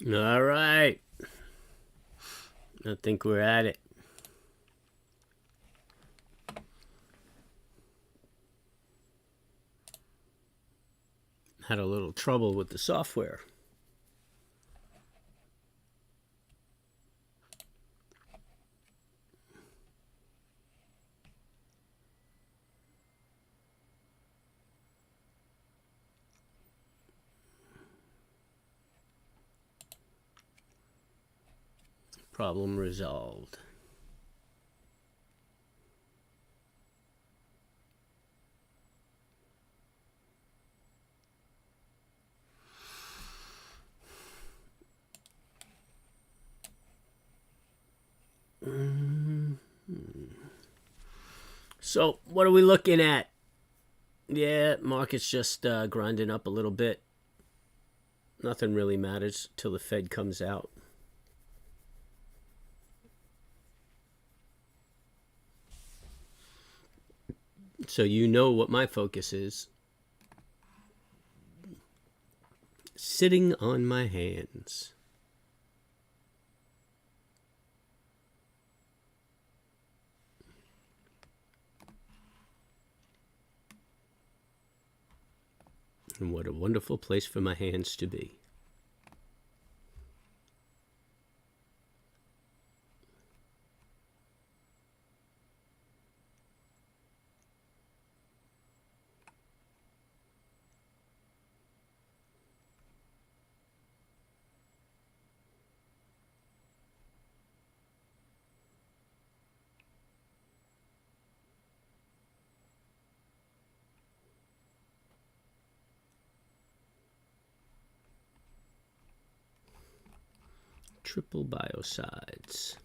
All right. I think we're at it. Had a little trouble with the software. Problem resolved. So, what are we looking at? Yeah, market's just grinding up a little bit. Nothing really matters till the Fed comes out. So, you know what my focus is. Sitting on my hands. And what a wonderful place for my hands to be. Triple biocides.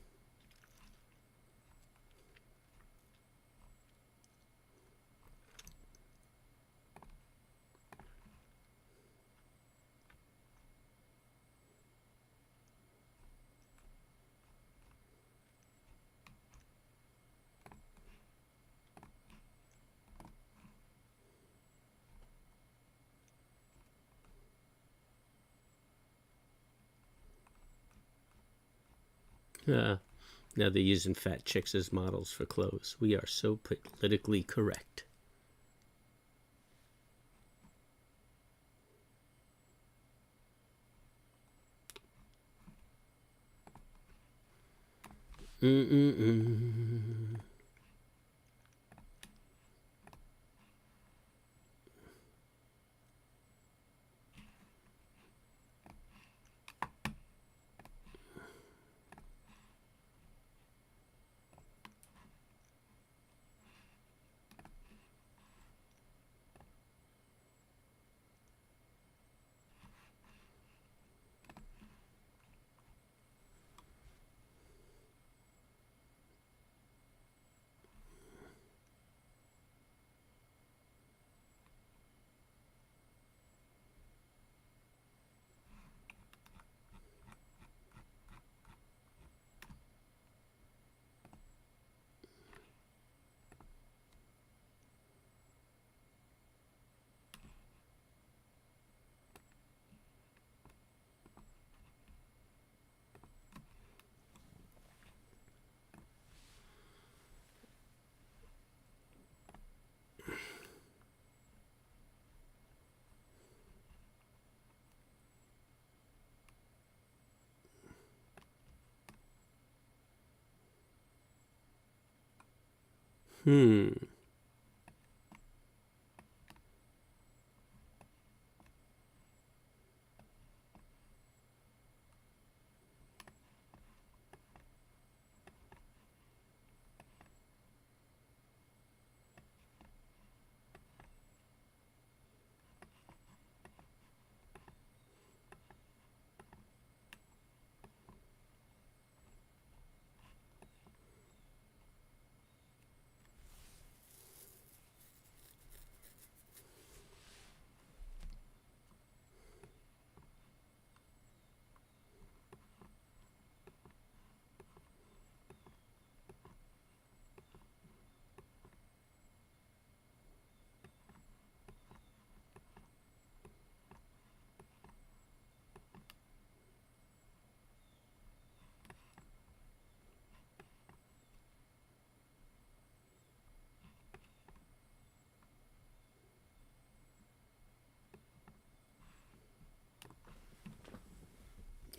Now they're using fat chicks as models for clothes. We are so politically correct. Mm-mm-mm. Hmm.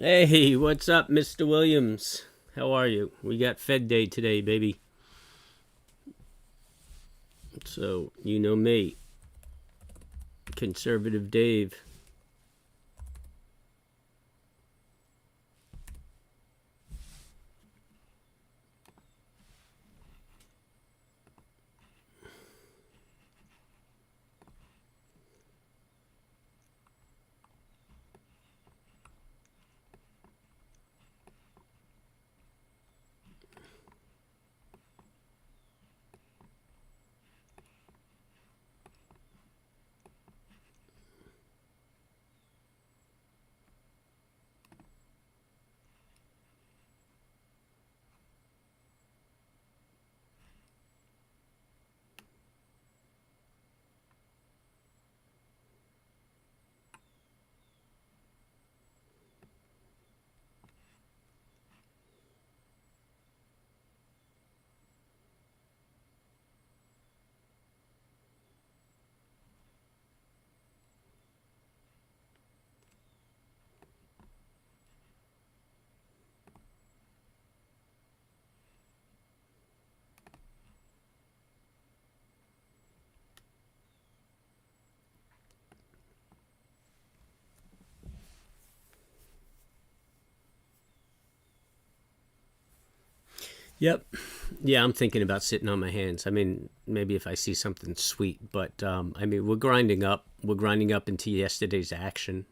Hey, what's up, Mr. Williams? How are you? We got Fed Day today, baby. So, you know me, Conservative Dave. Yep. Yeah, I'm thinking about sitting on my hands. I mean, maybe if I see something sweet, but I mean, we're grinding up. We're grinding up into yesterday's action.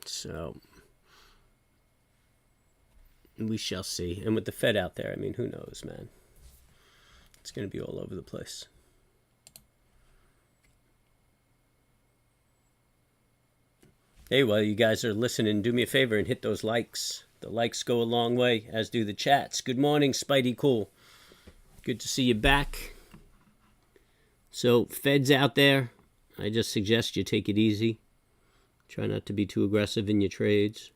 So, we shall see. And with the Fed out there, I mean, who knows, man? It's going to be all over the place. Hey, while you guys are listening, do me a favor and hit those likes. The likes go a long way, as do the chats. Good morning, Spidey Cool. Good to see you back. So, Feds out there, I just suggest you take it easy. Try not to be too aggressive in your trades.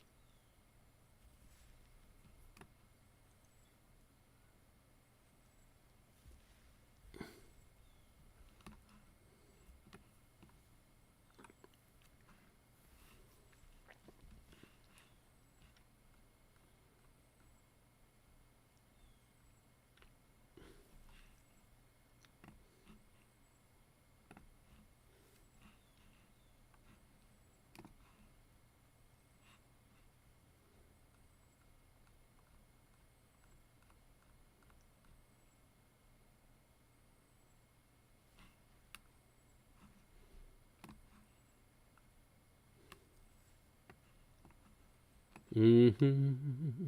Mm-hmm.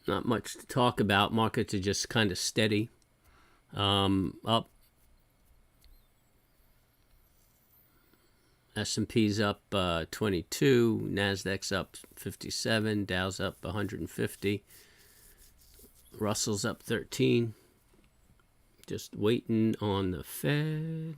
Not much to talk about. Markets are just kind of steady. Up. S&P's up 22. Nasdaq's up 57. Dow's up 150. Russell's up 13. Just waiting on the Fed.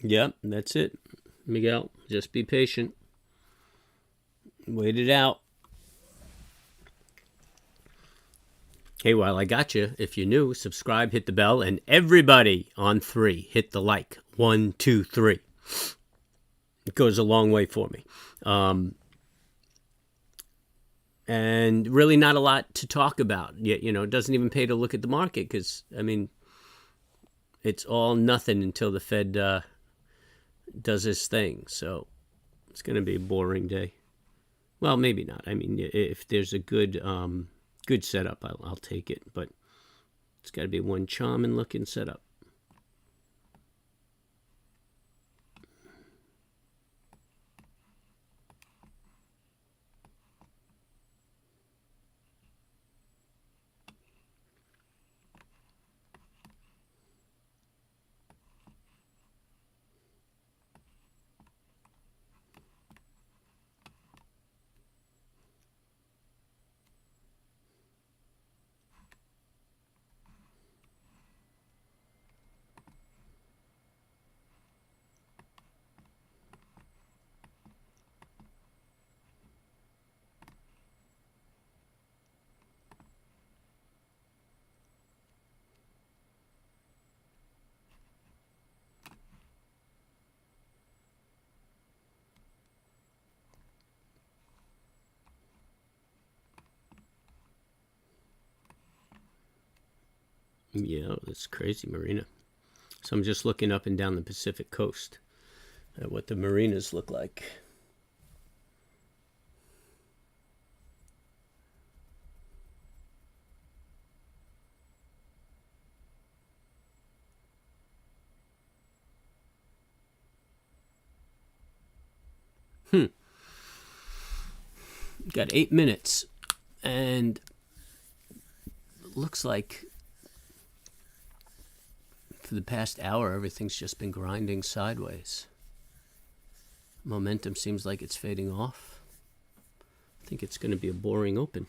Yep, that's it. Miguel, just be patient. Wait it out. Hey, while I got you, if you're new, subscribe, hit the bell, and everybody on 3, hit the like. 1, 2, 3. It goes a long way for me. And really not a lot to talk about. It doesn't even pay to look at the market because, it's all nothing until the Fed does his thing. So it's going to be a boring day. Well, maybe not. If there's a good setup, I'll take it. But it's got to be one charming looking setup. Yeah, that's crazy, Marina. So I'm just looking up and down the Pacific coast at what the marinas look like. Got 8 minutes, and it looks like for the past hour, everything's just been grinding sideways. Momentum seems like it's fading off. I think it's going to be a boring open.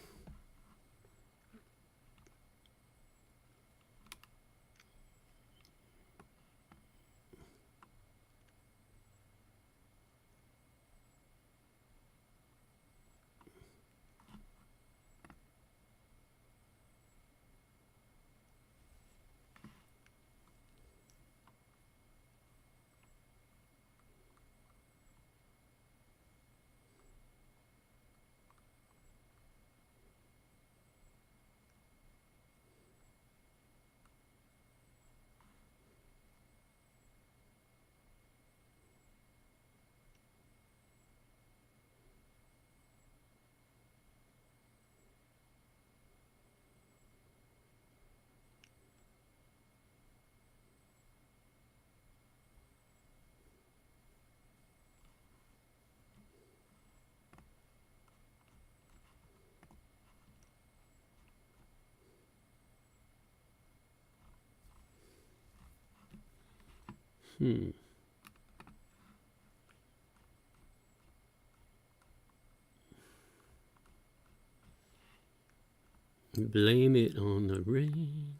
Blame it on the rain.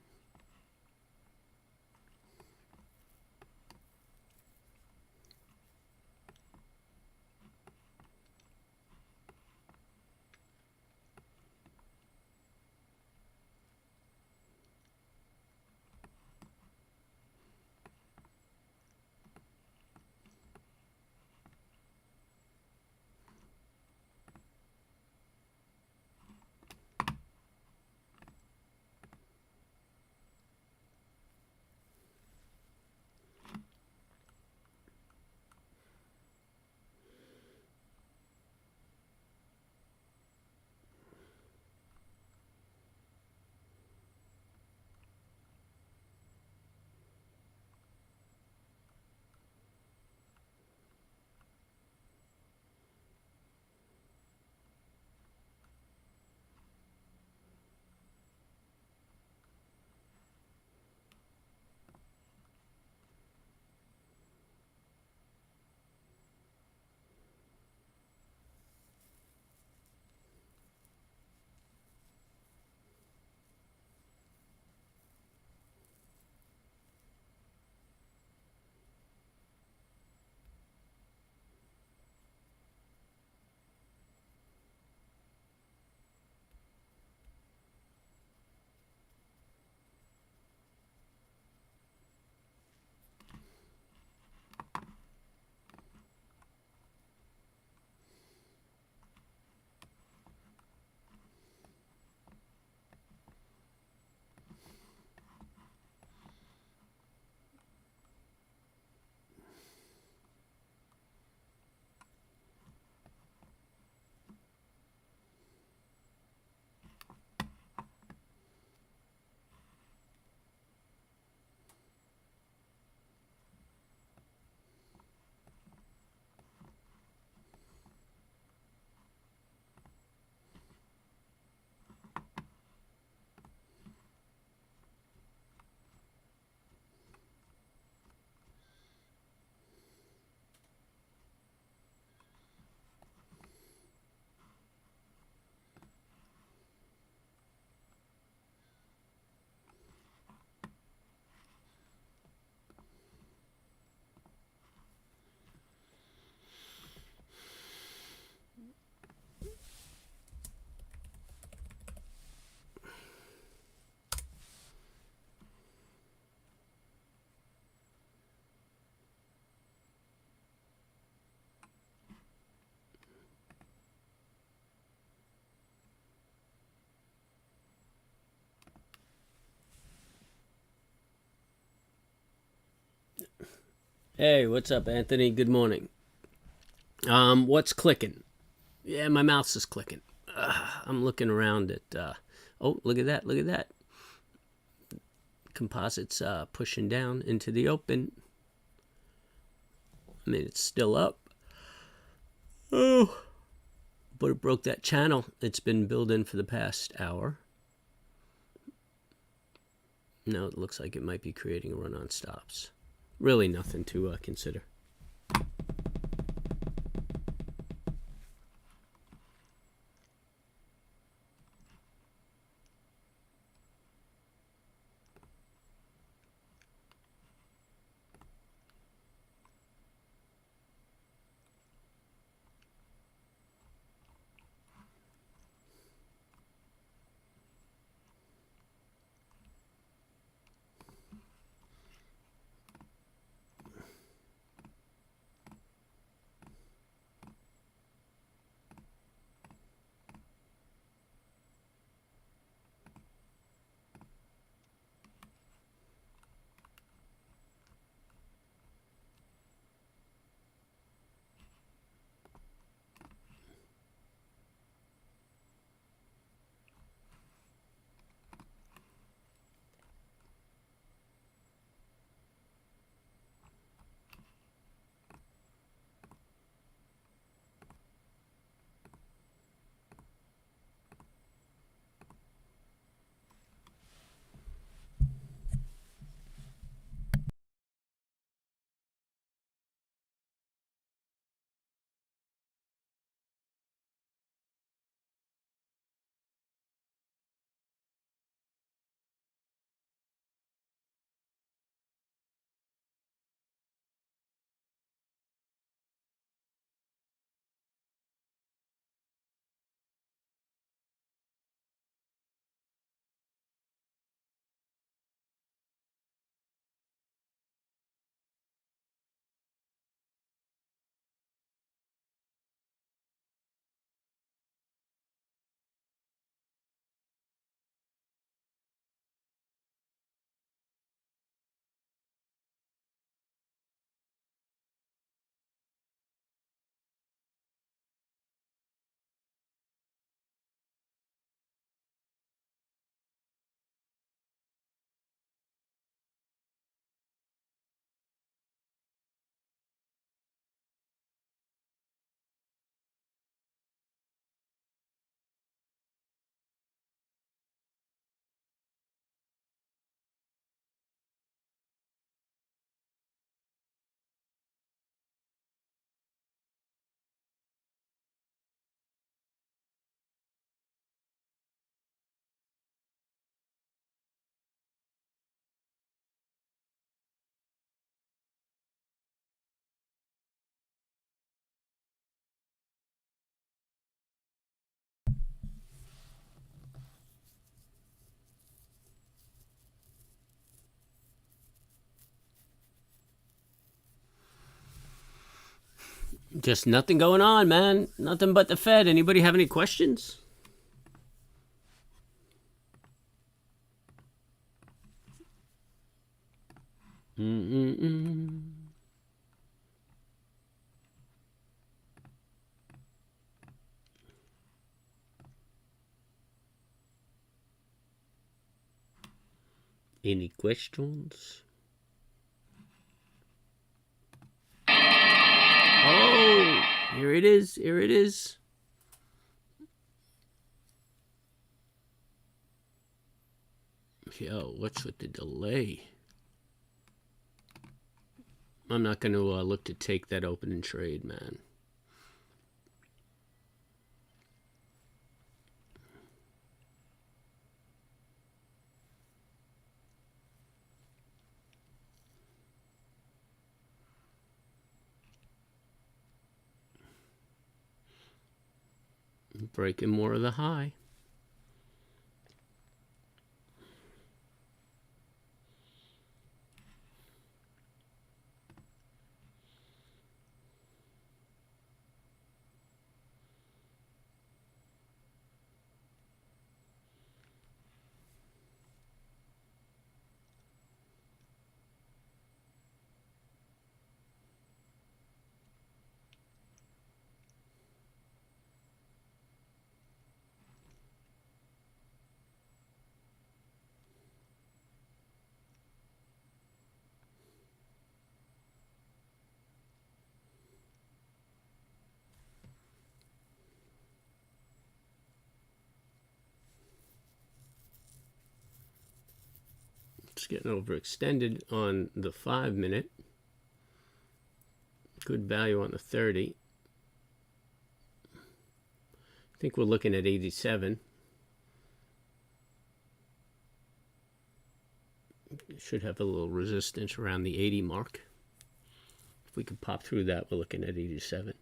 Hey, what's up, Anthony? Good morning. What's clicking? Yeah, my mouse is clicking. I'm looking around at. Oh, look at that! Look at that! Composites pushing down into the open. I mean, it's still up. Oh, but it broke that channel. It's been building for the past hour. Now it looks like it might be creating a run on stops. Really nothing to consider. Just nothing going on, man. Nothing but the Fed. Anybody have any questions? Mm-mm-mm. Any questions? Oh, here it is. Here it is. Yo, what's with the delay? I'm not going to look to take that opening trade, man. Breaking more of the high. Just getting overextended on the 5-minute. Good value on the 30. I think we're looking at 87. Should have a little resistance around the 80 mark. If we could pop through that, we're looking at 87.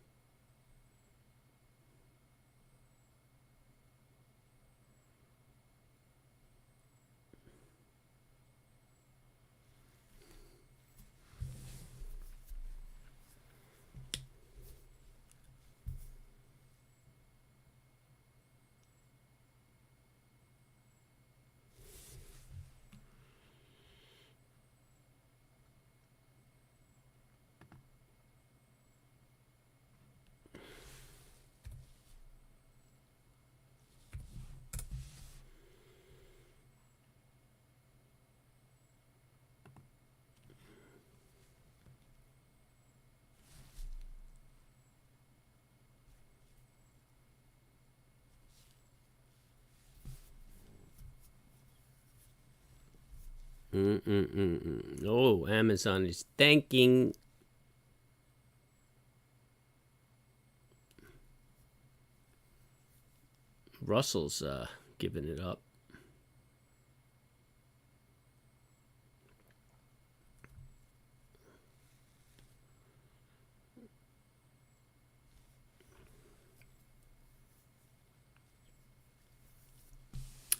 Oh, Amazon is thanking. Russell's giving it up.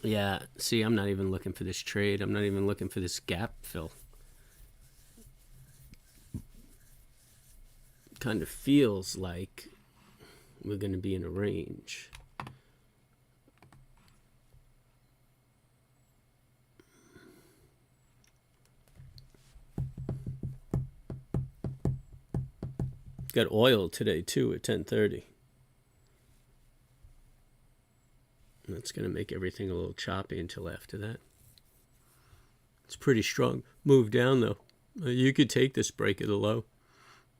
Yeah, see, I'm not even looking for this trade. I'm not even looking for this gap fill. Kind of feels like we're going to be in a range. Got oil today too at 10:30. That's going to make everything a little choppy until after that. It's pretty strong move down though. You could take this break at a low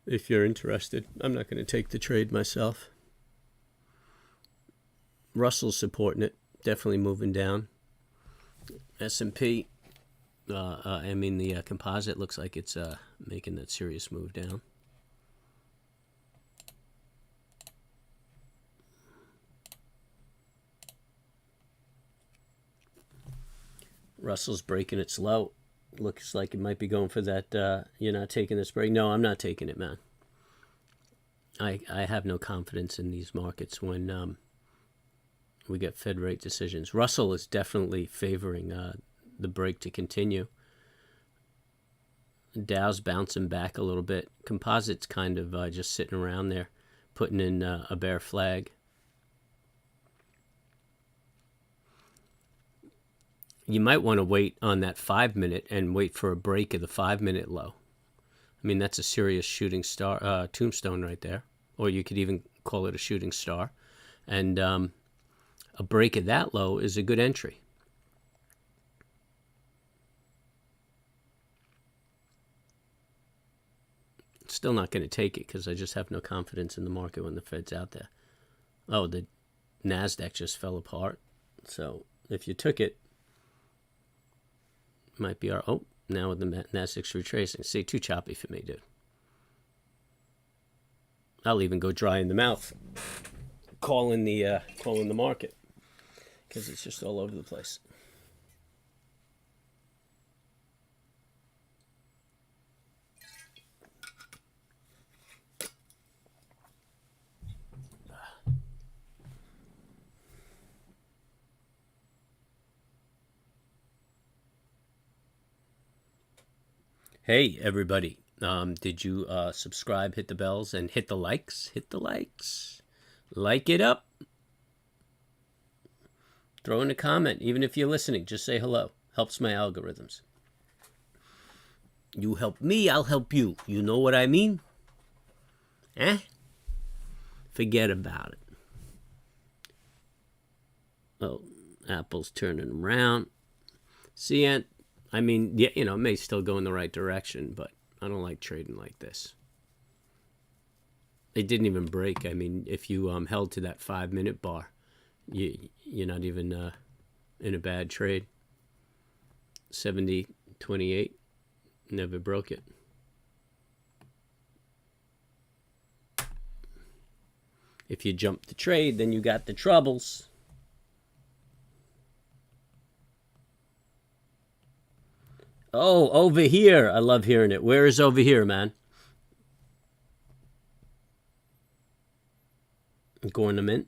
if you're interested. I'm not going to take the trade myself. Russell's supporting it, definitely moving down. S&P, the composite looks like it's making that serious move down. Russell's breaking its low. Looks like it might be going for that. You're not taking this break. No, I'm not taking it, man. I have no confidence in these markets when we get Fed rate decisions. Russell is definitely favoring the break to continue. Dow's bouncing back a little bit. Composite's kind of just sitting around there, putting in a bear flag. You might want to wait on that 5-minute and wait for a break of the 5-minute low. I mean, that's a serious shooting star, tombstone right there. Or you could even call it a shooting star. And a break of that low is a good entry. Still not going to take it because I just have no confidence in the market when the Fed's out there. Oh, the NASDAQ just fell apart. So if you took it, might be our... Oh, now the NASDAQ's retracing. See, too choppy for me, dude. I'll even go dry in the mouth calling the market because it's just all over the place. Hey, everybody. Did you subscribe, hit the bells, and hit the likes? Hit the likes. Like it up. Throw in a comment. Even if you're listening, just say hello. Helps my algorithms. You help me, I'll help you. You know what I mean? Forget about it. Oh, Apple's turning around. See, Ant? I mean, yeah, it may still go in the right direction, but I don't like trading like this. It didn't even break. I mean, if you held to that 5-minute bar, you're not even in a bad trade. 70 28. Never broke it. If you jump the trade, then you got the troubles. Oh, over here. I love hearing it. Where is over here, man? Going to mint.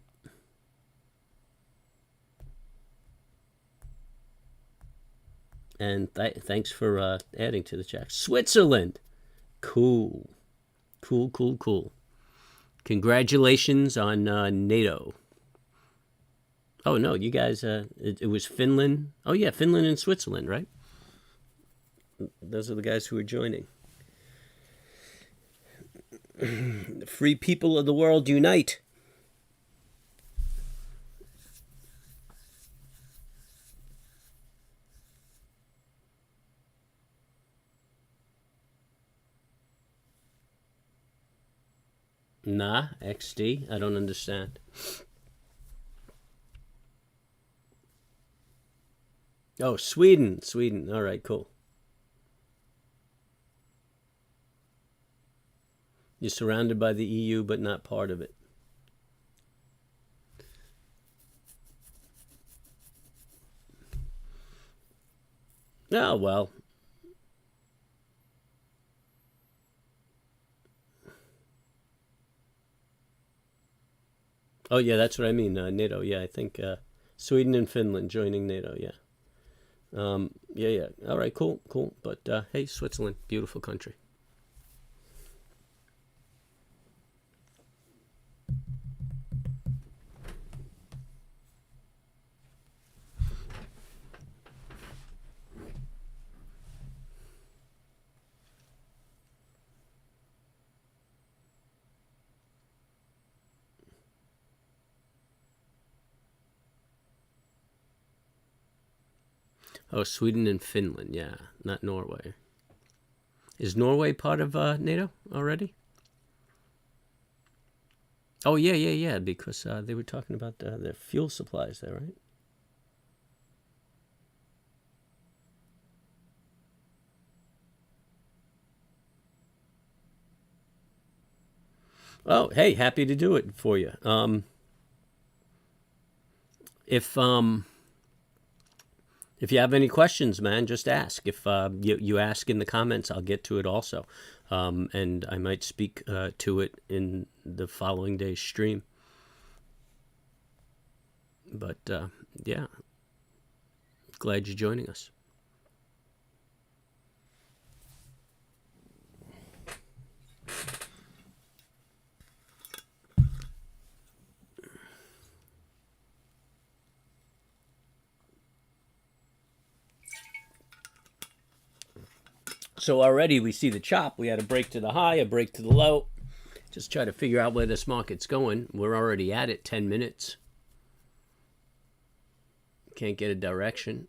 And thanks for adding to the chat. Switzerland. Cool. Cool, cool, cool. Congratulations on NATO. Oh, no, you guys, it was Finland. Oh, yeah, Finland and Switzerland, right? Those are the guys who are joining. The free people of the world unite. Nah, XD? I don't understand. Oh, Sweden. Sweden. All right, cool. You're surrounded by the EU, but not part of it. Oh, well. Oh, yeah, that's what I mean. NATO, yeah, I think Sweden and Finland joining NATO, yeah. Yeah. All right, cool. But, hey, Switzerland, beautiful country. Oh, Sweden and Finland, yeah, not Norway. Is Norway part of NATO already? Oh, yeah, because they were talking about their fuel supplies there, right? Oh, hey, happy to do it for you. If you have any questions, man, just ask. If you ask in the comments, I'll get to it also. And I might speak to it in the following day's stream. But, yeah, glad you're joining us. So already we see the chop. We had a break to the high, a break to the low. Just try to figure out where this market's going. We're already at it, 10 minutes. Can't get a direction.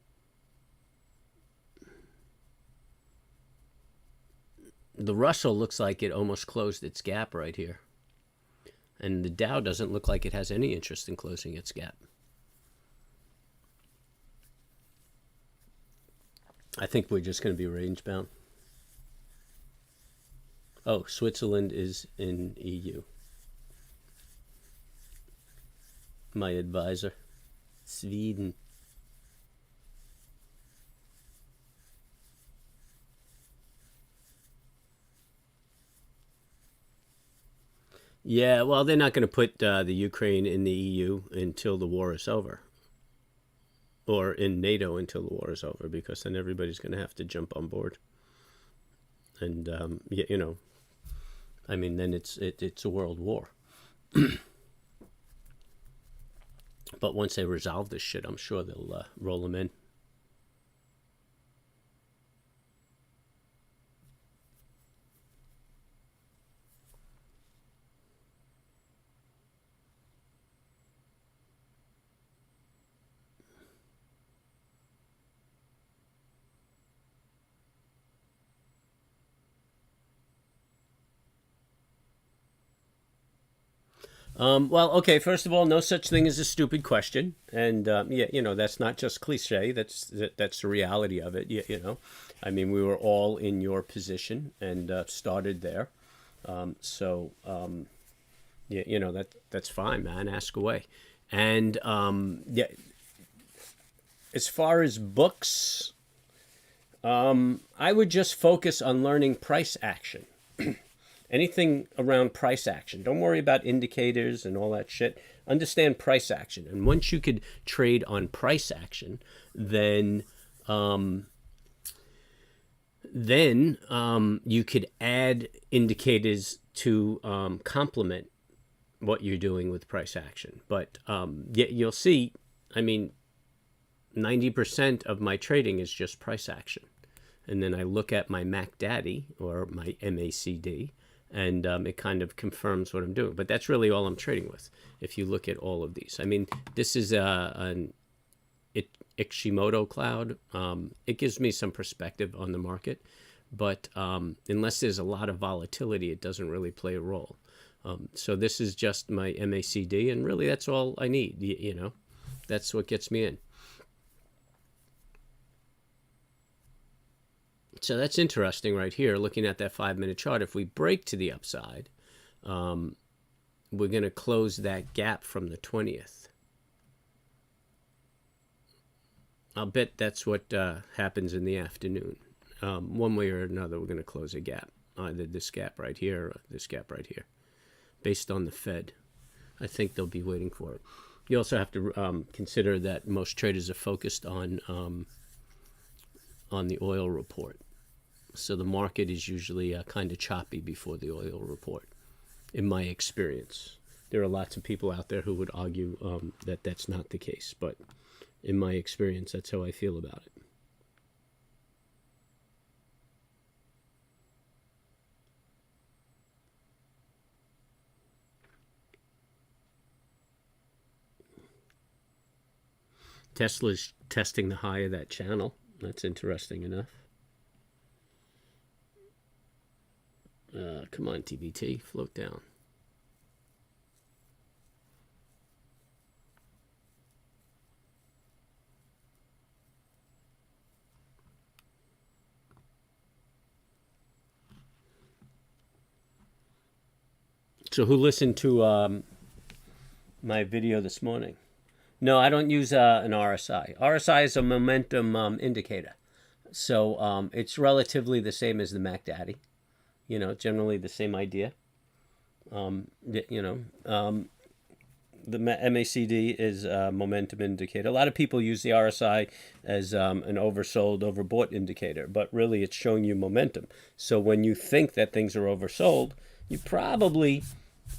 The Russell looks like it almost closed its gap right here. And the Dow doesn't look like it has any interest in closing its gap. I think we're just going to be range bound. Oh, Switzerland is in EU. My advisor. Sweden. Yeah, well, they're not going to put the Ukraine in the EU until the war is over. Or in NATO until the war is over, because then everybody's going to have to jump on board. And, you know, I mean, then it's a world war. But once they resolve this shit, I'm sure they'll roll them in. Well, okay. First of all, no such thing as a stupid question, and yeah, that's not just cliche. That's the reality of it. I mean, we were all in your position and started there. So yeah, that's fine, man. Ask away. And yeah, as far as books, I would just focus on learning price action. Anything around price action. Don't worry about indicators and all that shit. Understand price action. And once you could trade on price action, then you could add indicators to complement what you're doing with price action. But yeah, you'll see, I mean, 90% of my trading is just price action. And then I look at my MACD or my MACD, and it kind of confirms what I'm doing. But that's really all I'm trading with. If you look at all of these, I mean, this is an Ishimoto cloud. It gives me some perspective on the market, but unless there's a lot of volatility, it doesn't really play a role. So this is just my MACD, and really that's all I need. That's what gets me in. So that's interesting right here, looking at that 5-minute chart. If we break to the upside, we're going to close that gap from the 20th. I'll bet that's what happens in the afternoon. One way or another, we're going to close a gap. Either this gap right here or this gap right here. Based on the Fed, I think they'll be waiting for it. You also have to consider that most traders are focused on the oil report. So the market is usually kind of choppy before the oil report, in my experience. There are lots of people out there who would argue that that's not the case, but in my experience, that's how I feel about it. Tesla's testing the high of that channel. That's interesting enough. Come on, TBT, float down. So who listened to my video this morning? No, I don't use an RSI. RSI is a momentum indicator. So it's relatively the same as the MACD. Generally the same idea. The MACD is a momentum indicator. A lot of people use the RSI as an oversold, overbought indicator, but really it's showing you momentum. So when you think that things are oversold, you probably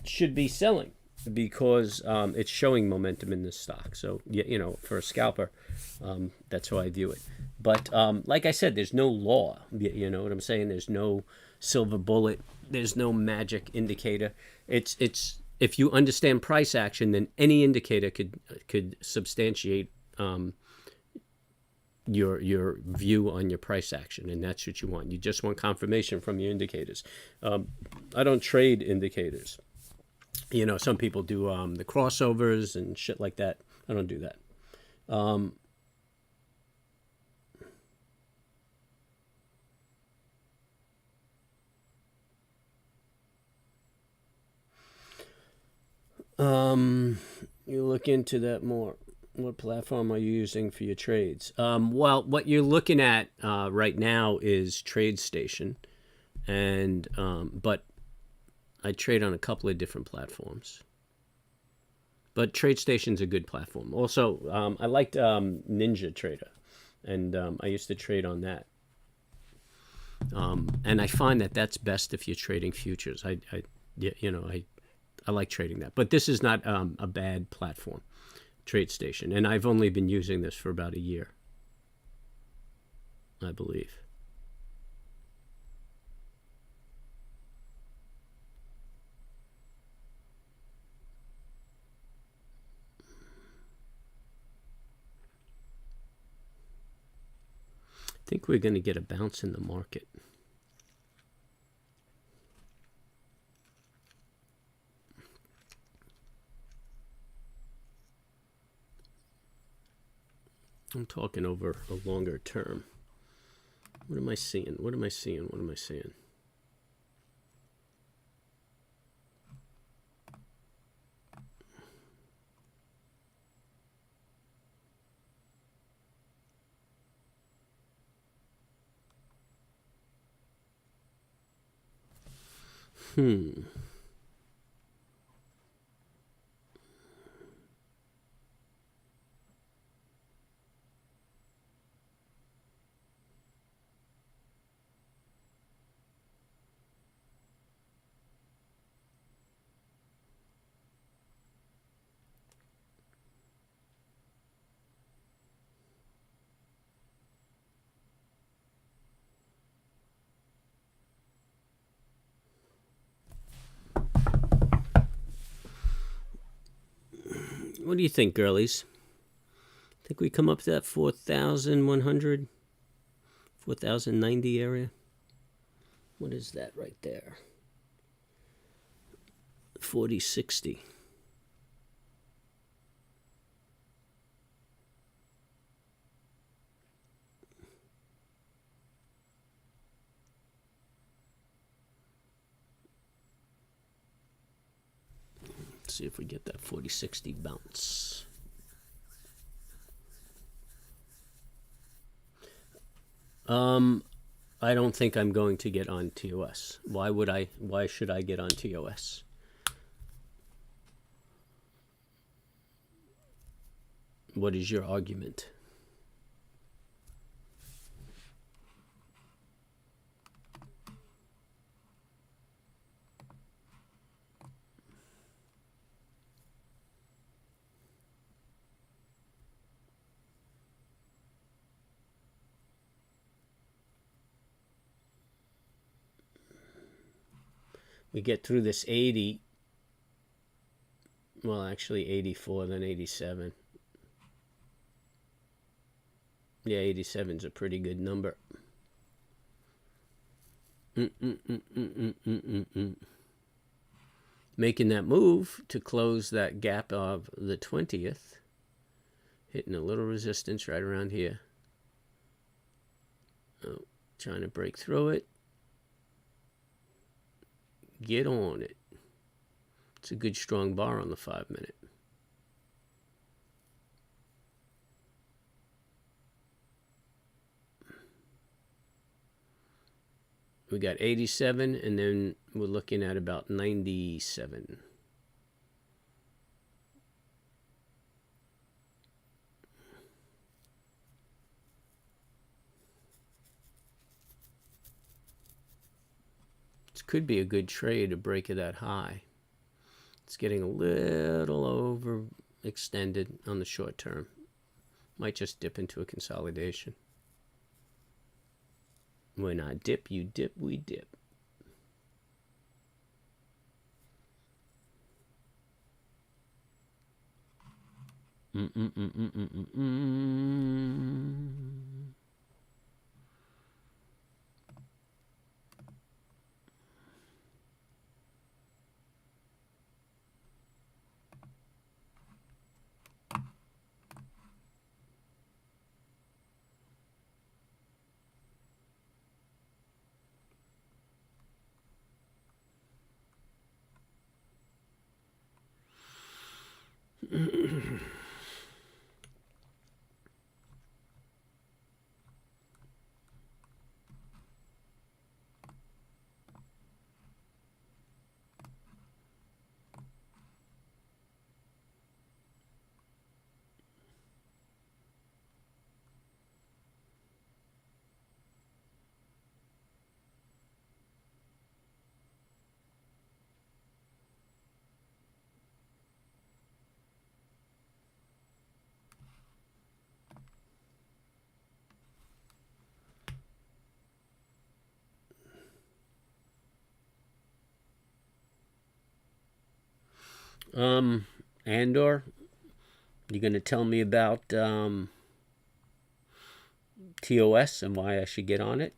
should be selling because it's showing momentum in this stock. So, for a scalper, that's how I view it. But like I said, there's no law. You know what I'm saying? There's no silver bullet. There's no magic indicator. It's if you understand price action, then any indicator could substantiate your view on your price action, and that's what you want. You just want confirmation from your indicators. I don't trade indicators. Some people do the crossovers and shit like that. I don't do that. You look into that more. What platform are you using for your trades? Well, what you're looking at right now is TradeStation, and but I trade on a couple of different platforms. But TradeStation's a good platform. Also, I liked Ninja Trader, and I used to trade on that. And I find that that's best if you're trading futures. I like trading that. But this is not a bad platform, TradeStation. And I've only been using this for about a year, I believe. I think we're going to get a bounce in the market. I'm talking over a longer term. What am I seeing? What am I seeing? What am I seeing? What do you think, girlies? Think we come up to that 4,100, 4,090 area? What is that right there? 4060. Let's see if we get that 4060 bounce. I don't think I'm going to get on TOS. Why would I? Why should I get on TOS? What is your argument? We get through this 80. Well, actually 84, then 87. Yeah, 87 is a pretty good number. Making that move to close that gap of the 20th. Hitting a little resistance right around here. Oh, trying to break through it. Get on it. It's a good strong bar on the 5-minute. We got 87, and then we're looking at about 97. This could be a good trade to break that high. It's getting a little overextended on the short term. Might just dip into a consolidation. When I dip, you dip, we dip. Andor, you going to tell me about TOS and why I should get on it?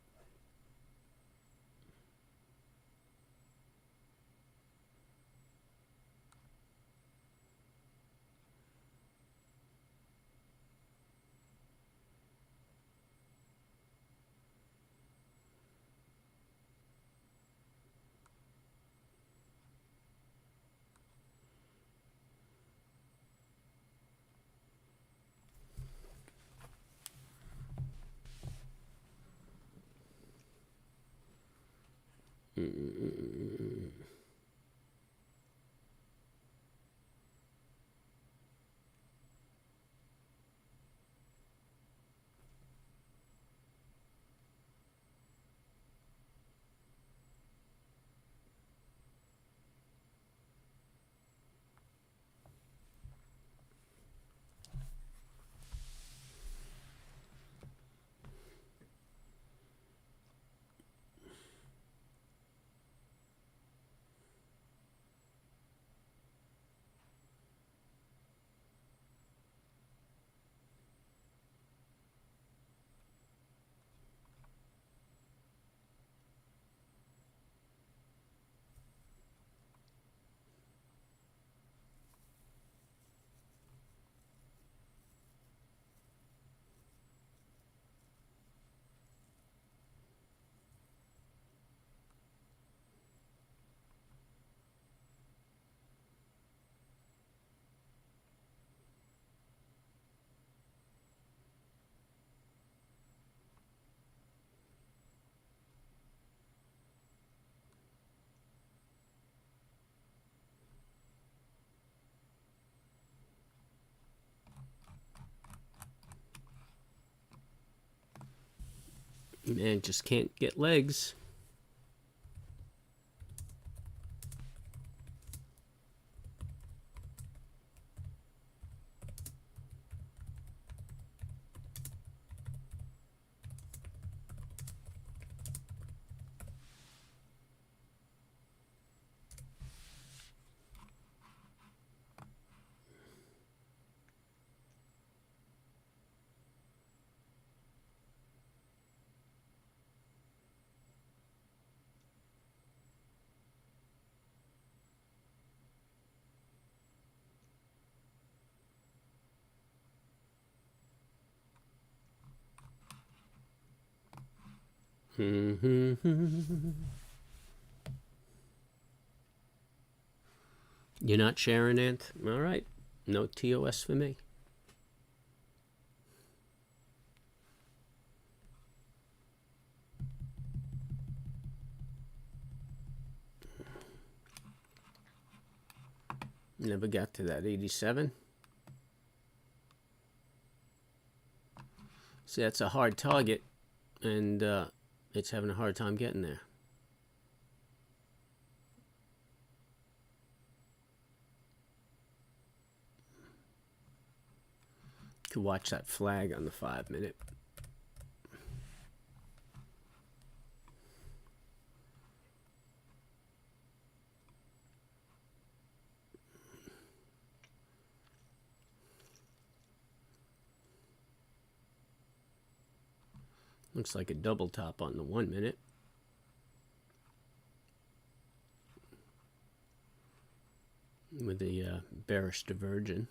Man, just can't get legs. You're not sharing, Ant? All right. No TOS for me. Never got to that 87. See, that's a hard target, and it's having a hard time getting there. Could watch that flag on the 5-minute. Looks like a double top on the 1-minute. With the bearish divergence.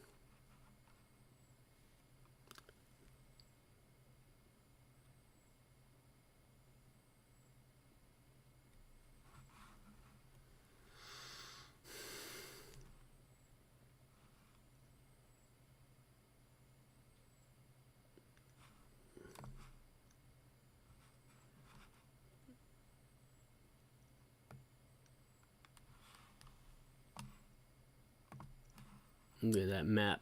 Look at that map.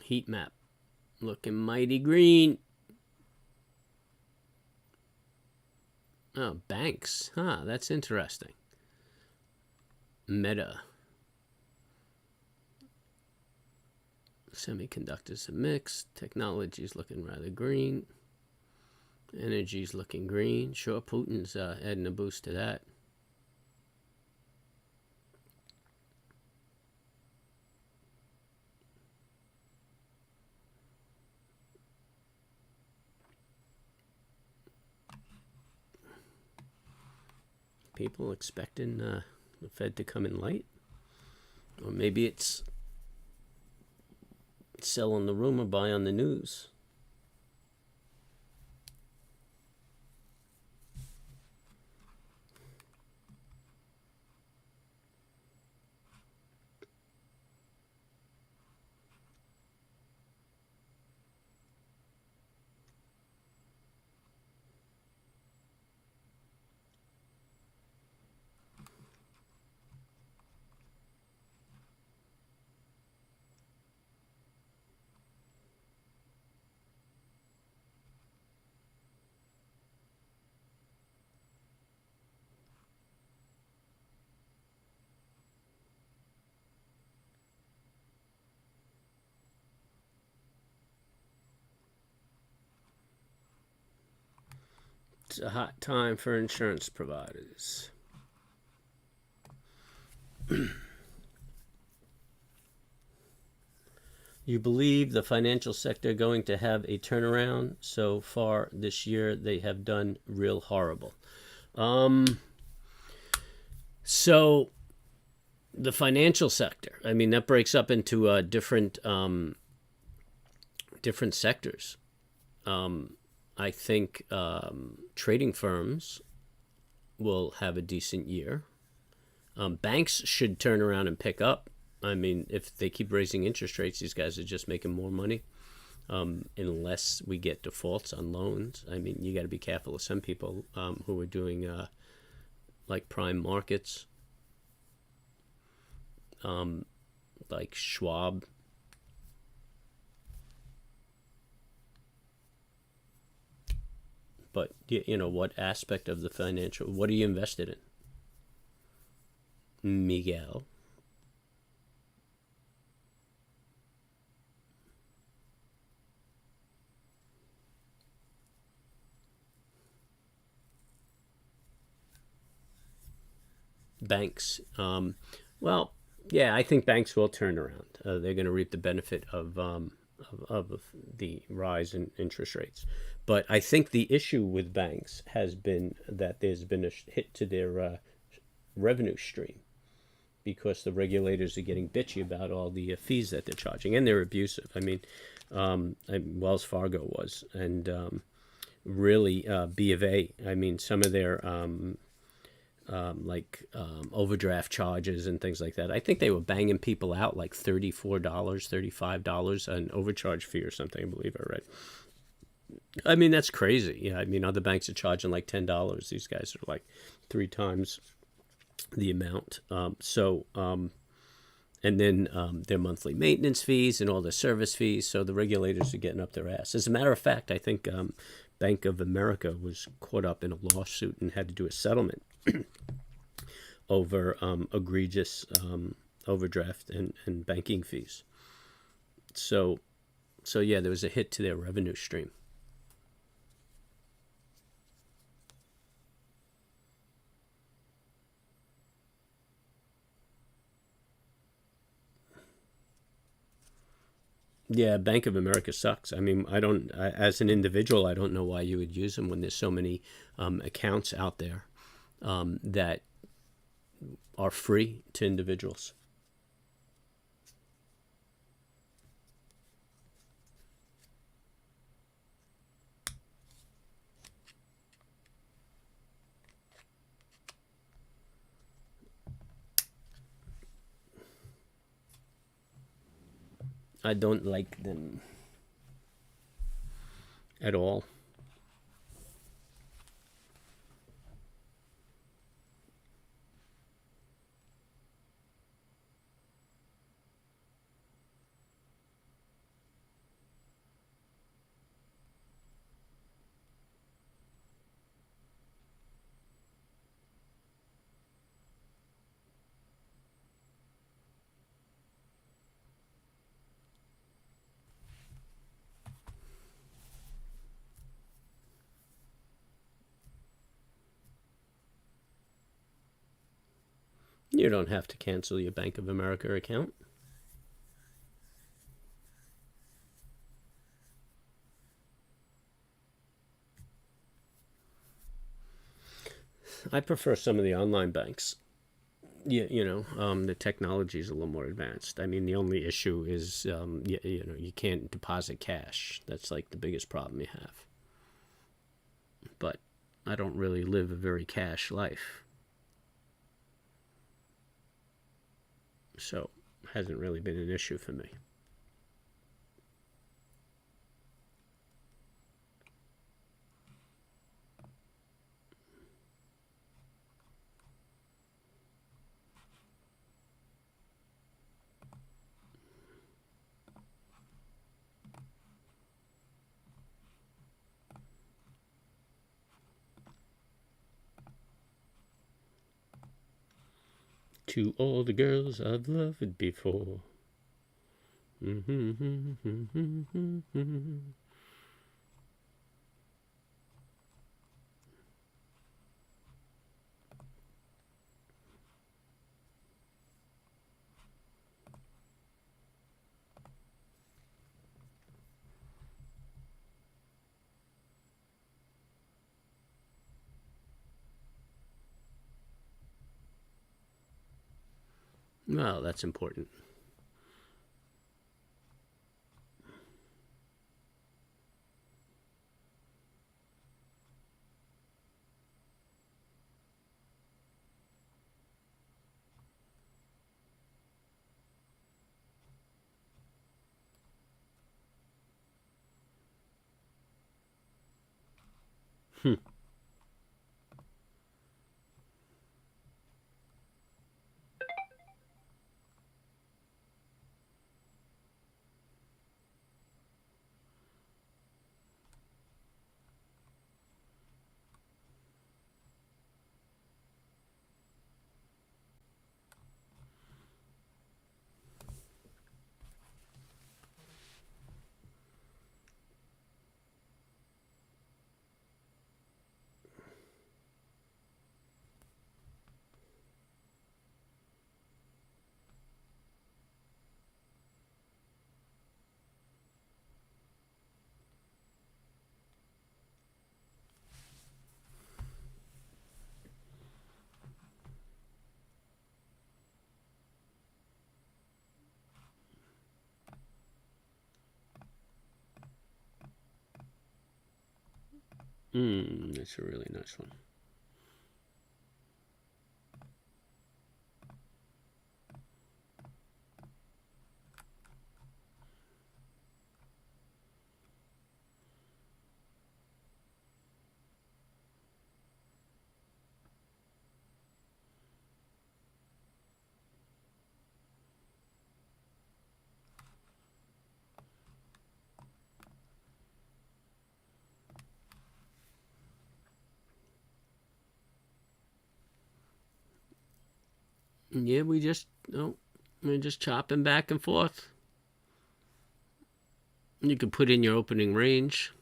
Heat map. Looking mighty green. Oh, banks. Huh, that's interesting. Meta. Semiconductors are mixed. Technology's looking rather green. Energy's looking green. Sure, Putin's adding a boost to that. People expecting the Fed to come in light, or maybe it's selling the rumor, buy on the news. It's a hot time for insurance providers. You believe the financial sector going to have a turnaround? So far this year, they have done real horrible. So the financial sector, I mean, that breaks up into different sectors. I think trading firms will have a decent year. Banks should turn around and pick up. I mean, if they keep raising interest rates, these guys are just making more money. Unless we get defaults on loans. I mean, you got to be careful of some people who are doing like prime markets, like Schwab. But you know, what aspect of the financial? What are you invested in, Miguel? Banks. Well, yeah, I think banks will turn around. They're going to reap the benefit of the rise in interest rates. But I think the issue with banks has been that there's been a hit to their revenue stream because the regulators are getting bitchy about all the fees that they're charging, and they're abusive. I mean, Wells Fargo was, and really B of A. I mean, some of their overdraft charges and things like that. I think they were banging people out like $34, $35 an overcharge fee or something, I believe I read. I mean, that's crazy. Yeah, I mean, other banks are charging like $10. These guys are like 3 times the amount. And then their monthly maintenance fees and all the service fees. So the regulators are getting up their ass. As a matter of fact, I think Bank of America was caught up in a lawsuit and had to do a settlement over egregious overdraft and banking fees. So yeah, there was a hit to their revenue stream. Yeah, Bank of America sucks. I mean, as an individual, I don't know why you would use them when there's so many accounts out there that are free to individuals. I don't like them at all. You don't have to cancel your Bank of America account. I prefer some of the online banks. The technology is a little more advanced. I mean, the only issue is, you can't deposit cash. That's like the biggest problem you have. But I don't really live a very cash life. So it hasn't really been an issue for me. To all the girls I've loved before. Well, that's important. That's a really nice one. Yeah, we're just chopping back and forth. You could put in your opening range.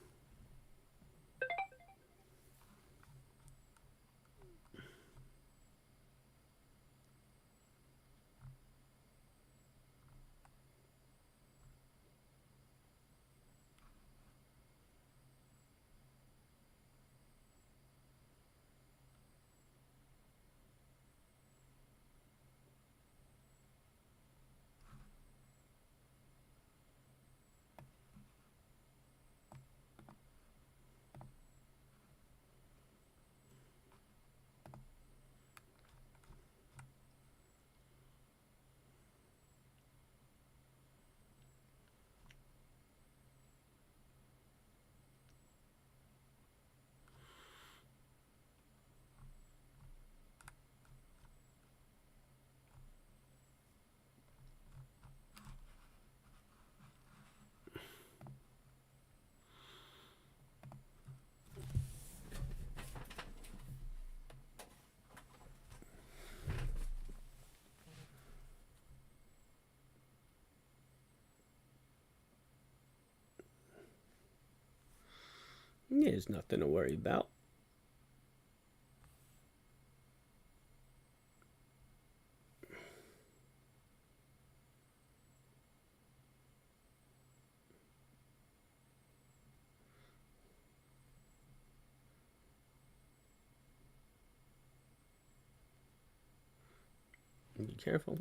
Yeah, there's nothing to worry about. Be careful.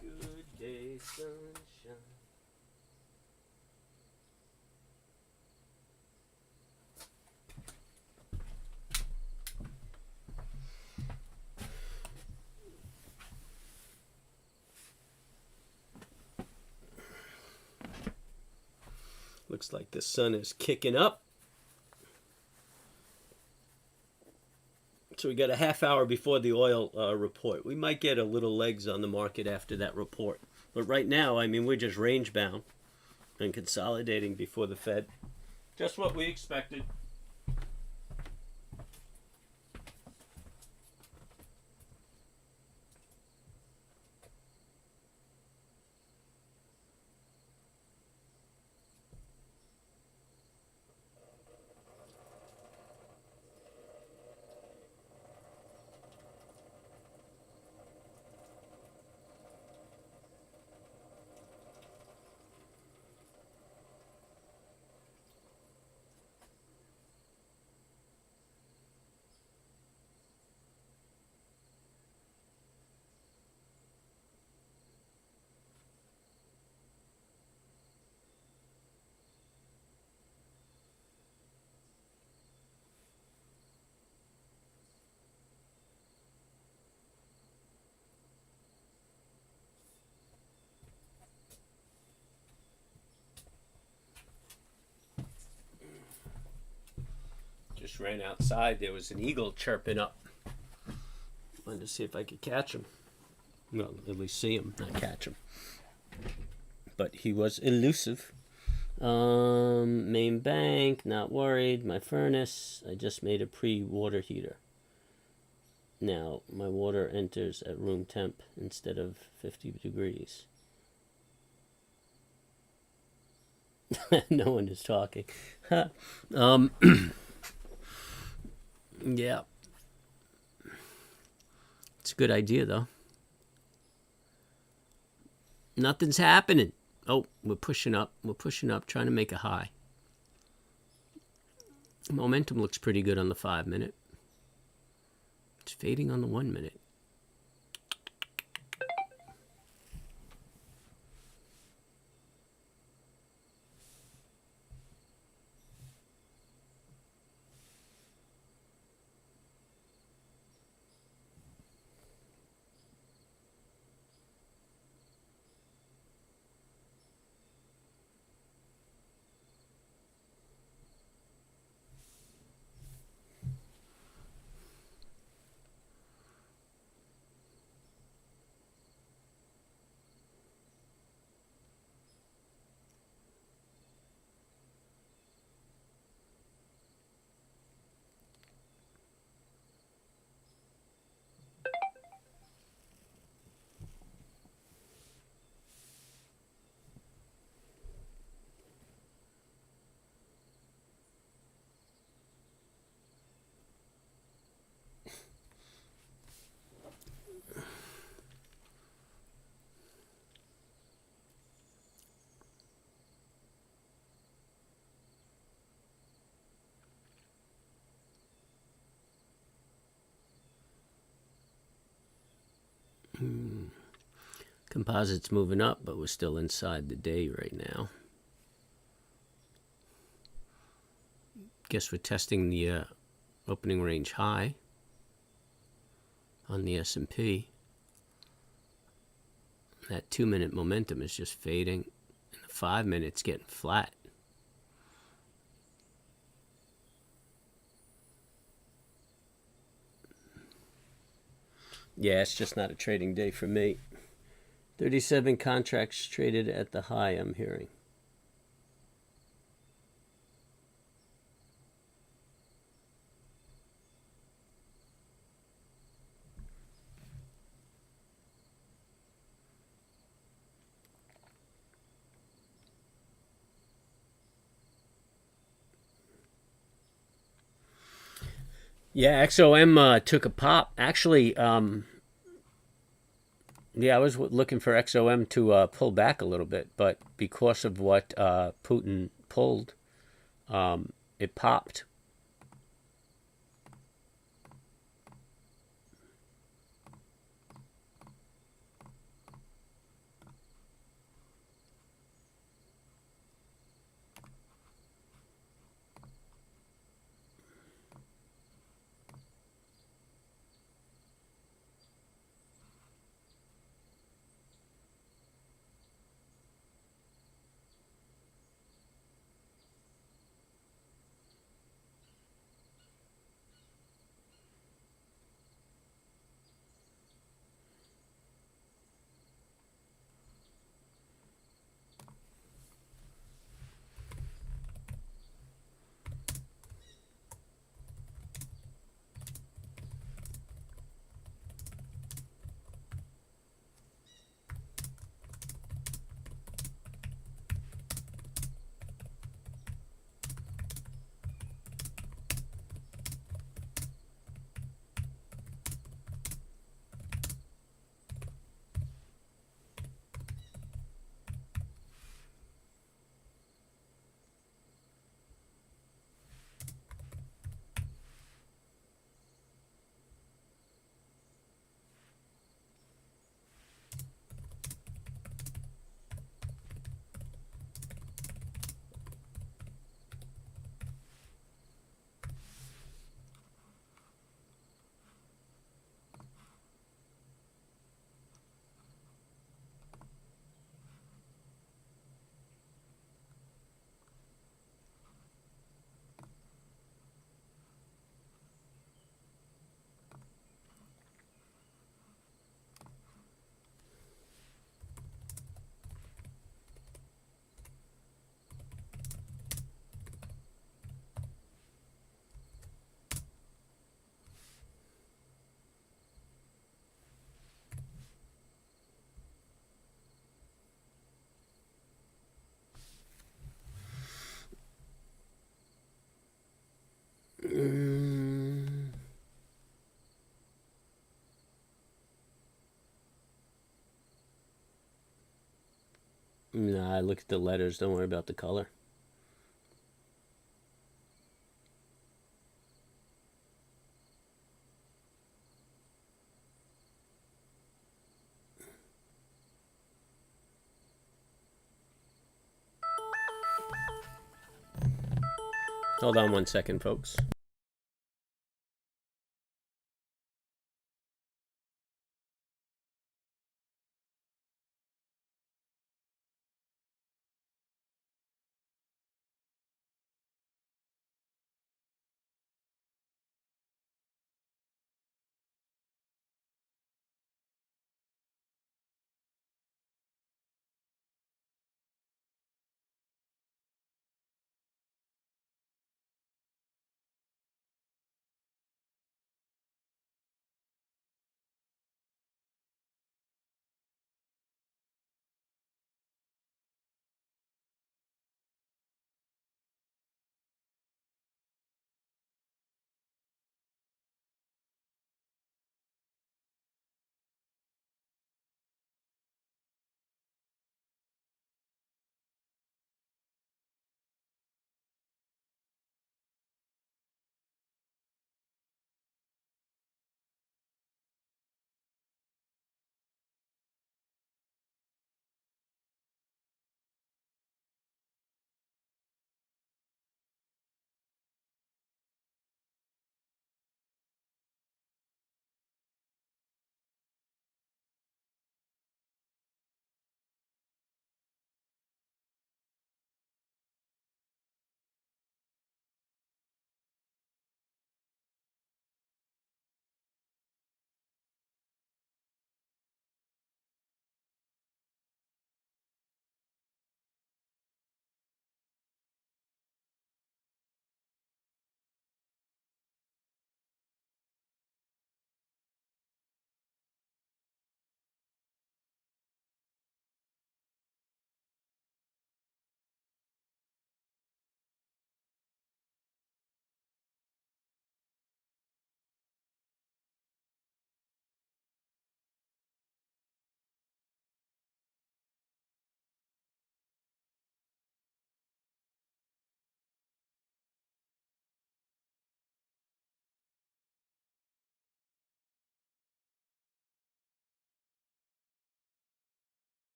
Good day, sunshine. Looks like the sun is kicking up. So we got a half hour before the oil report. We might get a little legs on the market after that report. But right now, I mean, we're just range bound and consolidating before the Fed. Just what we expected. Just ran outside. There was an eagle chirping up. Wanted to see if I could catch him. Well, at least see him, not catch him. But he was elusive. Main bank, not worried. My furnace, I just made a pre-water heater. Now, my water enters at room temp instead of 50 degrees. No one is talking. Yeah. It's a good idea, though. Nothing's happening. Oh, we're pushing up. We're pushing up, trying to make a high. Momentum looks pretty good on the 5 minute. It's fading on the 1 minute. Composite's moving up, but we're still inside the day right now. Guess we're testing the opening range high on the S&P. That 2 minute momentum is just fading, and the 5 minute's getting flat. Yeah, it's just not a trading day for me. 37 contracts traded at the high, I'm hearing. Yeah, XOM took a pop. Actually, yeah, I was looking for XOM to pull back a little bit, but because of what Putin pulled, it popped. look at the letters. Don't worry about the color. Hold on 1 second, folks.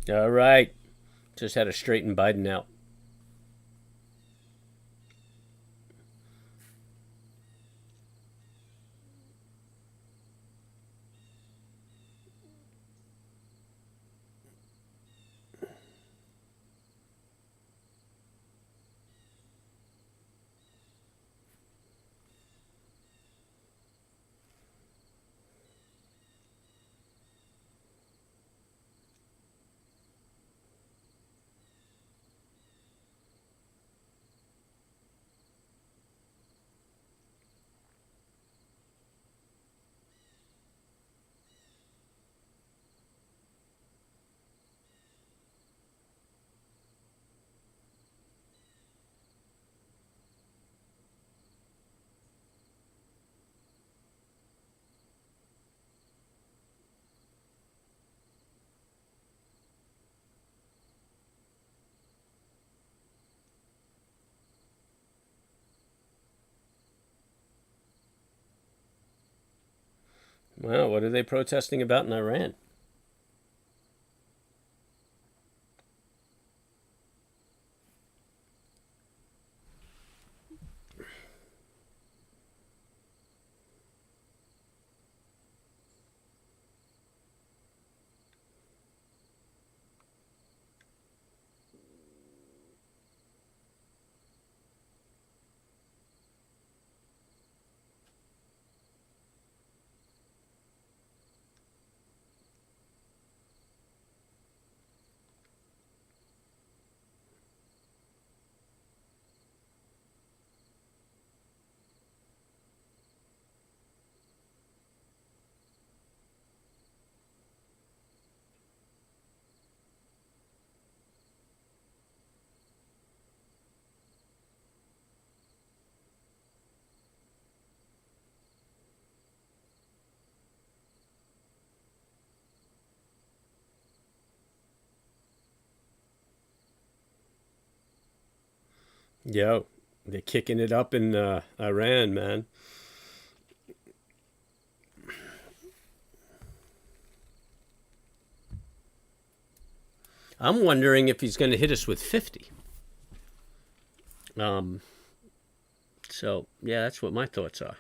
All right. Just had to straighten Biden out. Wow, what are they protesting about in Iran? Yo, they're kicking it up in Iran, man. I'm wondering if he's going to hit us with 50. Um, so, yeah, that's what my thoughts are.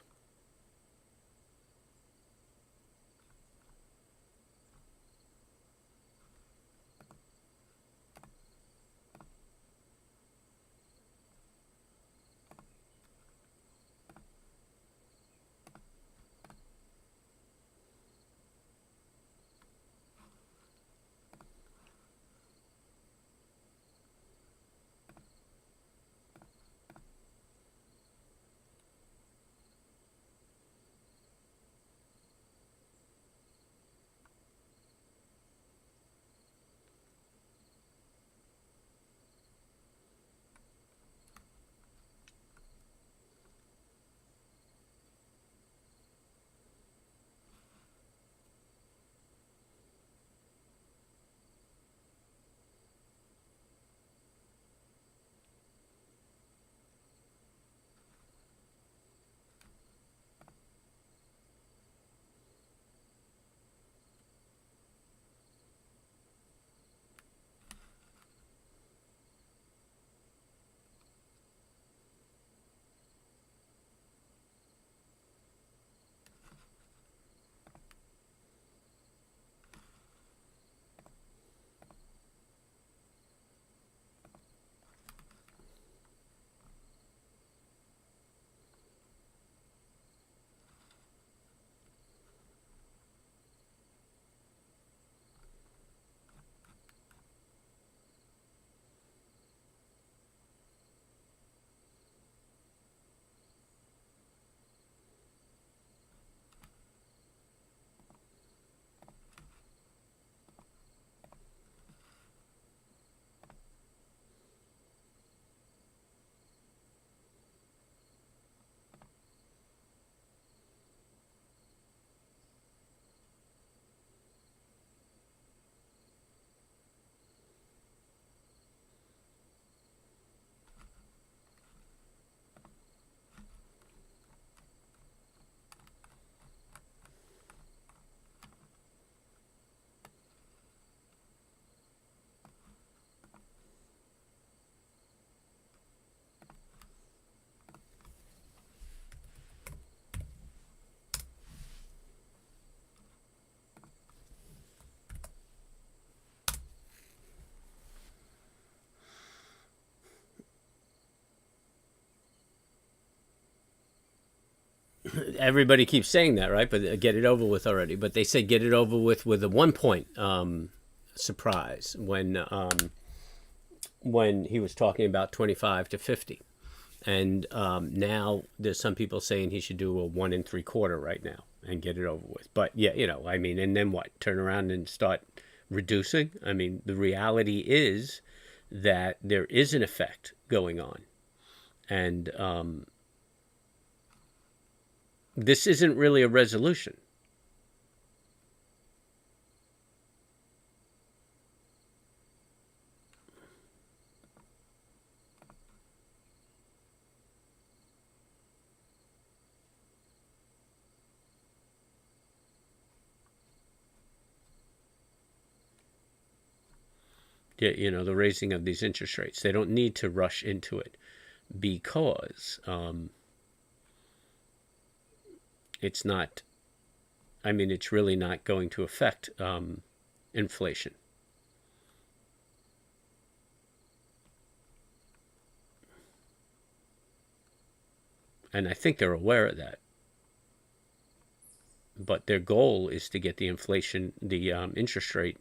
Everybody keeps saying that, right? But get it over with already. But they say get it over with a 1 point surprise when he was talking about 25 to 50. And now there's some people saying he should do a 1 3/4 right now and get it over with. But yeah, I mean, and then what? Turn around and start reducing? I mean, the reality is that there is an effect going on. And this isn't really a resolution. You know, the raising of these interest rates. They don't need to rush into it because it's not, I mean, it's really not going to affect inflation. And I think they're aware of that. But their goal is to get the inflation, the interest rate,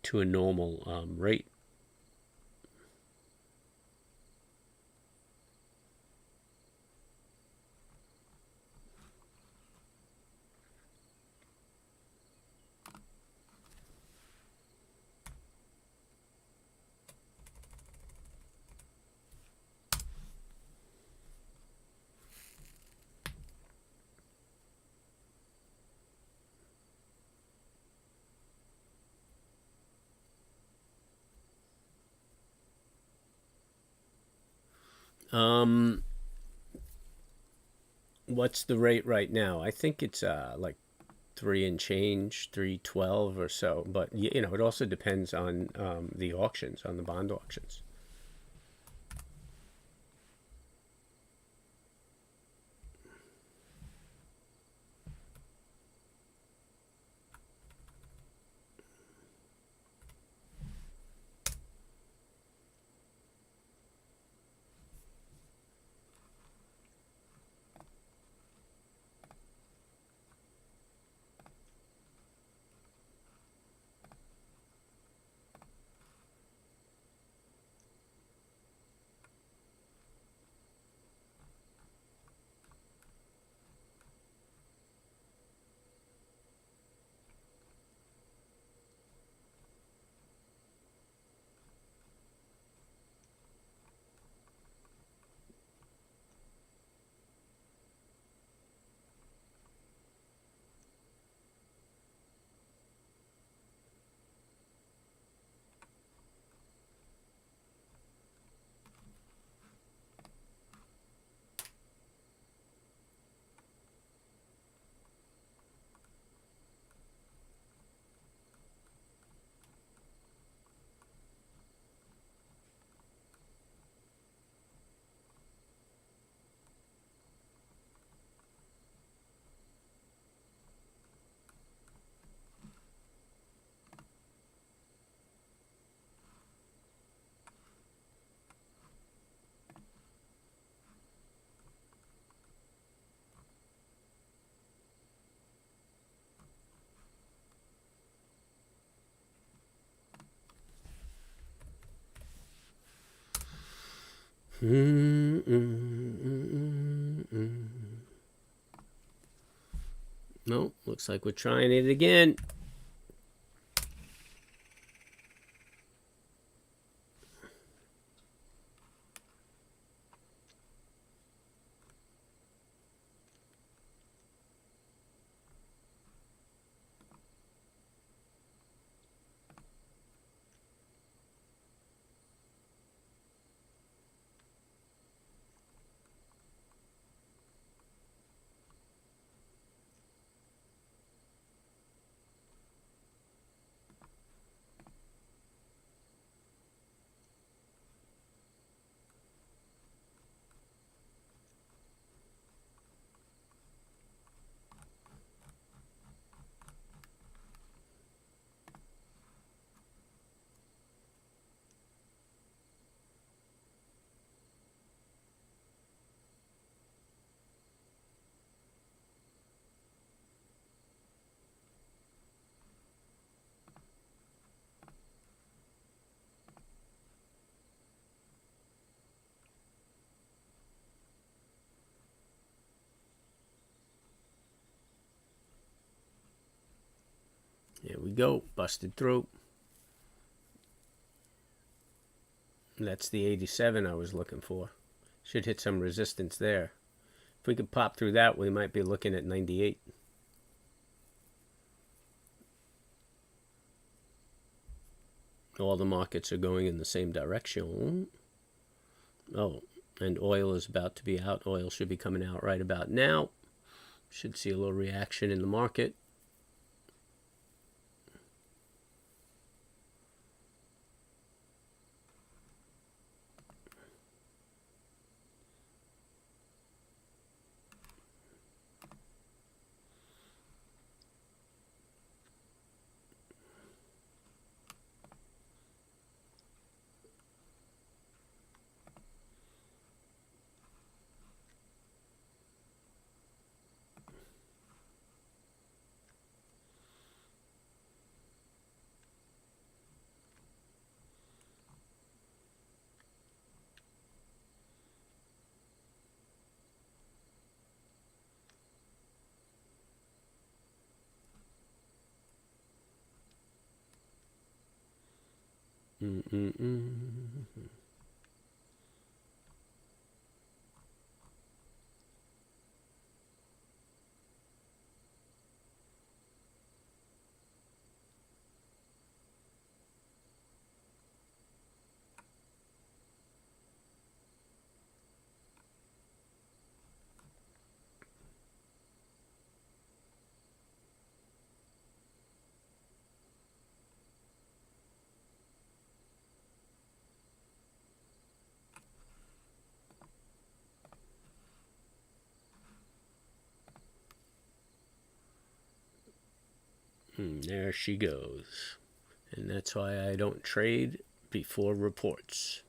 to a normal rate. What's the rate right now? I think it's like 3 and change, 3.12 or so. But you know, it also depends on the auctions, on the bond auctions. No, looks like we're trying it again. Here we go, busted through. That's the 87 I was looking for. Should hit some resistance there. If we could pop through that, we might be looking at 98. All the markets are going in the same direction. Oh, and oil is about to be out. Oil should be coming out right about now. Should see a little reaction in the market. There she goes. And that's why I don't trade before reports.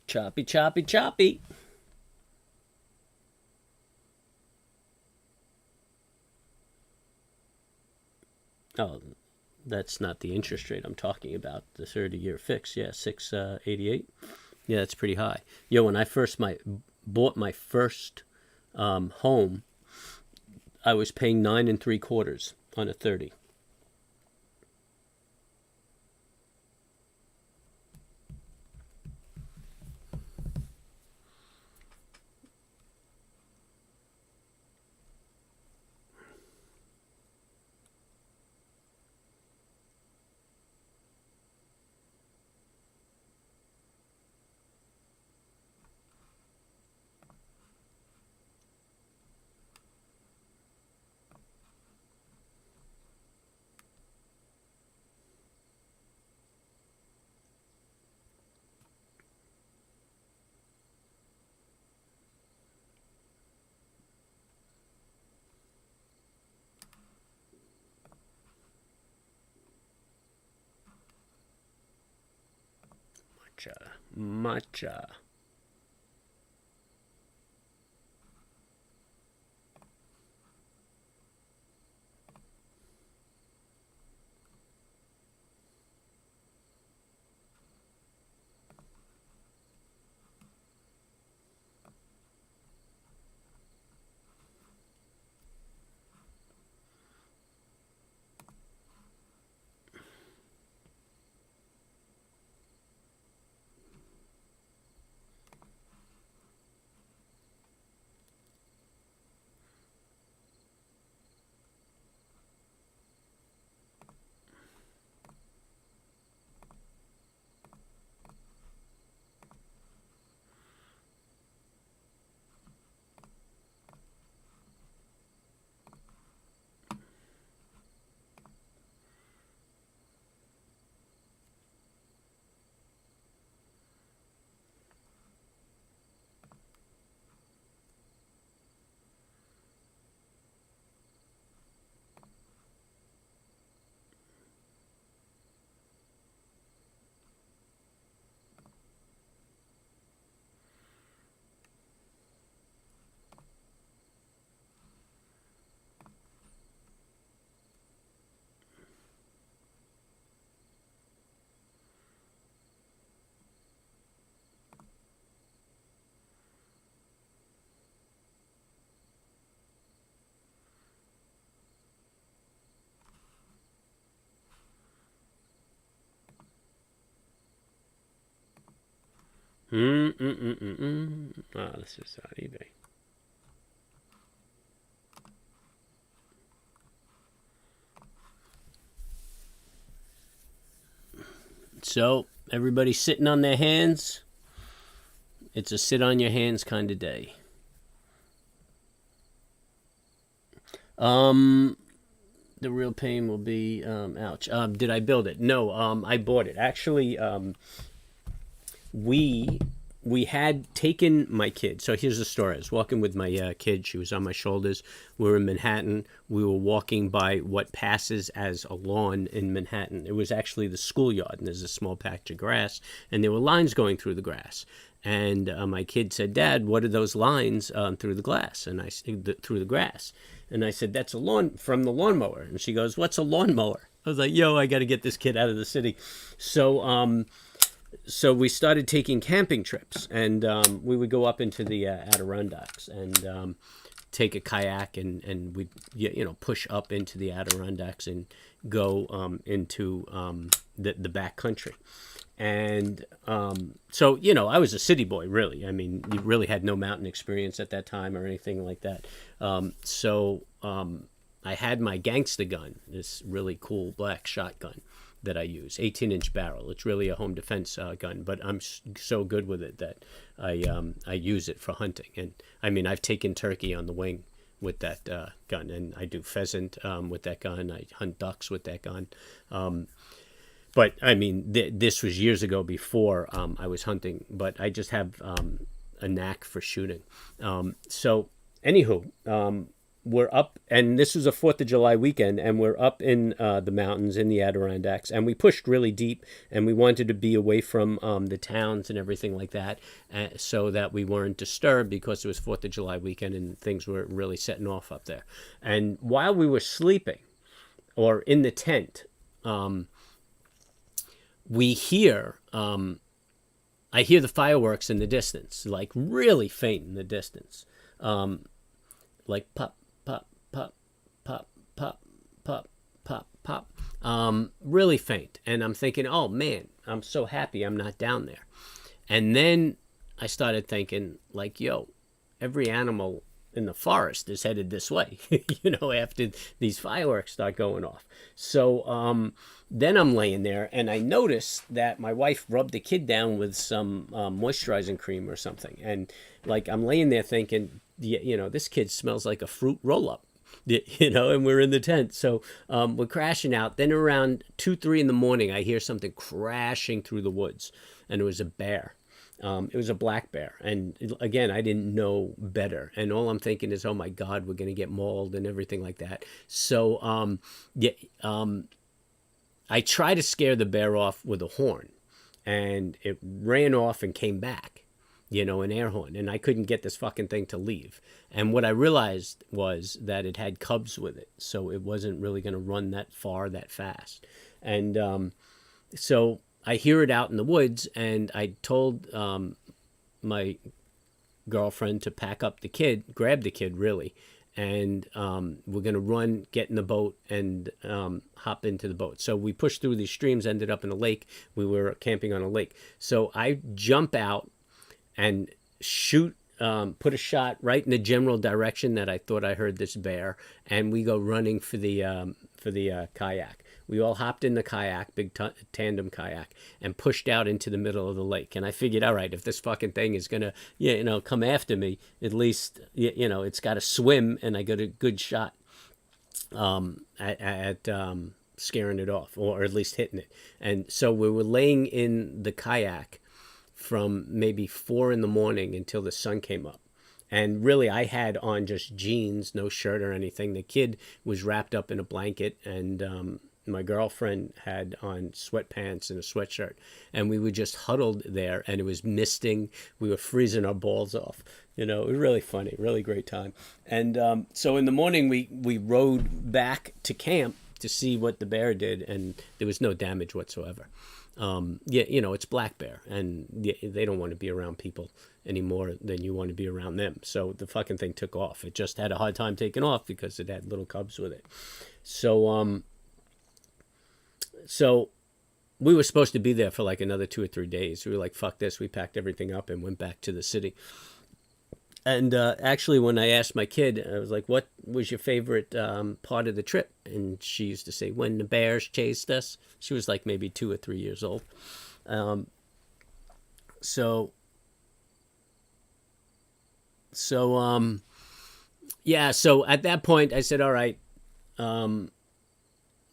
Choppy, choppy, choppy. Oh, that's not the interest rate I'm talking about. The 30-year fix, yeah, 6.88. Yeah, that's pretty high. Yo, when I first bought my first home, I was paying 9.75 on a 30. Matcha, matcha. Oh, this is on eBay. So everybody's sitting on their hands. It's a sit on your hands kind of day. The real pain will be ouch. Did I build it? No. I bought it. Actually, we we had taken my kid. So here's the story. I was walking with my kid. She was on my shoulders. We were in Manhattan. We were walking by what passes as a lawn in Manhattan. It was actually the schoolyard, and there's a small patch of grass, and there were lines going through the grass. And my kid said, "Dad, what are those lines through the glass?" And through the grass. And I said, "That's a lawn from the lawnmower." And she goes, "What's a lawnmower?" I was like, "Yo, I got to get this kid out of the city." So we started taking camping trips, and we would go up into the Adirondacks and take a kayak, and we'd push up into the Adirondacks and go into the back country. And so I was a city boy, really. I mean, you really had no mountain experience at that time or anything like that. So I had my gangsta gun, this really cool black shotgun that I use, 18-inch barrel. It's really a home defense gun, but I'm so good with it that I use it for hunting. And I mean, I've taken turkey on the wing with that gun, and I do pheasant with that gun. I hunt ducks with that gun. But I mean, this was years ago before I was hunting, but I just have a knack for shooting. So anywho, we're up, and this was a 4th of July weekend, and we're up in the mountains in the Adirondacks, and we pushed really deep, and we wanted to be away from the towns and everything like that, so that we weren't disturbed, because it was 4th of July weekend and things were really setting off up there. And while we were sleeping, or in the tent, we hear, I hear the fireworks in the distance, like really faint in the distance, like pop, pop, pop, pop, pop, pop, pop, pop, really faint. And I'm thinking, oh man, I'm so happy I'm not down there. And then I started thinking, like, yo, every animal in the forest is headed this way, after these fireworks start going off. So then I'm laying there, and I noticed that my wife rubbed the kid down with some moisturizing cream or something. And like, I'm laying there thinking, this kid smells like a fruit roll-up, and we're in the tent. So we're crashing out. Then around 2, 3 in the morning, I hear something crashing through the woods, and it was a bear. It was a black bear. And again, I didn't know better. And all I'm thinking is, oh my God, we're going to get mauled and everything like that. So I tried to scare the bear off with a horn, and it ran off and came back, an air horn. And I couldn't get this fucking thing to leave. And what I realized was that it had cubs with it. So it wasn't really going to run that far that fast. And so I hear it out in the woods, and I told my girlfriend to pack up the kid, grab the kid, really, and we're going to run, get in the boat, and hop into the boat. So we pushed through these streams, ended up in a lake. We were camping on a lake. So I jump out and shoot, put a shot right in the general direction that I thought I heard this bear, and we go running for the kayak. We all hopped in the kayak, big tandem kayak, and pushed out into the middle of the lake. And I figured, all right, if this fucking thing is gonna, come after me, at least, it's got to swim, and I got a good shot at scaring it off, or at least hitting it. And so we were laying in the kayak from maybe 4 in the morning until the sun came up. And really, I had on just jeans, no shirt or anything. The kid was wrapped up in a blanket, and my girlfriend had on sweatpants and a sweatshirt, and we were just huddled there, and it was misting. We were freezing our balls off. It was really funny, really great time. And so in the morning, we rode back to camp to see what the bear did, and there was no damage whatsoever. It's black bear, and they don't want to be around people any more than you want to be around them. So the fucking thing took off. It just had a hard time taking off because it had little cubs with it. So we were supposed to be there for like another 2 or 3 days. We were like, fuck this. We packed everything up and went back to the city. And actually, when I asked my kid, I was like, what was your favorite part of the trip? And she used to say, when the bears chased us. She was like maybe 2 or 3 years old. Um, so, so, yeah, so at that point, I said, all right, um,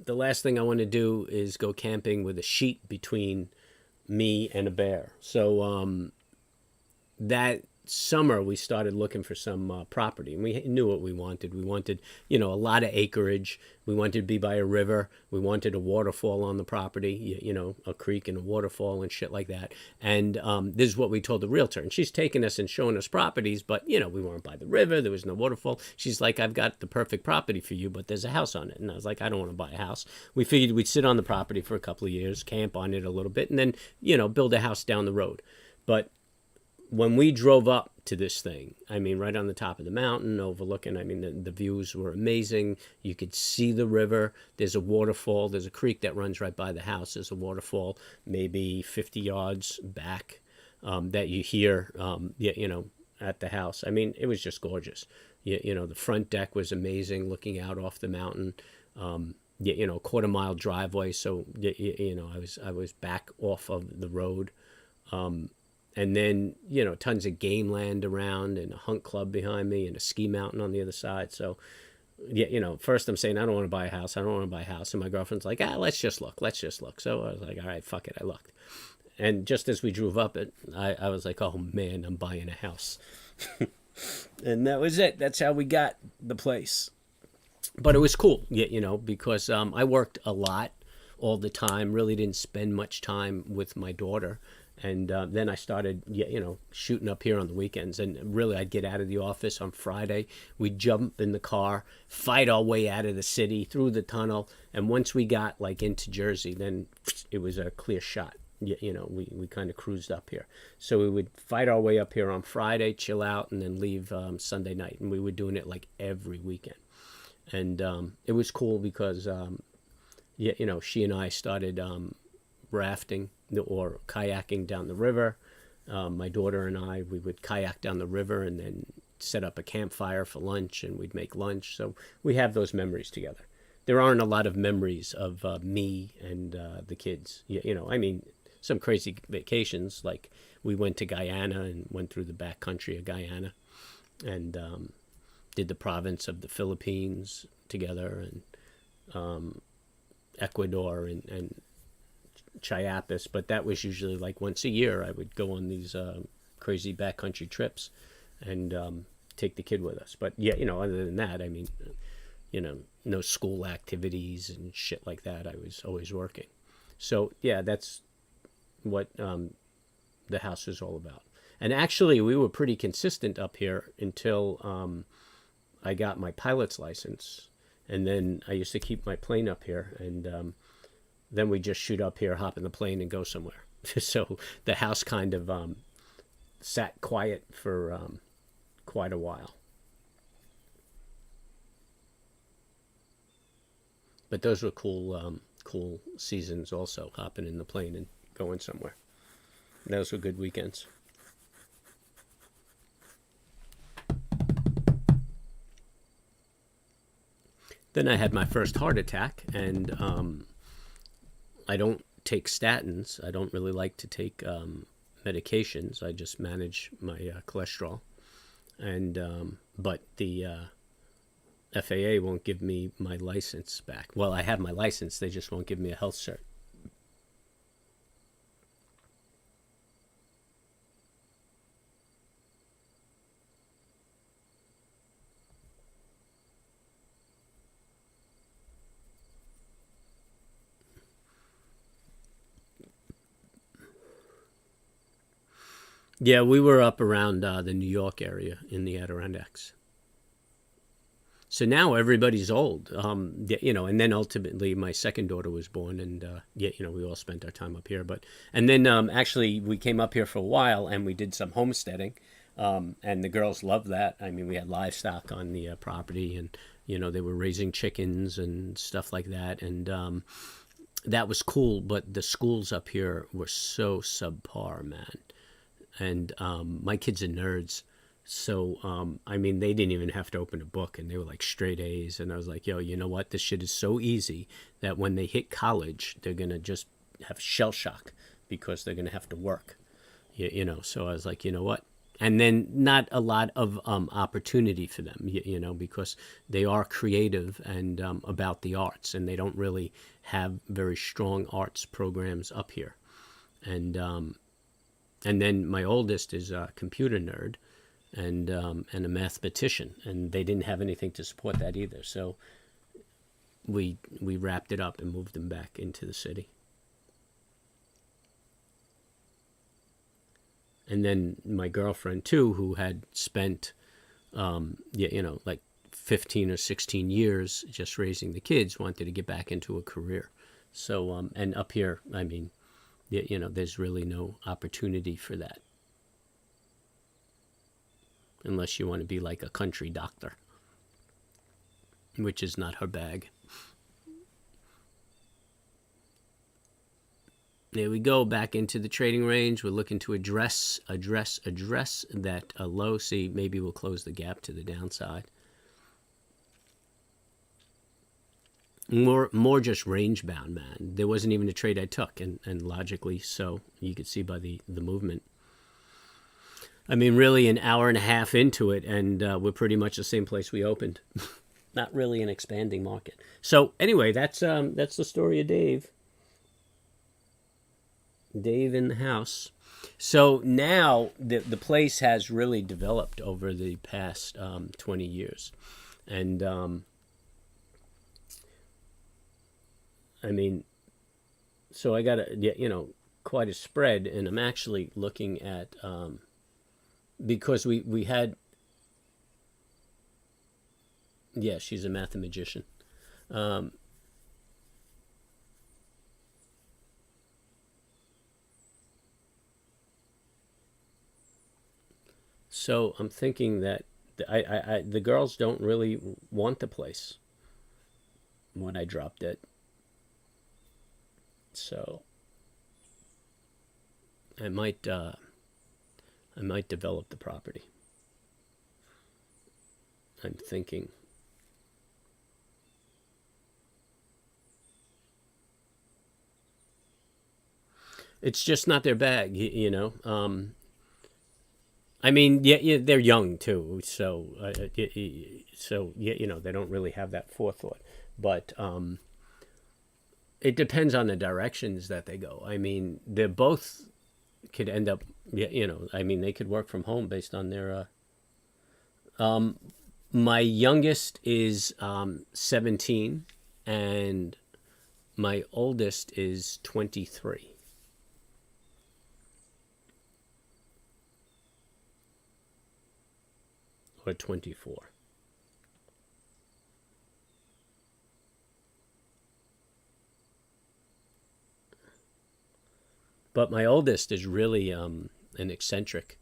the last thing I want to do is go camping with a sheet between me and a bear. So that summer we started looking for some property, and we knew what we wanted. We wanted, a lot of acreage. We wanted to be by a river. We wanted a waterfall on the property, a creek and a waterfall and shit like that. And this is what we told the realtor, and she's taking us and showing us properties, but we weren't by the river. There was no waterfall. She's like, I've got the perfect property for you, but there's a house on it. And I was like, I don't want to buy a house. We figured we'd sit on the property for a couple of years, camp on it a little bit, and then build a house down the road. But when we drove up to this thing, I mean, right on the top of the mountain, overlooking, I mean, the views were amazing. You could see the river. There's a waterfall. There's a creek that runs right by the house. There's a waterfall maybe 50 yards back that you hear, at the house. I mean, it was just gorgeous. The front deck was amazing, looking out off the mountain. Quarter-mile driveway. So, I was back off of the road. And then, tons of game land around and a hunt club behind me and a ski mountain on the other side. So, first I'm saying, I don't want to buy a house. I don't want to buy a house. And my girlfriend's like, let's just look. Let's just look. So I was like, all right, fuck it. I looked. And just as we drove up it, I was like, oh man, I'm buying a house. And that was it. That's how we got the place. But it was cool, because I worked a lot all the time, really didn't spend much time with my daughter. And then I started, shooting up here on the weekends. And really, I'd get out of the office on Friday. We'd jump in the car, fight our way out of the city, through the tunnel. And once we got, into Jersey, then it was a clear shot. We kind of cruised up here. So we would fight our way up here on Friday, chill out, and then leave Sunday night. And we were doing it, every weekend. And it was cool because, she and I started rafting or kayaking down the river. My daughter and I, we would kayak down the river and then set up a campfire for lunch, and we'd make lunch. So we have those memories together. There aren't a lot of memories of me and the kids. I mean, some crazy vacations, like we went to Guyana and went through the back country of Guyana and did the province of the Philippines together, and Ecuador and Chiapas, but that was usually once a year. I would go on these crazy backcountry trips and take the kid with us. But other than that, I mean, no school activities and shit like that. I was always working. So yeah, that's what the house is all about. And actually, we were pretty consistent up here until I got my pilot's license, and then I used to keep my plane up here, and then we just shoot up here, hop in the plane, and go somewhere. So the house kind of sat quiet for quite a while. But those were cool seasons also, hopping in the plane and going somewhere. Those were good weekends. Then I had my first heart attack, and I don't take statins. I don't really like to take medications. I just manage my cholesterol. And but the FAA won't give me my license back. Well, I have my license. They just won't give me a health cert. Yeah, we were up around the New York area in the Adirondacks. So now everybody's old, and then ultimately my second daughter was born, and we all spent our time up here. And then actually we came up here for a while, and we did some homesteading, and the girls loved that. I mean, we had livestock on the property, and they were raising chickens and stuff like that, and that was cool, but the schools up here were so subpar, man. And my kids are nerds. So, I mean, they didn't even have to open a book, and they were like straight A's. And I was like, yo, you know what? This shit is so easy that when they hit college, they're going to just have shell shock because they're going to have to work. You know, so I was like, you know what? And then not a lot of opportunity for them, you know, because they are creative and about the arts, and they don't really have very strong arts programs up here. And then my oldest is a computer nerd and a mathematician, and they didn't have anything to support that either. So we wrapped it up and moved them back into the city. And then my girlfriend too, who had spent, you know, like 15 or 16 years just raising the kids, wanted to get back into a career. So, and up here, I mean, you know, there's really no opportunity for that. Unless you want to be like a country doctor, which is not her bag. There we go, back into the trading range. We're looking to address that low. See, maybe we'll close the gap to the downside. More just range bound, man. There wasn't even a trade I took, and logically so. You could see by the movement. I mean, really an hour and a half into it, and we're pretty much the same place we opened. Not really an expanding market. So anyway, that's the story of Dave. Dave in the house. So now the place has really developed over the past 20 years. And I mean, so I got you know, quite a spread, and I'm actually looking at, because we had, yeah, she's a mathematician. So I'm thinking that the girls don't really want the place when I dropped it. So I might develop the property. I'm thinking. It's just not their bag, you know. I mean, yeah, they're young too, so yeah, you know, they don't really have that forethought. But it depends on the directions that they go. I mean, they're both could end up, yeah, you know, I mean, they could work from home based on their. My youngest is 17, and my oldest is 23. Or 24. But my oldest is really an eccentric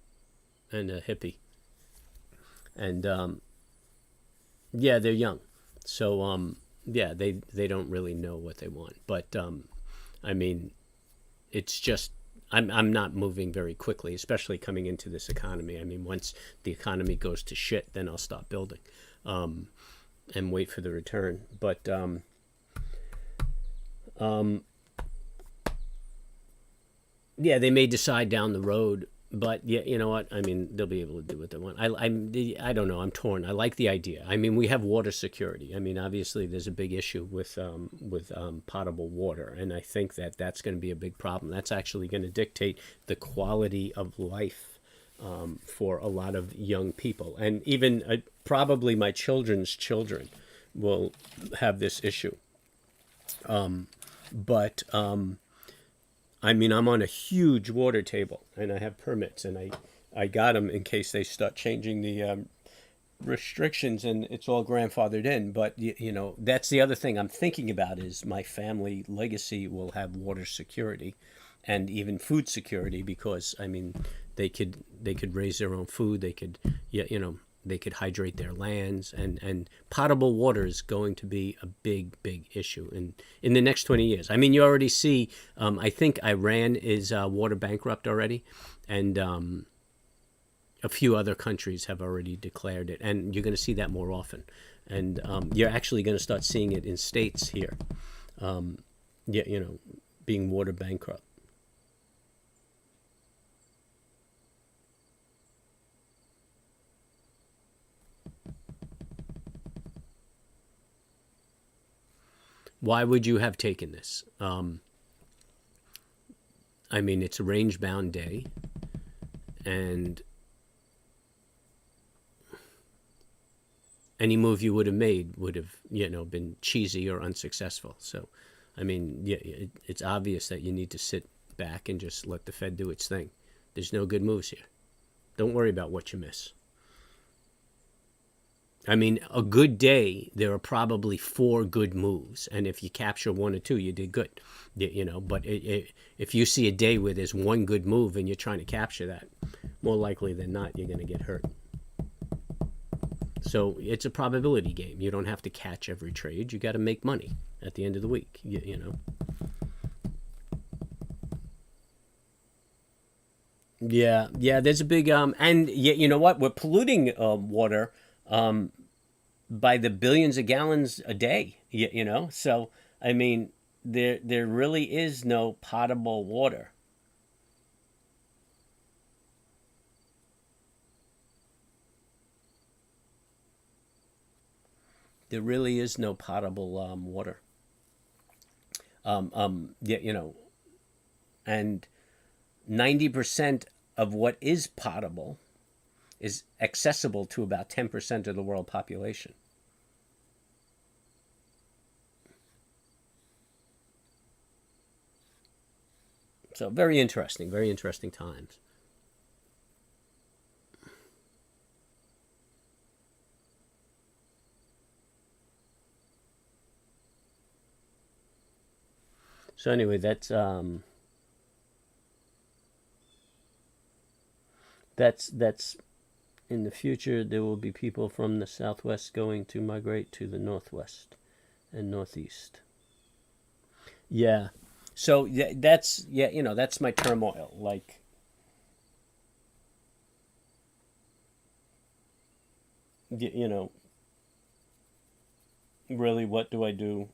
and a hippie. And yeah, they're young. So yeah, they don't really know what they want. But I mean, it's just I'm not moving very quickly, especially coming into this economy. I mean, once the economy goes to shit, then I'll stop building and wait for the return. But yeah, they may decide down the road. But yeah, you know what? I mean, they'll be able to do what they want. I don't know. I'm torn. I like the idea. I mean, we have water security. I mean, obviously, there's a big issue with potable water, and I think that that's going to be a big problem. That's actually going to dictate the quality of life for a lot of young people, and even probably my children's children will have this issue. But I mean, I'm on a huge water table, and I have permits, and I got them in case they start changing the restrictions, and it's all grandfathered in. But you know, that's the other thing I'm thinking about is my family legacy will have water security, and even food security, because I mean, they could raise their own food. They could, yeah, you know, they could hydrate their lands, and potable water is going to be a big issue in the next 20 years. I mean, you already see, I think Iran is water bankrupt already, and a few other countries have already declared it, and you're going to see that more often. And you're actually going to start seeing it in states here, yeah, being water bankrupt. Why would you have taken this? I mean, it's a range bound day, and any move you would have made would have, been cheesy or unsuccessful. So, I mean, yeah, it's obvious that you need to sit back and just let the Fed do its thing. There's no good moves here. Don't worry about what you miss. I mean, a good day, there are probably four good moves, and if you capture one or two, you did good. But if you see a day where there's one good move and you're trying to capture that, more likely than not, you're going to get hurt. So it's a probability game. You don't have to catch every trade. You got to make money at the end of the week. Yeah. There's a big and you know what? We're polluting water by the billions of gallons a day. So I mean, there really is no potable water. There really is no potable water. Yeah, and 90% of what is potable is accessible to about 10% of the world population. So very interesting times. So anyway, that's in the future. There will be people from the southwest going to migrate to the northwest and northeast. Yeah. So that's that's my turmoil. Like, you know, really, what do I do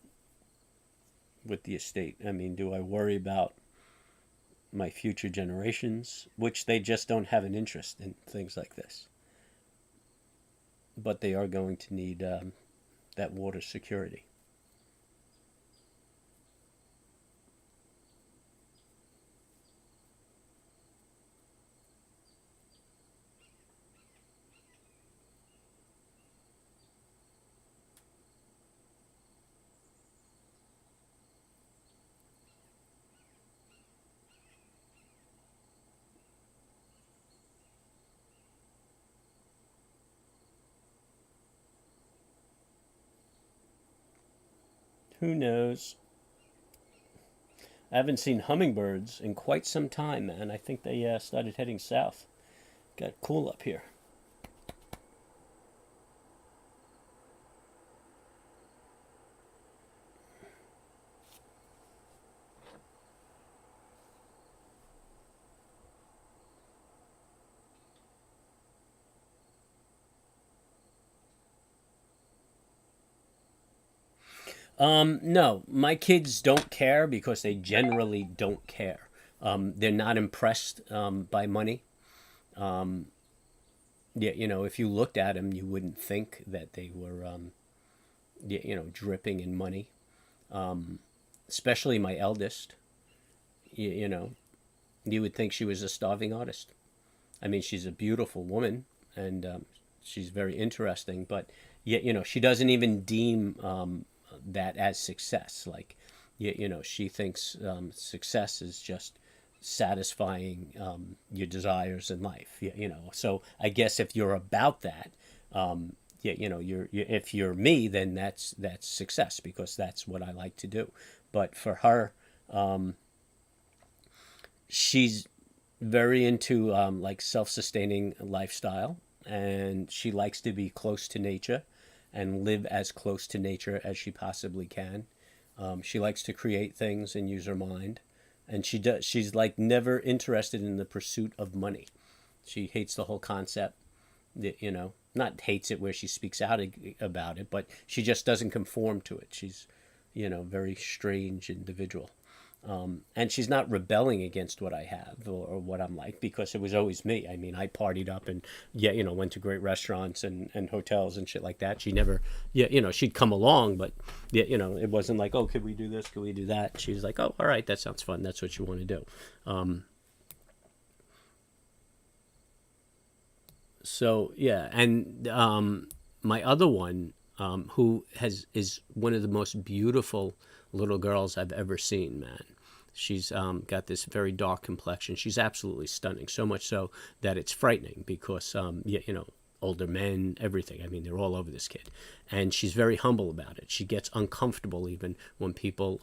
with the estate? I mean, do I worry about my future generations, which they just don't have an interest in things like this, but they are going to need that water security. Who knows? I haven't seen hummingbirds in quite some time, man. I think they started heading south. Got cool up here. No, my kids don't care because they generally don't care. They're not impressed by money. Yeah, if you looked at them, you wouldn't think that they were, dripping in money. Especially my eldest. You know, you would think she was a starving artist. I mean, she's a beautiful woman, and she's very interesting, but yet, she doesn't even deem that as success. Like, she thinks success is just satisfying your desires in life. So I guess if you're about that, yeah, if you're me, then that's success because that's what I like to do. But for her, she's very into like self-sustaining lifestyle, and she likes to be close to nature and live as close to nature as she possibly can. She likes to create things and use her mind, and she's like never interested in the pursuit of money. She hates the whole concept. Not hates it where she speaks out about it, but she just doesn't conform to it. She's, very strange individual. And she's not rebelling against what I have or what I'm like, because it was always me. I mean, I partied up and went to great restaurants and hotels and shit like that. She never, she'd come along, but it wasn't like, oh, could we do this? Could we do that? She was like, oh, all right, that sounds fun. That's what you want to do. So yeah, and my other one, who is one of the most beautiful little girls I've ever seen, man. She's got this very dark complexion. She's absolutely stunning, so much so that it's frightening because, older men, everything. I mean, they're all over this kid. And she's very humble about it. She gets uncomfortable even when people,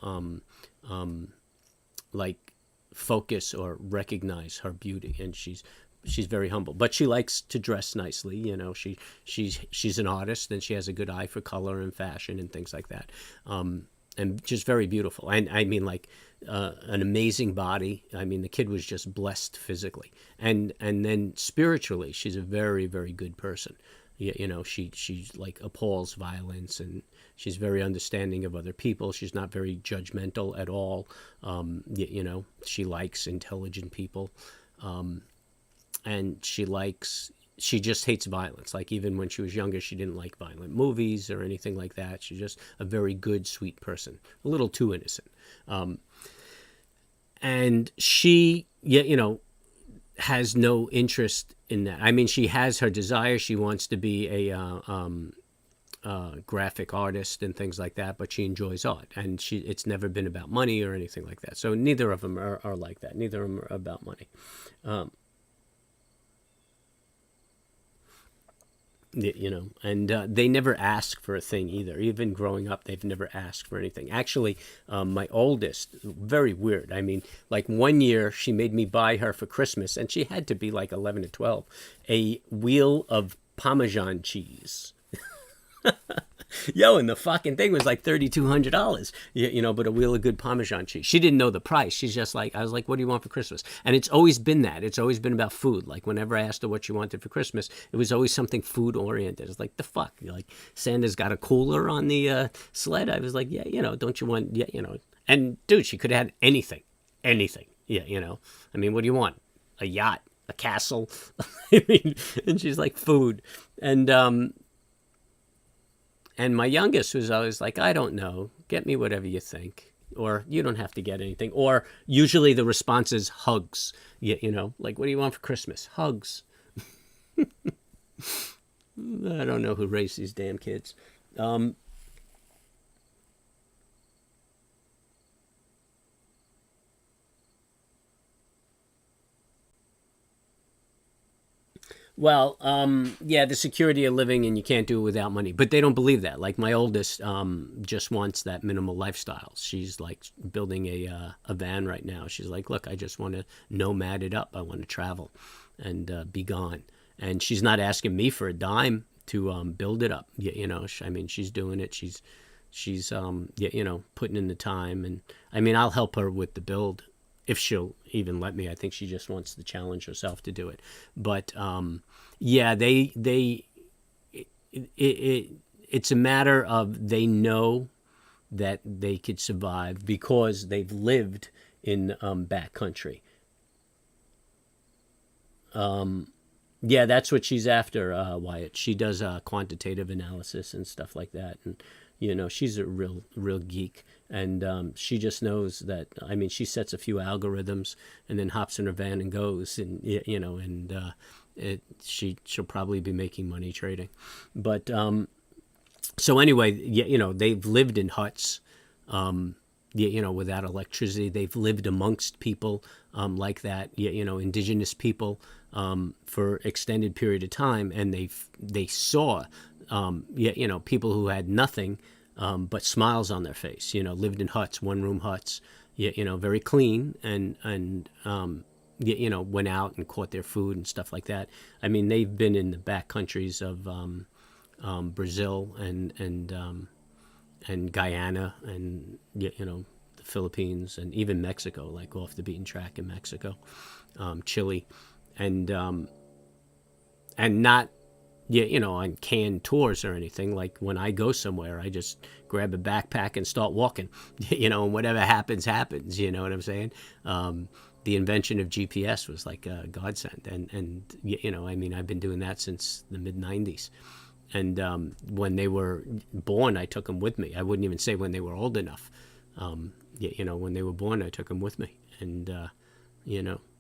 like, focus or recognize her beauty. And she's very humble, but she likes to dress nicely. She's an artist, and she has a good eye for color and fashion and things like that. And just very beautiful. And I mean, like, an amazing body. I mean, the kid was just blessed physically, and then spiritually, she's a very, very good person. She like appalls violence, and she's very understanding of other people. She's not very judgmental at all. She likes intelligent people, and she just hates violence. Like, even when she was younger, she didn't like violent movies or anything like that. She's just a very good, sweet person, a little too innocent. And she, has no interest in that. I mean, she has her desire. She wants to be a graphic artist and things like that, but she enjoys art, and it's never been about money or anything like that. So neither of them are like that. Neither of them are about money. And they never ask for a thing either. Even growing up, they've never asked for anything. Actually, my oldest, very weird. I mean, like, one year she made me buy her for Christmas, and she had to be like 11 or 12, a wheel of Parmesan cheese. Yo, and the fucking thing was like $3,200, but a wheel of good Parmesan cheese. She didn't know the price. She's just like, I was like, what do you want for Christmas? And it's always been that. It's always been about food. Like, whenever I asked her what she wanted for Christmas, it was always something food oriented. It's like, the fuck? Like, Santa's got a cooler on the sled? I was like, yeah, don't you want, And dude, she could have had anything. Yeah. I mean, what do you want? A yacht? A castle? I mean, and she's like, food. And my youngest was always like, I don't know, get me whatever you think, or you don't have to get anything. Or usually the response is hugs. Like, what do you want for Christmas? Hugs. I don't know who raised these damn kids. Well, yeah, the security of living, and you can't do it without money. But they don't believe that. Like, my oldest just wants that minimal lifestyle. She's like building a van right now. She's like, look, I just want to nomad it up. I want to travel and be gone. And she's not asking me for a dime to build it up. I mean, she's doing it. She's putting in the time. And I mean, I'll help her with the build, if she'll even let me. I think she just wants to challenge herself to do it. But yeah, it's a matter of, they know that they could survive because they've lived in backcountry. Yeah, that's what she's after, Wyatt. She does quantitative analysis and stuff like that, and she's a real geek. And she just knows that. I mean, she sets a few algorithms and then hops in her van and goes, and she'll probably be making money trading. But so anyway, they've lived in huts, without electricity. They've lived amongst people like that, indigenous people, for extended period of time, and they saw, people who had nothing. But smiles on their face, lived in huts, one-room huts, very clean, and went out and caught their food and stuff like that. I mean, they've been in the back countries of Brazil and Guyana and the Philippines and even Mexico, like off the beaten track in Mexico, Chile, and not on canned tours or anything. Like when I go somewhere, I just grab a backpack and start walking, and whatever happens, happens. You know what I'm saying? The invention of GPS was like a godsend, and I mean, I've been doing that since the mid '90s. And when they were born, I took them with me. I wouldn't even say when they were old enough. When they were born, I took them with me, and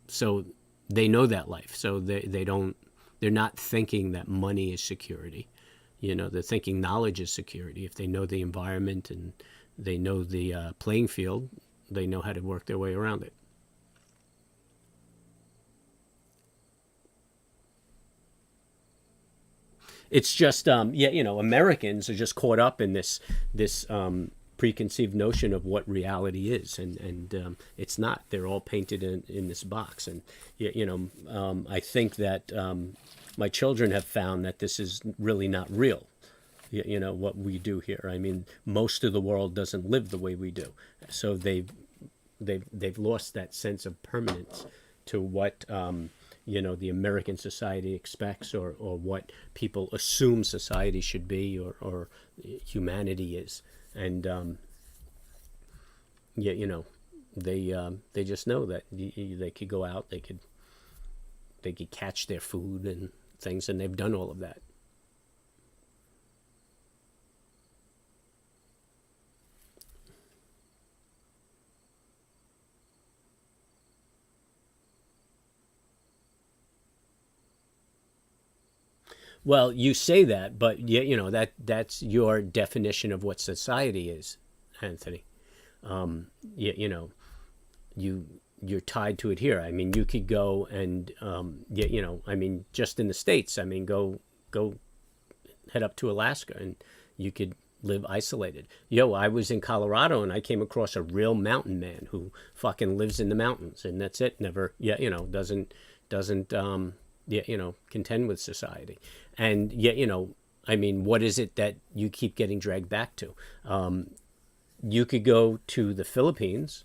so they know that life. So they don't. They're not thinking that money is security. They're thinking knowledge is security. If they know the environment and they know the playing field, they know how to work their way around it. It's just, Americans are just caught up in this preconceived notion of what reality is, and it's not. They're all painted in this box, and I think that my children have found that this is really not real. What we do here. I mean, most of the world doesn't live the way we do, so they've lost that sense of permanence to what the American society expects, or what people assume society should be, or humanity is. And they just know that they could go out, they could catch their food and things, and they've done all of that. Well, you say that, but that's your definition of what society is, Anthony. You you're tied to it here. I mean, you could go and I mean, just in the States. I mean, go head up to Alaska, and you could live isolated. I was in Colorado, and I came across a real mountain man who fucking lives in the mountains, and that's it. Never, doesn't contend with society. And yet, I mean, what is it that you keep getting dragged back to? You could go to the Philippines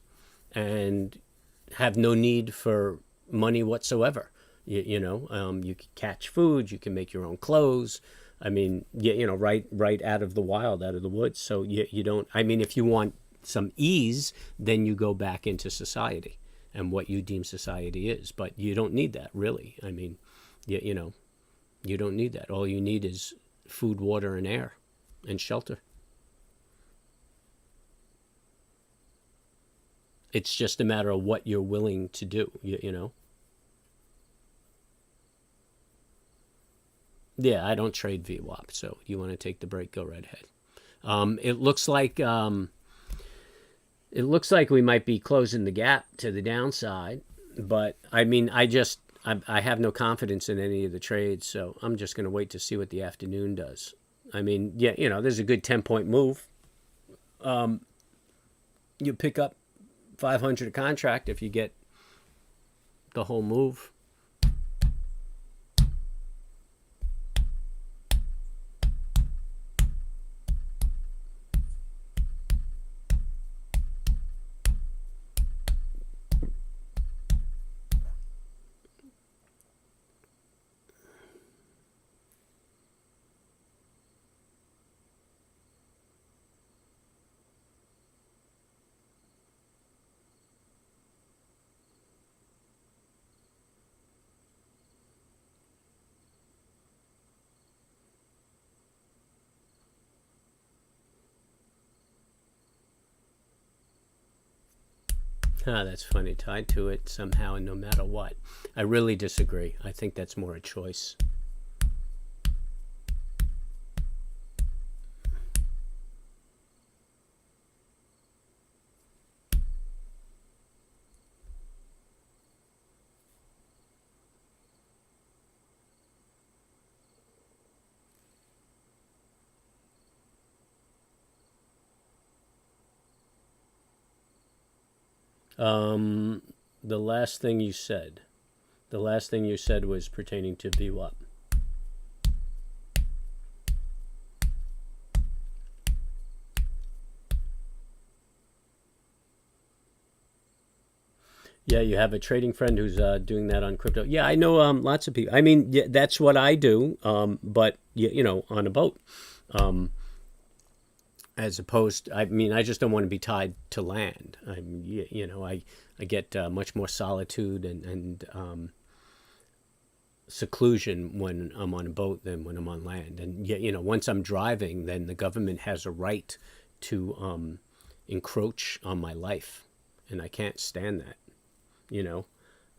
and have no need for money whatsoever. You can catch food, you can make your own clothes. I mean, right out of the wild, out of the woods. So you don't. I mean, if you want some ease, then you go back into society and what you deem society is. But you don't need that, really. I mean, you don't need that. All you need is food, water, and air, and shelter. It's just a matter of what you're willing to do. Yeah, I don't trade VWAP. So you want to take the break? Go right ahead. It looks like we might be closing the gap to the downside, but I mean, I have no confidence in any of the trades, so I'm just going to wait to see what the afternoon does. I mean, there's a good 10-point move. You pick up 500 a contract if you get the whole move. Ah, that's funny. Tied to it somehow, and no matter what. I really disagree. I think that's more a choice. The last thing you said. The last thing you said was pertaining to be what? Yeah, you have a trading friend who's doing that on crypto. Yeah, I know lots of people. I mean, yeah, that's what I do, but you know, on a boat. Um, as opposed, I mean, I just don't want to be tied to land. You know, I get much more solitude and seclusion when I'm on a boat than when I'm on land. And yet, you know, once I'm driving, then the government has a right to encroach on my life, and I can't stand that. You know,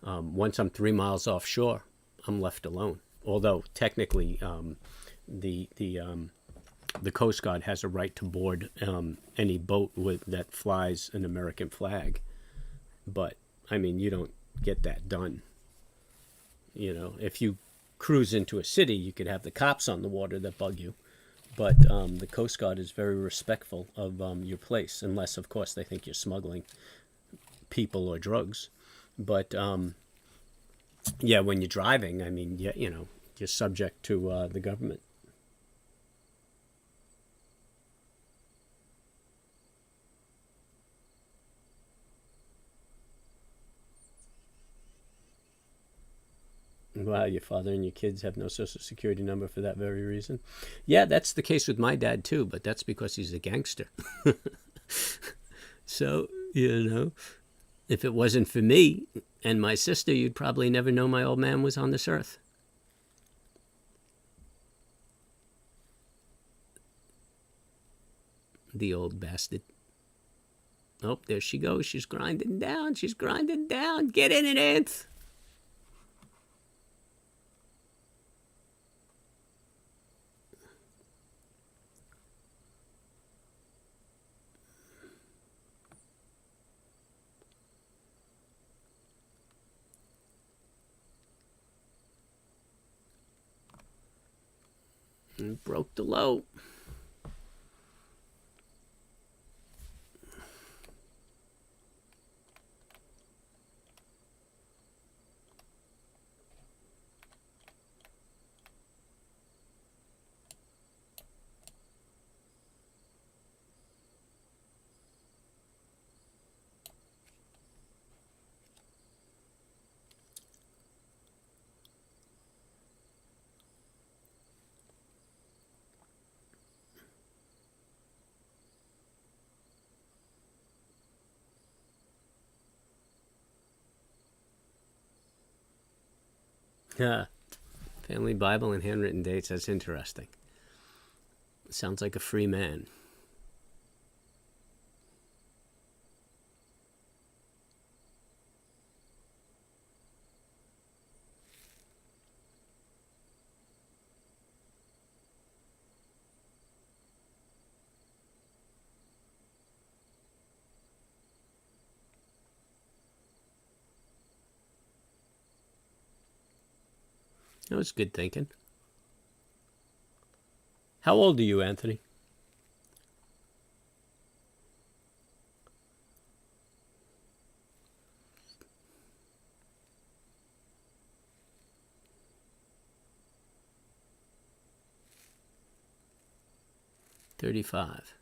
once I'm 3 miles offshore, I'm left alone. Although technically, the the um, the Coast Guard has a right to board any boat that flies an American flag. But I mean, you don't get that done. You know, if you cruise into a city, you could have the cops on the water that bug you. But the Coast Guard is very respectful of your place, unless, of course, they think you're smuggling people or drugs. But yeah, when you're driving, I mean, yeah, you know, you're subject to the government. Wow, your father and your kids have no social security number for that very reason. Yeah, that's the case with my dad too, but that's because he's a gangster. So, you know, if it wasn't for me and my sister, you'd probably never know my old man was on this earth. The old bastard. Oh, there she goes. She's grinding down. She's grinding down. Get in it, Ant. And broke the low. Yeah. Family Bible and handwritten dates. That's interesting. Sounds like a free man. That was good thinking. How old are you, Anthony? 35.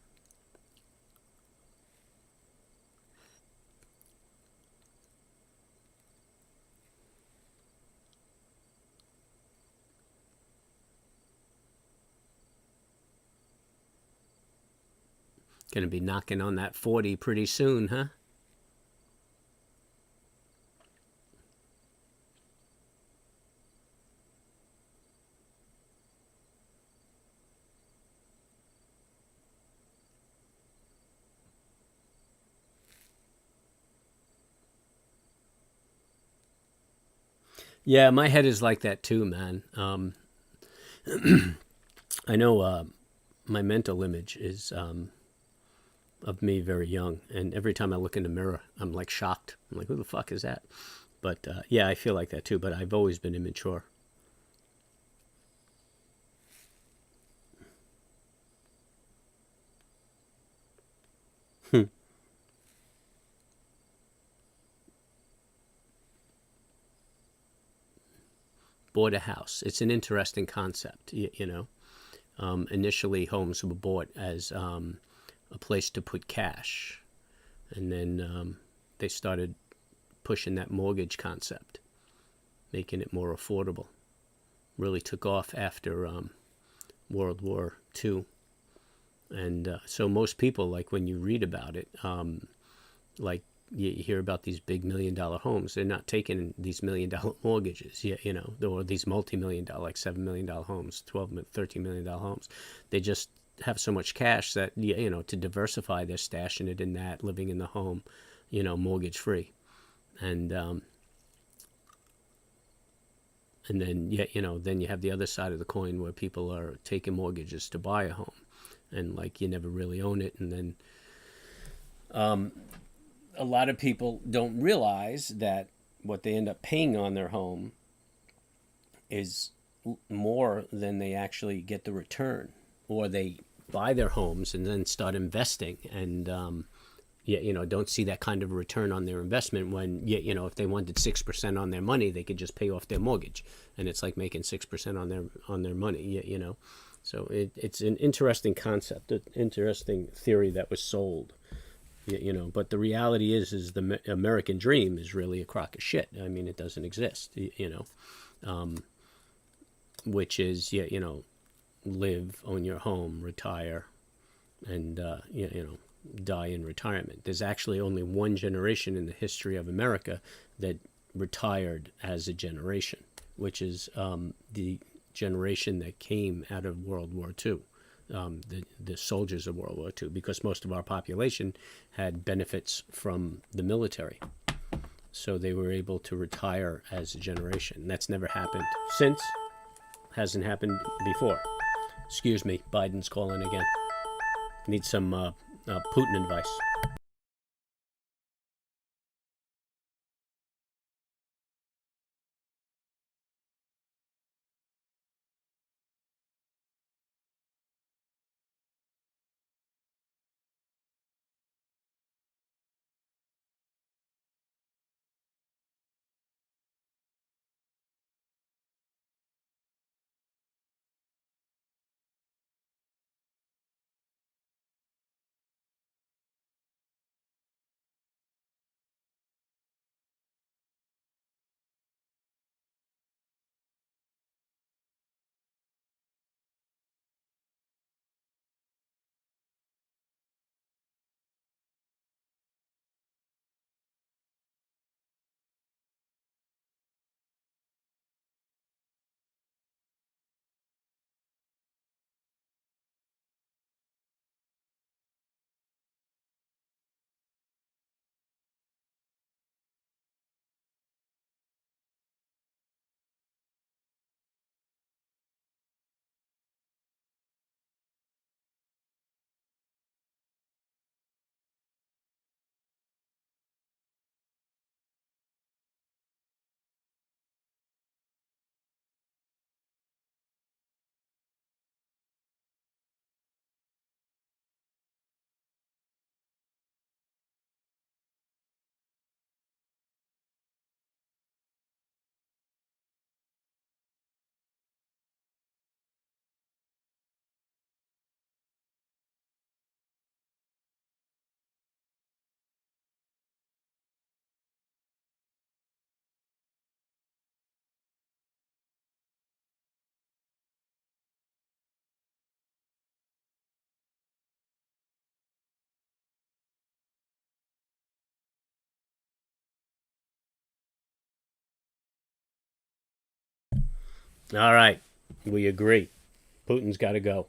Going to be knocking on that 40 pretty soon, huh? Yeah, my head is like that too, man. I know my mental image is of me very young, and every time I look in the mirror, I'm like shocked. I'm like, who the fuck is that? But yeah, I feel like that too. But I've always been immature. bought a house. It's an interesting concept, Initially, homes were bought as a place to put cash, and then they started pushing that mortgage concept, making it more affordable. Really took off after World War II. And so most people, like when you read about it, like you hear about these big $1 million homes, they're not taking these $1 million mortgages, or these multi-million dollar, like $7 million homes, $13 million homes. They just have so much cash that, to diversify, they're stashing it in that, living in the home, mortgage free. And then, then you have the other side of the coin where people are taking mortgages to buy a home, and like you never really own it. And then a lot of people don't realize that what they end up paying on their home is more than they actually get the return, or they buy their homes and then start investing and don't see that kind of return on their investment when, if they wanted 6% on their money, they could just pay off their mortgage, and it's like making 6% on their money, So it's an interesting concept, an interesting theory that was sold, But the reality is the American dream is really a crock of shit. I mean, it doesn't exist, which is, live, own your home, retire, and die in retirement. There's actually only one generation in the history of America that retired as a generation, which is the generation that came out of World War II, the soldiers of World War II, because most of our population had benefits from the military. So they were able to retire as a generation. That's never happened since. Hasn't happened before. Excuse me, Biden's calling again. Need some Putin advice. All right, we agree. Putin's got to go.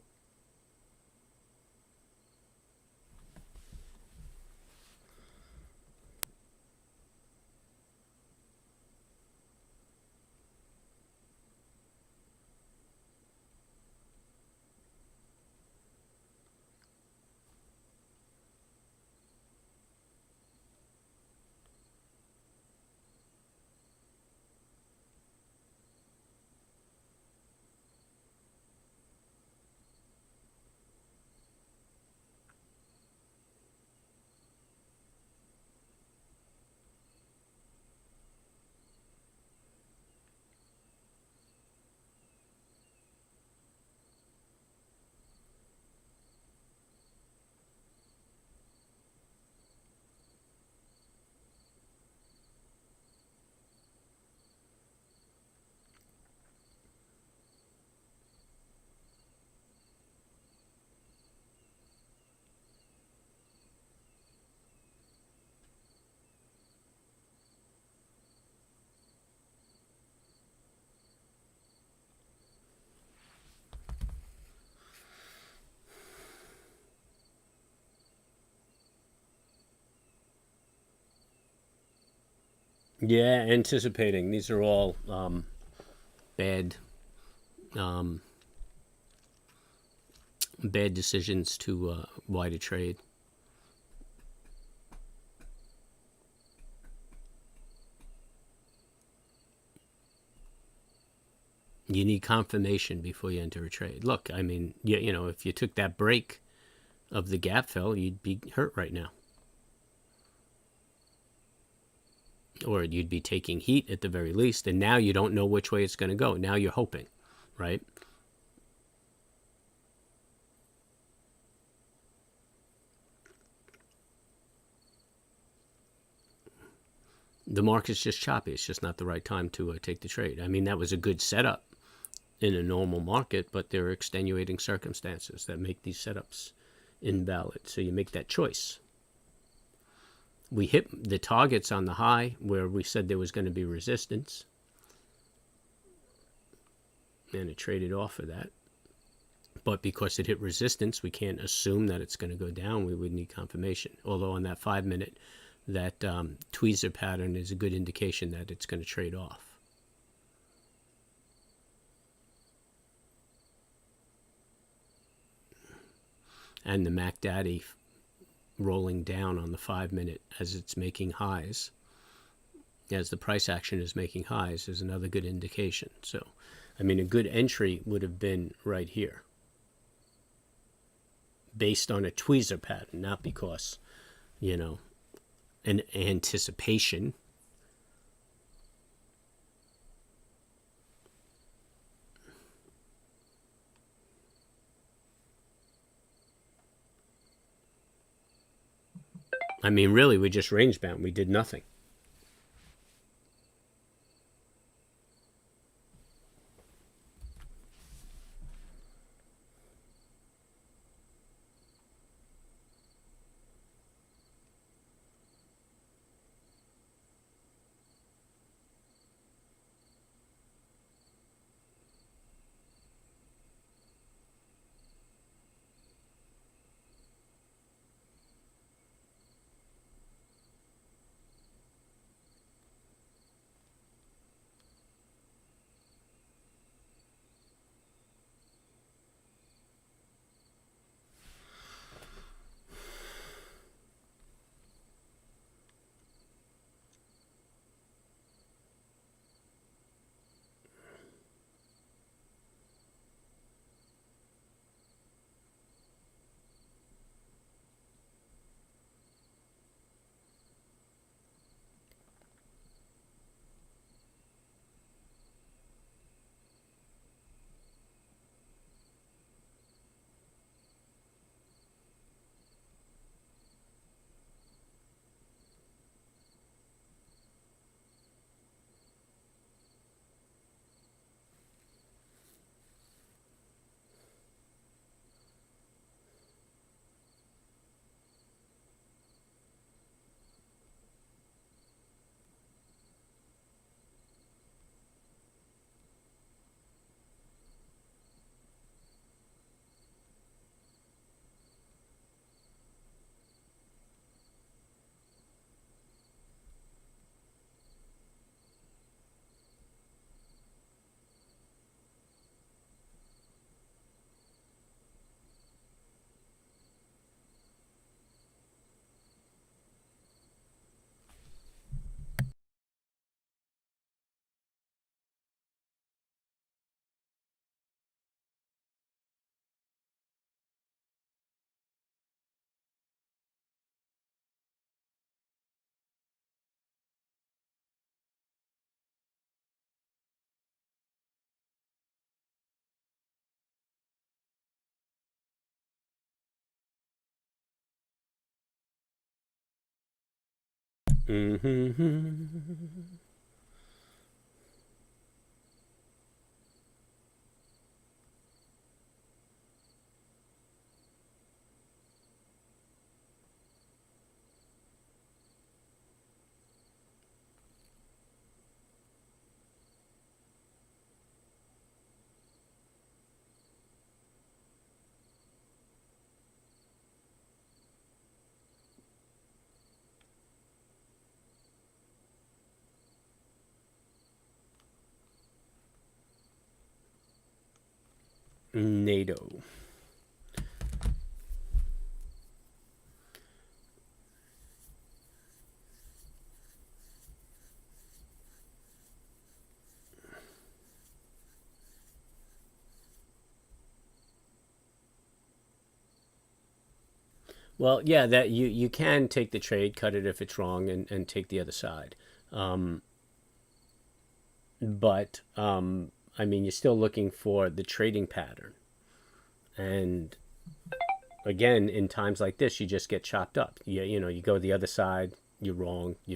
Yeah, anticipating. These are all bad, um, bad decisions to why to trade. You need confirmation before you enter a trade. Look, I mean, you know, if you took that break of the gap fill, you'd be hurt right now. Or you'd be taking heat at the very least, and now you don't know which way it's going to go. Now you're hoping, right? The market's just choppy. It's just not the right time to take the trade. I mean, that was a good setup in a normal market, but there are extenuating circumstances that make these setups invalid. So you make that choice. We hit the targets on the high where we said there was going to be resistance, and it traded off of that. But because it hit resistance, we can't assume that it's going to go down. We would need confirmation. Although on that 5 minute, that tweezer pattern is a good indication that it's going to trade off. And the Mac Daddy rolling down on the 5 minute as it's making highs, as the price action is making highs, is another good indication. So, I mean, a good entry would have been right here, based on a tweezer pattern, not because, you know, an anticipation. I mean, really, we just range bound. We did nothing. Mm-hmm. NATO. Well, yeah, that you can take the trade, cut it if it's wrong, and take the other side. Um, but I mean, you're still looking for the trading pattern. And again, in times like this, you just get chopped up. You go the other side, you're wrong. You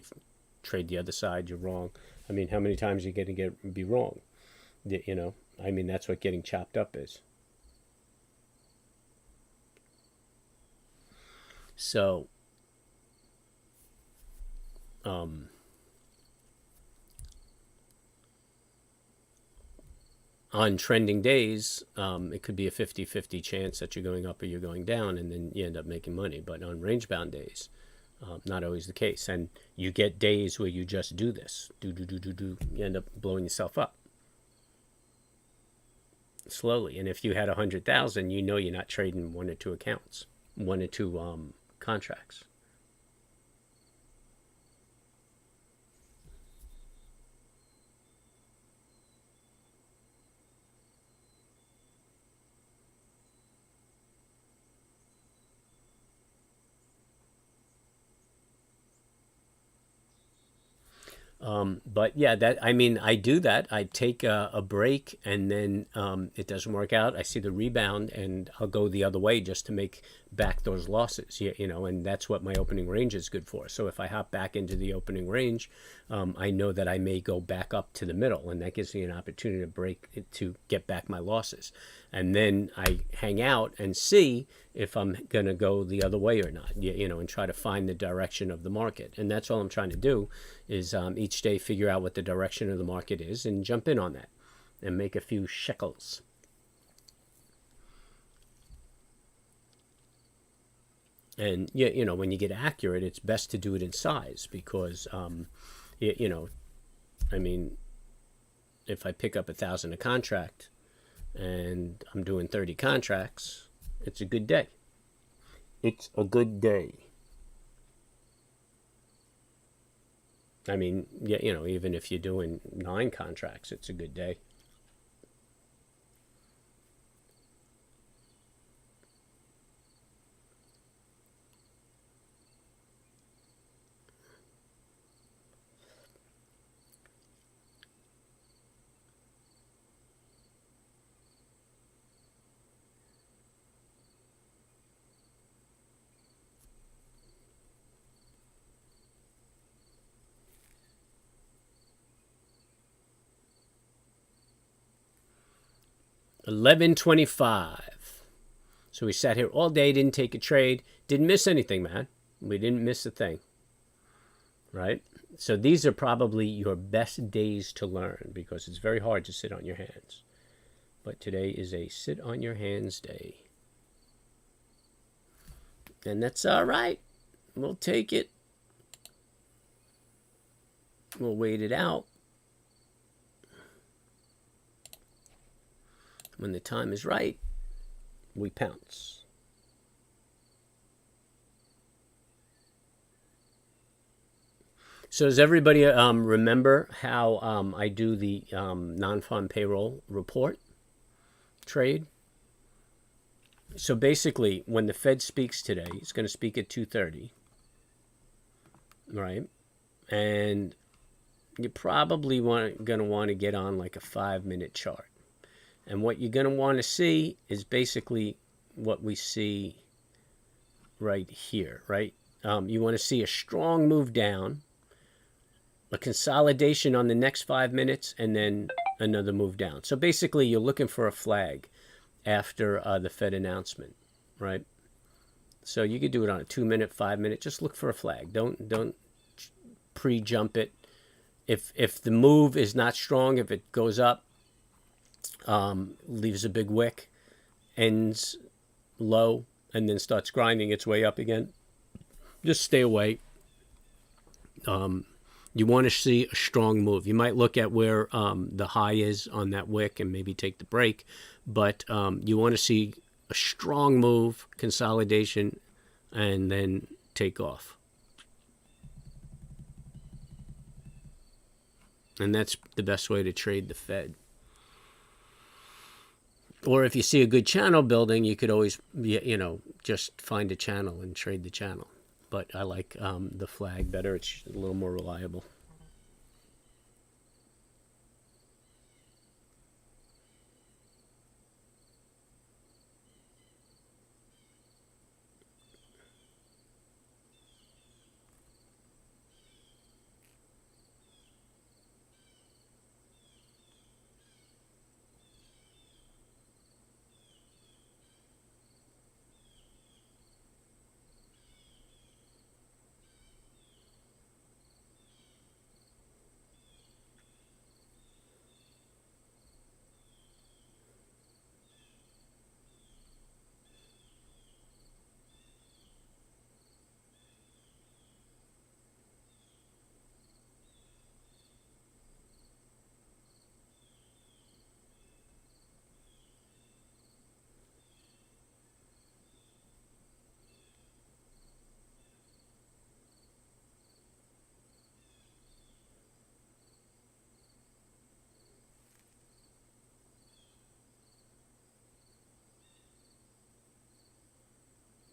trade the other side, you're wrong. I mean, how many times are you going to be wrong? I mean, that's what getting chopped up is. So, um, on trending days, it could be a 50-50 chance that you're going up or you're going down, and then you end up making money. But on range bound days, not always the case. And you get days where you just do this, do. You end up blowing yourself up slowly. And if you had 100,000, you're not trading one or two accounts, one or two contracts. But yeah, I do that. I take a break, and then it doesn't work out. I see the rebound, and I'll go the other way just to make back those losses. And that's what my opening range is good for. So if I hop back into the opening range, I know that I may go back up to the middle, and that gives me an opportunity to to get back my losses. And then I hang out and see if I'm going to go the other way or not, and try to find the direction of the market. And that's all I'm trying to do is each day figure out what the direction of the market is and jump in on that and make a few shekels. And when you get accurate, it's best to do it in size because, I mean, if I pick up 1,000 a contract and I'm doing 30 contracts, it's a good day. It's a good day. I mean, even if you're doing 9 contracts, it's a good day. $11.25. So we sat here all day, didn't take a trade, didn't miss anything, man. We didn't miss a thing, right? So these are probably your best days to learn because it's very hard to sit on your hands. But today is a sit on your hands day. And that's all right. We'll take it. We'll wait it out. When the time is right, we pounce. So does everybody remember how I do the non-farm payroll report trade? So basically, when the Fed speaks today, it's going to speak at 2:30, right? And you're probably going to want to get on like a 5-minute chart. And what you're going to want to see is basically what we see right here, right? You want to see a strong move down, a consolidation on the next 5 minutes, and then another move down. So basically, you're looking for a flag after the Fed announcement, right? So you could do it on a 2-minute, 5-minute. Just look for a flag. Don't pre-jump it. If the move is not strong, if it goes up, leaves a big wick, ends low, and then starts grinding its way up again, just stay away. You want to see a strong move. You might look at where the high is on that wick and maybe take the break, but you want to see a strong move, consolidation, and then take off. And that's the best way to trade the Fed. Or if you see a good channel building, you could always, just find a channel and trade the channel. But I like the flag better. It's a little more reliable.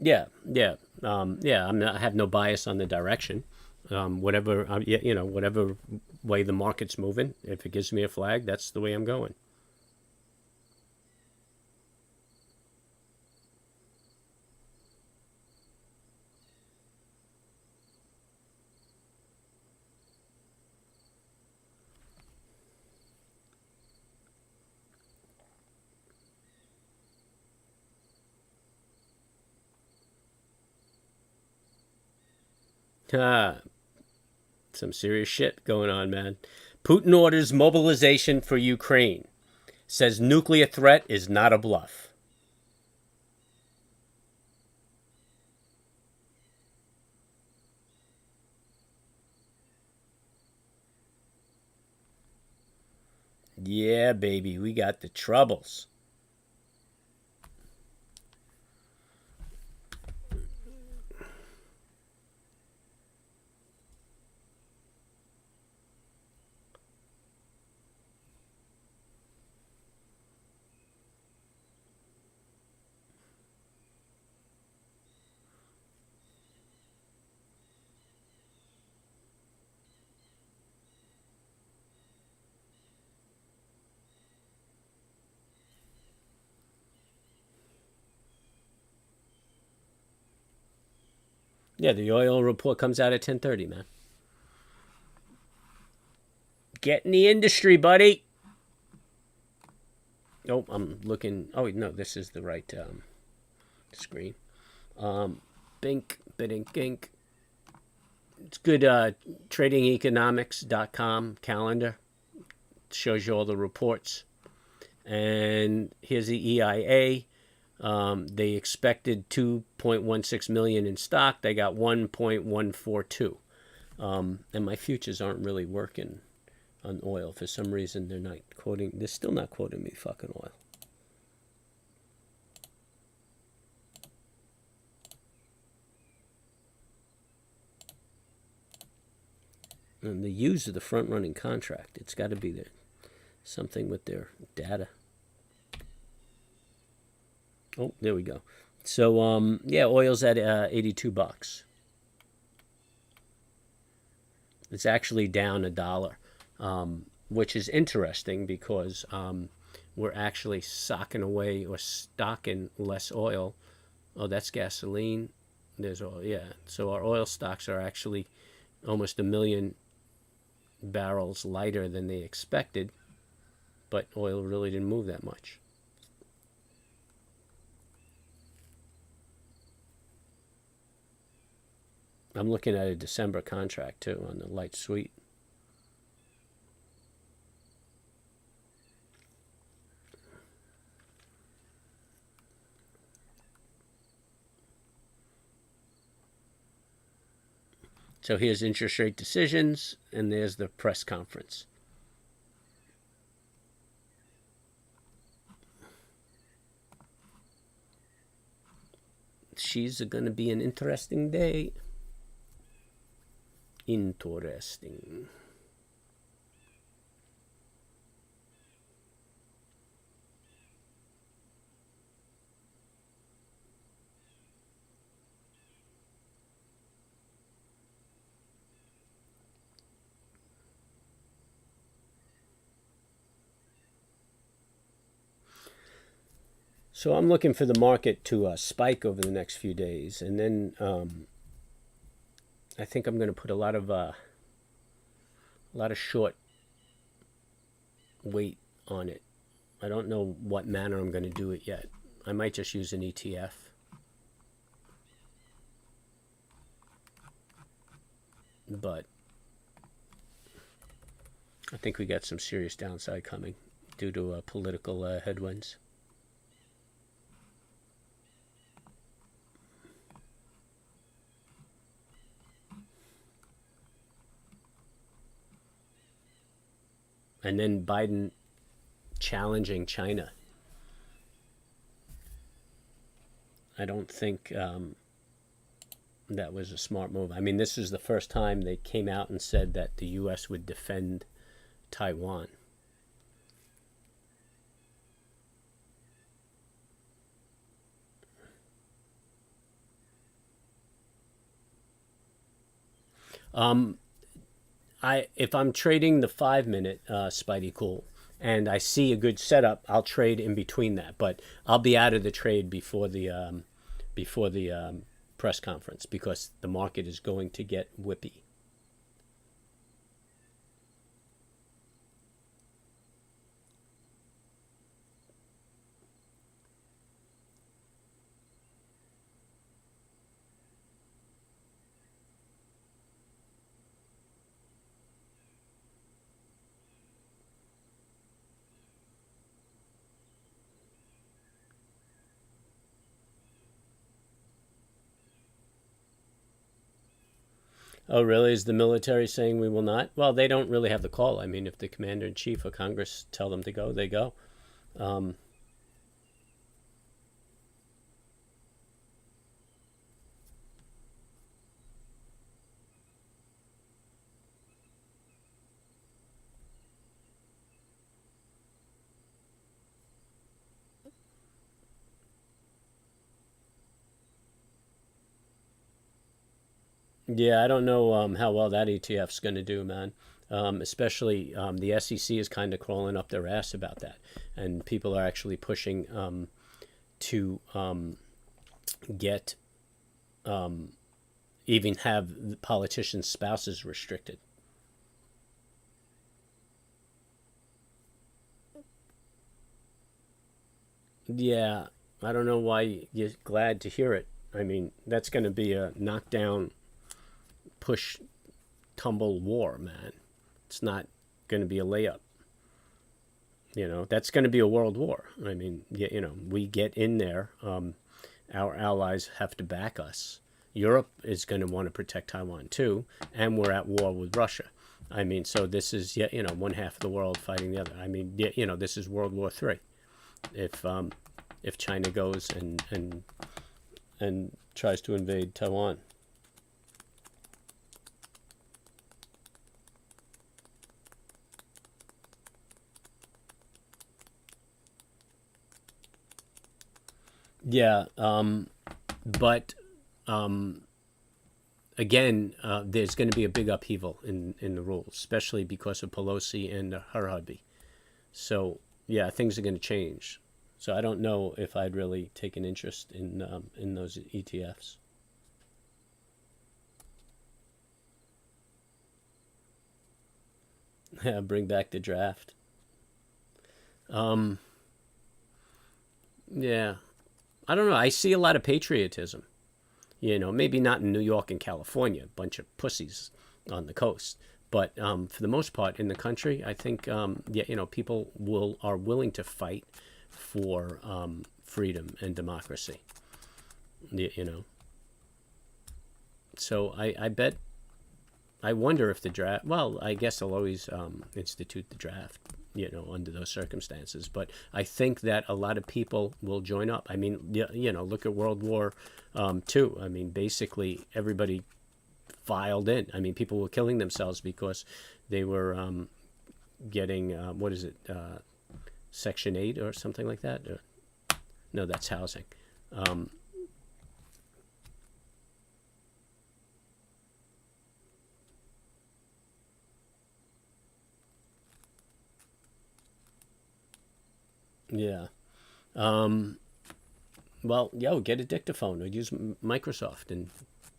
Yeah, yeah, yeah. I have no bias on the direction. Whatever, whatever way the market's moving. If it gives me a flag, that's the way I'm going. Ah, some serious shit going on, man. Putin orders mobilization for Ukraine. Says nuclear threat is not a bluff. Yeah, baby, we got the troubles. Yeah, the oil report comes out at 10:30, man. Get in the industry, buddy. Oh, I'm looking. Oh, no, this is the right screen. Bink, biddink, gink. It's good. Tradingeconomics.com calendar. It shows you all the reports. And here's the EIA. They expected 2.16 million in stock. They got 1.142. And my futures aren't really working on oil. For some reason, they're not quoting. They're still not quoting me fucking oil. And the use of the front-running contract. It's got to be there. Something with their data. Oh, there we go. So, yeah, oil's at $82. It's actually down $1, which is interesting because we're actually socking away or stocking less oil. Oh, that's gasoline. There's oil, yeah. So our oil stocks are actually almost 1 million barrels lighter than they expected, but oil really didn't move that much. I'm looking at a December contract too on the light sweet. So here's interest rate decisions, and there's the press conference. She's going to be an interesting day. Interesting. So I'm looking for the market to spike over the next few days, and then I think I'm going to put a lot of short weight on it. I don't know what manner I'm going to do it yet. I might just use an ETF. But I think we got some serious downside coming due to political headwinds. And then Biden challenging China. I don't think that was a smart move. I mean, this is the first time they came out and said that the U.S. would defend Taiwan. If I'm trading the 5 minute Spidey Cool and I see a good setup, I'll trade in between that. But I'll be out of the trade before the press conference because the market is going to get whippy. Oh, really? Is the military saying we will not? Well, they don't really have the call. I mean, if the commander in chief or Congress tell them to go, they go. Um, yeah, I don't know how well that ETF's going to do, man. Especially the SEC is kind of crawling up their ass about that, and people are actually pushing to get even have politicians' spouses restricted. Yeah, I don't know why you're glad to hear it. I mean, that's going to be a knockdown, push, tumble war, man. It's not going to be a layup. That's going to be a world war. I mean, we get in there. Our allies have to back us. Europe is going to want to protect Taiwan too, and we're at war with Russia. I mean, so this is one half of the world fighting the other. I mean, this is World War III. If China goes and tries to invade Taiwan. Yeah, but again, there's going to be a big upheaval in the rules, especially because of Pelosi and her hubby. So yeah, things are going to change. So I don't know if I'd really take an interest in those ETFs. Yeah, bring back the draft. Um, yeah, I don't know. I see a lot of patriotism. Maybe not in New York and California, a bunch of pussies on the coast. But for the most part, in the country, I think yeah, people are willing to fight for freedom and democracy. You know, so I bet I wonder if the draft. Well, I guess they'll always institute the draft, under those circumstances. But I think that a lot of people will join up. I mean, look at World War II. I mean, basically everybody filed in. I mean, people were killing themselves because they were getting what is it, Section 8 or something like that. No, that's housing. Um, yeah. Um, well, get a dictaphone or use Microsoft and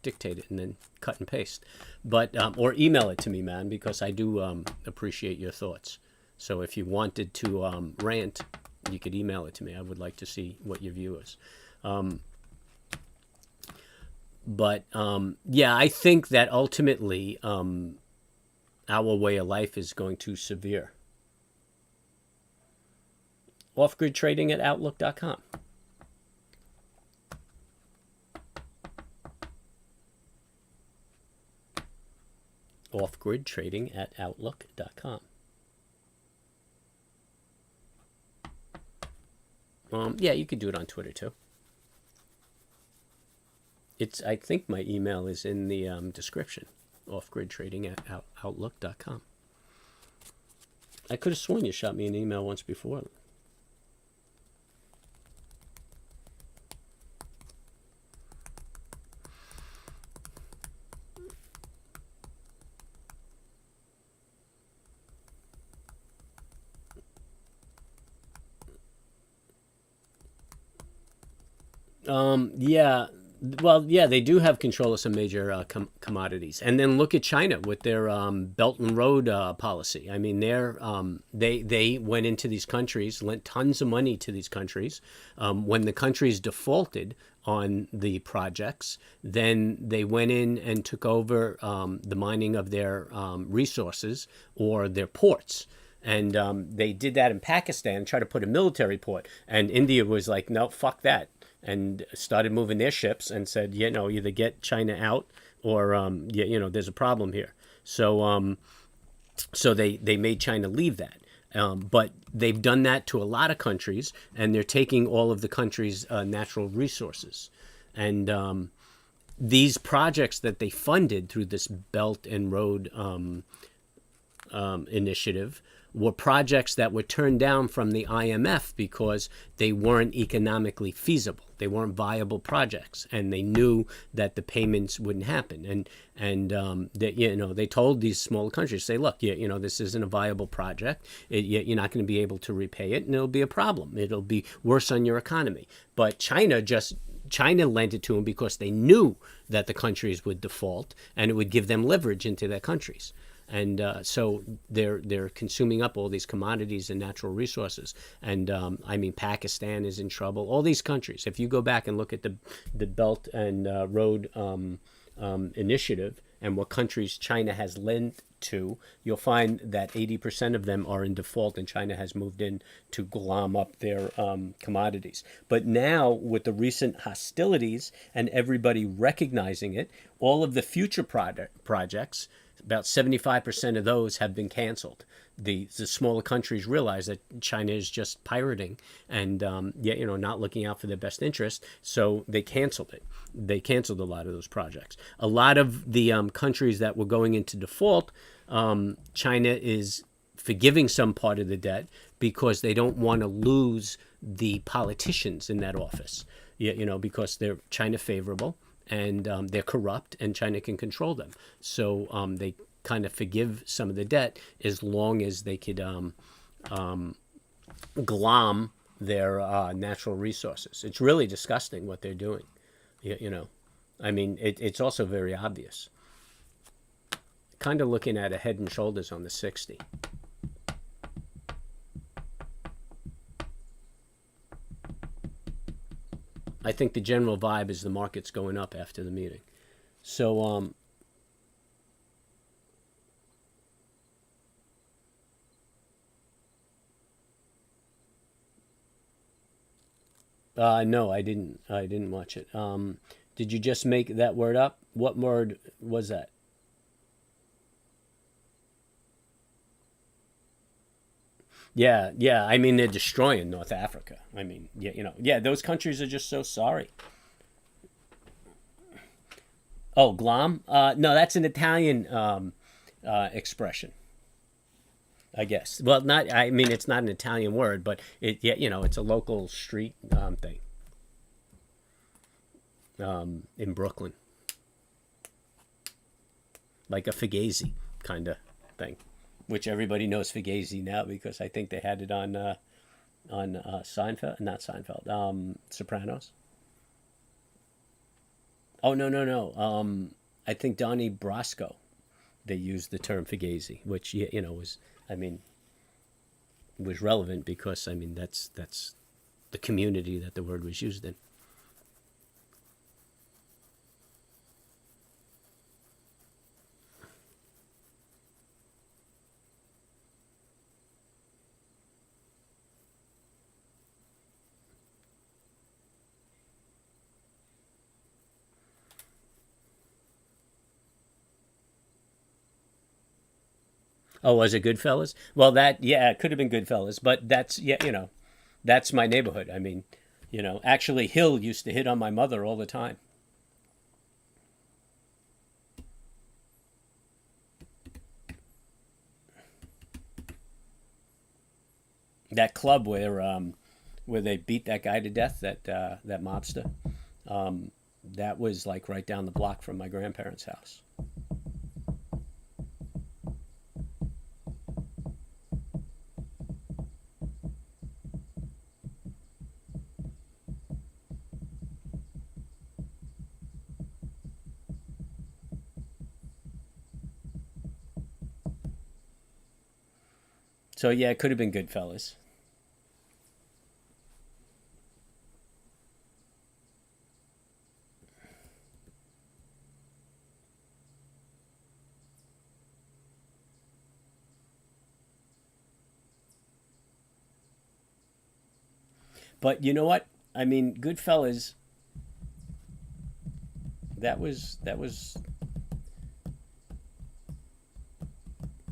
dictate it and then cut and paste. But or email it to me, man, because I do appreciate your thoughts. So if you wanted to rant, you could email it to me. I would like to see what your view is. But yeah, I think that ultimately our way of life is going to severe. Off-grid trading at outlook.com. Off-grid trading at outlook.com. Yeah, you could do it on Twitter too. I think my email is in the description. Off-grid trading at outlook.com. I could have sworn you shot me an email once before. Yeah. Well, yeah, they do have control of some major commodities, and then look at China with their Belt and Road policy. I mean, they went into these countries, lent tons of money to these countries. When the countries defaulted on the projects, then they went in and took over the mining of their resources or their ports. And they did that in Pakistan, tried to put a military port. And India was like, no, fuck that. And started moving their ships and said, either get China out or, there's a problem here. So they made China leave that. But they've done that to a lot of countries, and they're taking all of the countries' natural resources. And these projects that they funded through this Belt and Road initiative were projects that were turned down from the IMF because they weren't economically feasible. They weren't viable projects, and they knew that the payments wouldn't happen. And they told these smaller countries, say, look, this isn't a viable project. You're not going to be able to repay it, and it'll be a problem. It'll be worse on your economy. But China lent it to them because they knew that the countries would default, and it would give them leverage into their countries. And so they're consuming up all these commodities and natural resources. And I mean, Pakistan is in trouble. All these countries. If you go back and look at the Belt and Road initiative and what countries China has lent to, you'll find that 80% of them are in default, and China has moved in to glom up their commodities. But now, with the recent hostilities and everybody recognizing it, all of the future projects, about 75% of those have been canceled. The smaller countries realize that China is just pirating and not looking out for their best interest, so they canceled it. They canceled a lot of those projects. A lot of the countries that were going into default, China is forgiving some part of the debt because they don't want to lose the politicians in that office, because they're China favorable. And they're corrupt, and China can control them. So they kind of forgive some of the debt as long as they could glom their natural resources. It's really disgusting what they're doing. I mean, it's also very obvious. Kind of looking at a head and shoulders on the 60. I think the general vibe is the market's going up after the meeting. So, no, I didn't. I didn't watch it. Did you just make that word up? What word was that? Yeah, yeah. I mean, they're destroying North Africa. I mean, yeah, yeah. Those countries are just so sorry. Oh, glom? No, that's an Italian expression, I guess. Well, not. I mean, it's not an Italian word, but yeah, it's a local street thing in Brooklyn, like a fugazi kind of thing, which everybody knows fugazi now because I think they had it on Seinfeld, not Seinfeld, Sopranos. Oh no, no, no. I think Donnie Brasco. They used the term fugazi, which was, I mean, was relevant because I mean that's the community that the word was used in. Oh, was it Goodfellas? Well, that yeah, it could have been Goodfellas, but that's yeah, that's my neighborhood. I mean, actually, Hill used to hit on my mother all the time. That club where they beat that guy to death, that mobster. That was like right down the block from my grandparents' house. So yeah, it could have been Goodfellas. But you know what? I mean, Goodfellas. That was.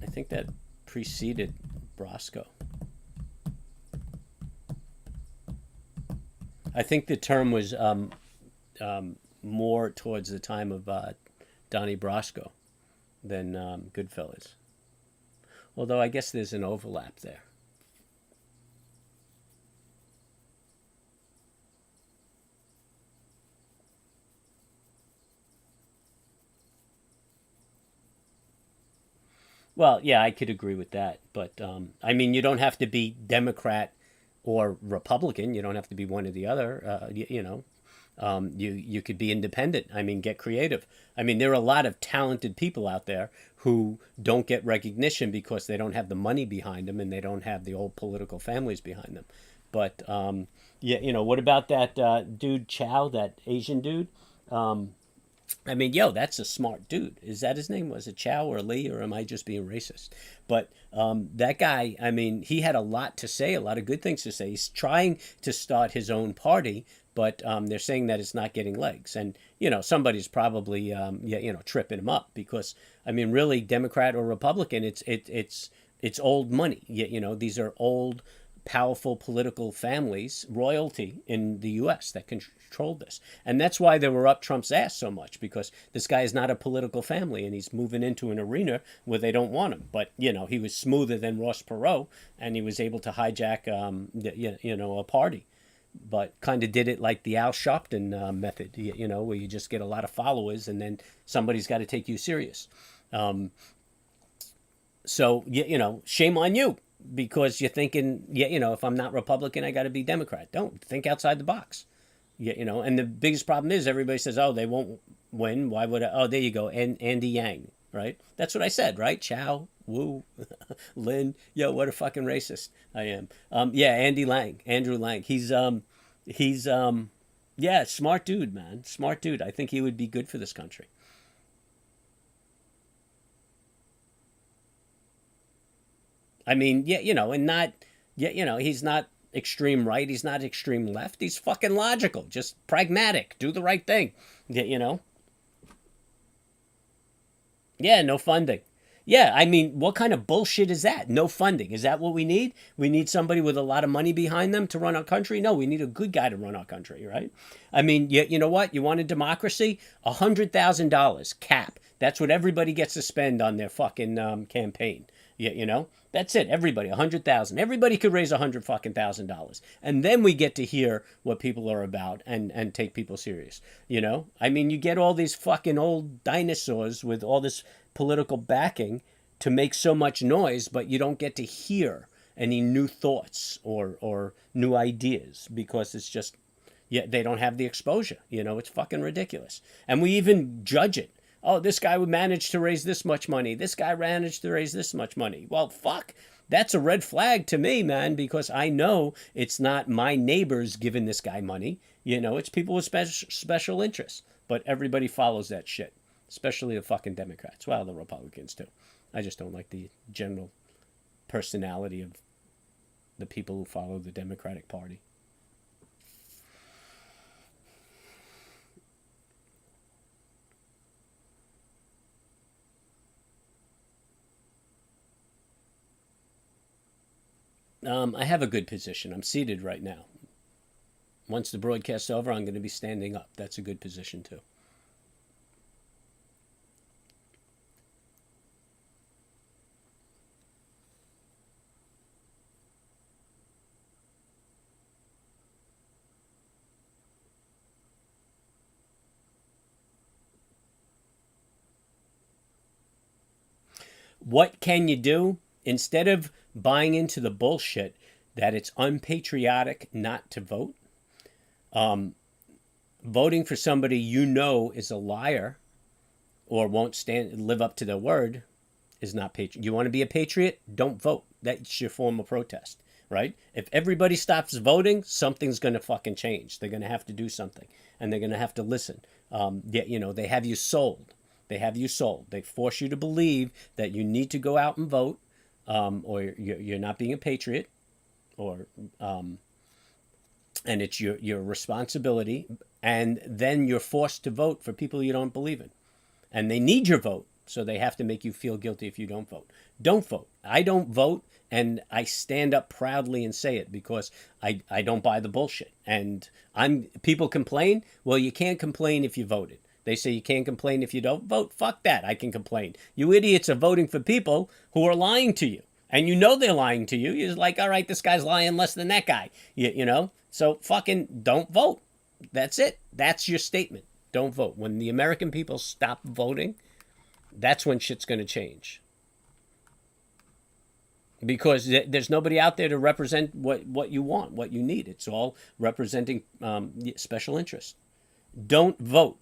I think that preceded Brasco. I think the term was more towards the time of Donnie Brasco than Goodfellas. Although I guess there's an overlap there. Well, yeah, I could agree with that. But I mean, you don't have to be Democrat or Republican. You don't have to be one or the other. You could be independent. I mean, get creative. I mean, there are a lot of talented people out there who don't get recognition because they don't have the money behind them and they don't have the old political families behind them. But yeah, what about that dude Chow, that Asian dude? I mean, yo, that's a smart dude. Is that his name? Was it Chow or Lee, or am I just being racist? But that guy, I mean, he had a lot to say, a lot of good things to say. He's trying to start his own party, but they're saying that it's not getting legs. And, somebody's probably, yeah, tripping him up because, I mean, really, Democrat or Republican, it's old money. These are old powerful political families, royalty in the U.S. that controlled this. And that's why they were up Trump's ass so much, because this guy is not a political family and he's moving into an arena where they don't want him. But, he was smoother than Ross Perot and he was able to hijack, a party. But kind of did it like the Al Sharpton method, where you just get a lot of followers and then somebody's got to take you serious. So, shame on you because you're thinking, yeah, if I'm not Republican, I got to be Democrat. Don't think outside the box. Yeah, and the biggest problem is everybody says, oh, they won't win. Why would I? Oh, there you go. And Andy Yang, right? That's what I said, right? Chow, Wu, Lin. Yo, what a fucking racist I am. Yeah, Andrew Lang. He's yeah, smart dude, man. Smart dude. I think he would be good for this country. I mean, yeah, and not, yeah, he's not extreme right. He's not extreme left. He's fucking logical, just pragmatic, do the right thing. Yeah, yeah, no funding. Yeah, I mean, what kind of bullshit is that? No funding. Is that what we need? We need somebody with a lot of money behind them to run our country? No, we need a good guy to run our country, right? I mean, you know what? You want a democracy? $100,000 cap. That's what everybody gets to spend on their fucking campaign. You know? That's it. Everybody, 100,000. Everybody could raise $100,000, and then we get to hear what people are about and take people serious. You know, I mean, you get all these fucking old dinosaurs with all this political backing to make so much noise, but you don't get to hear any new thoughts or new ideas because it's just, yeah, they don't have the exposure. You know, it's fucking ridiculous, and we even judge it. Oh, this guy would manage to raise this much money. This guy managed to raise this much money. Well, fuck. That's a red flag to me, man, because I know it's not my neighbors giving this guy money. You know, it's people with special interests. But everybody follows that shit, especially the fucking Democrats. Well, the Republicans, too. I just don't like the general personality of the people who follow the Democratic Party. I have a good position. I'm seated right now. Once the broadcast's over, I'm going to be standing up. That's a good position, too. What can you do? Instead of buying into the bullshit that it's unpatriotic not to vote, voting for somebody you know is a liar or won't live up to their word is not patriot. You want to be a patriot? Don't vote. That's your form of protest, right? If everybody stops voting, something's going to fucking change. They're going to have to do something, and they're going to have to listen. You know, they have you sold. They have you sold. They force you to believe that you need to go out and vote, or you're not being a patriot, or and it's your responsibility. And then you're forced to vote for people you don't believe in, and they need your vote, so they have to make you feel guilty if you don't vote. Don't vote. I don't vote, and I stand up proudly and say it because I don't buy the bullshit. And people complain. Well, you can't complain if you voted. They say you can't complain if you don't vote. Fuck that. I can complain. You idiots are voting for people who are lying to you. And you know they're lying to you. You're like, all right, this guy's lying less than that guy. You know? So fucking don't vote. That's it. That's your statement. Don't vote. When the American people stop voting, that's when shit's going to change. Because there's nobody out there to represent what you want, what you need. It's all representing special interests. Don't vote.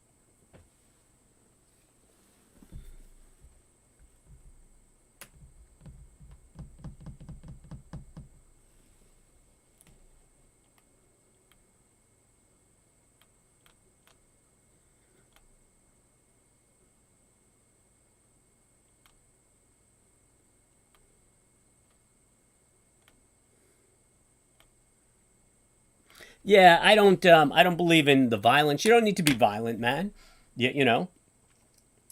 Yeah, I don't believe in the violence. You don't need to be violent, man. You know,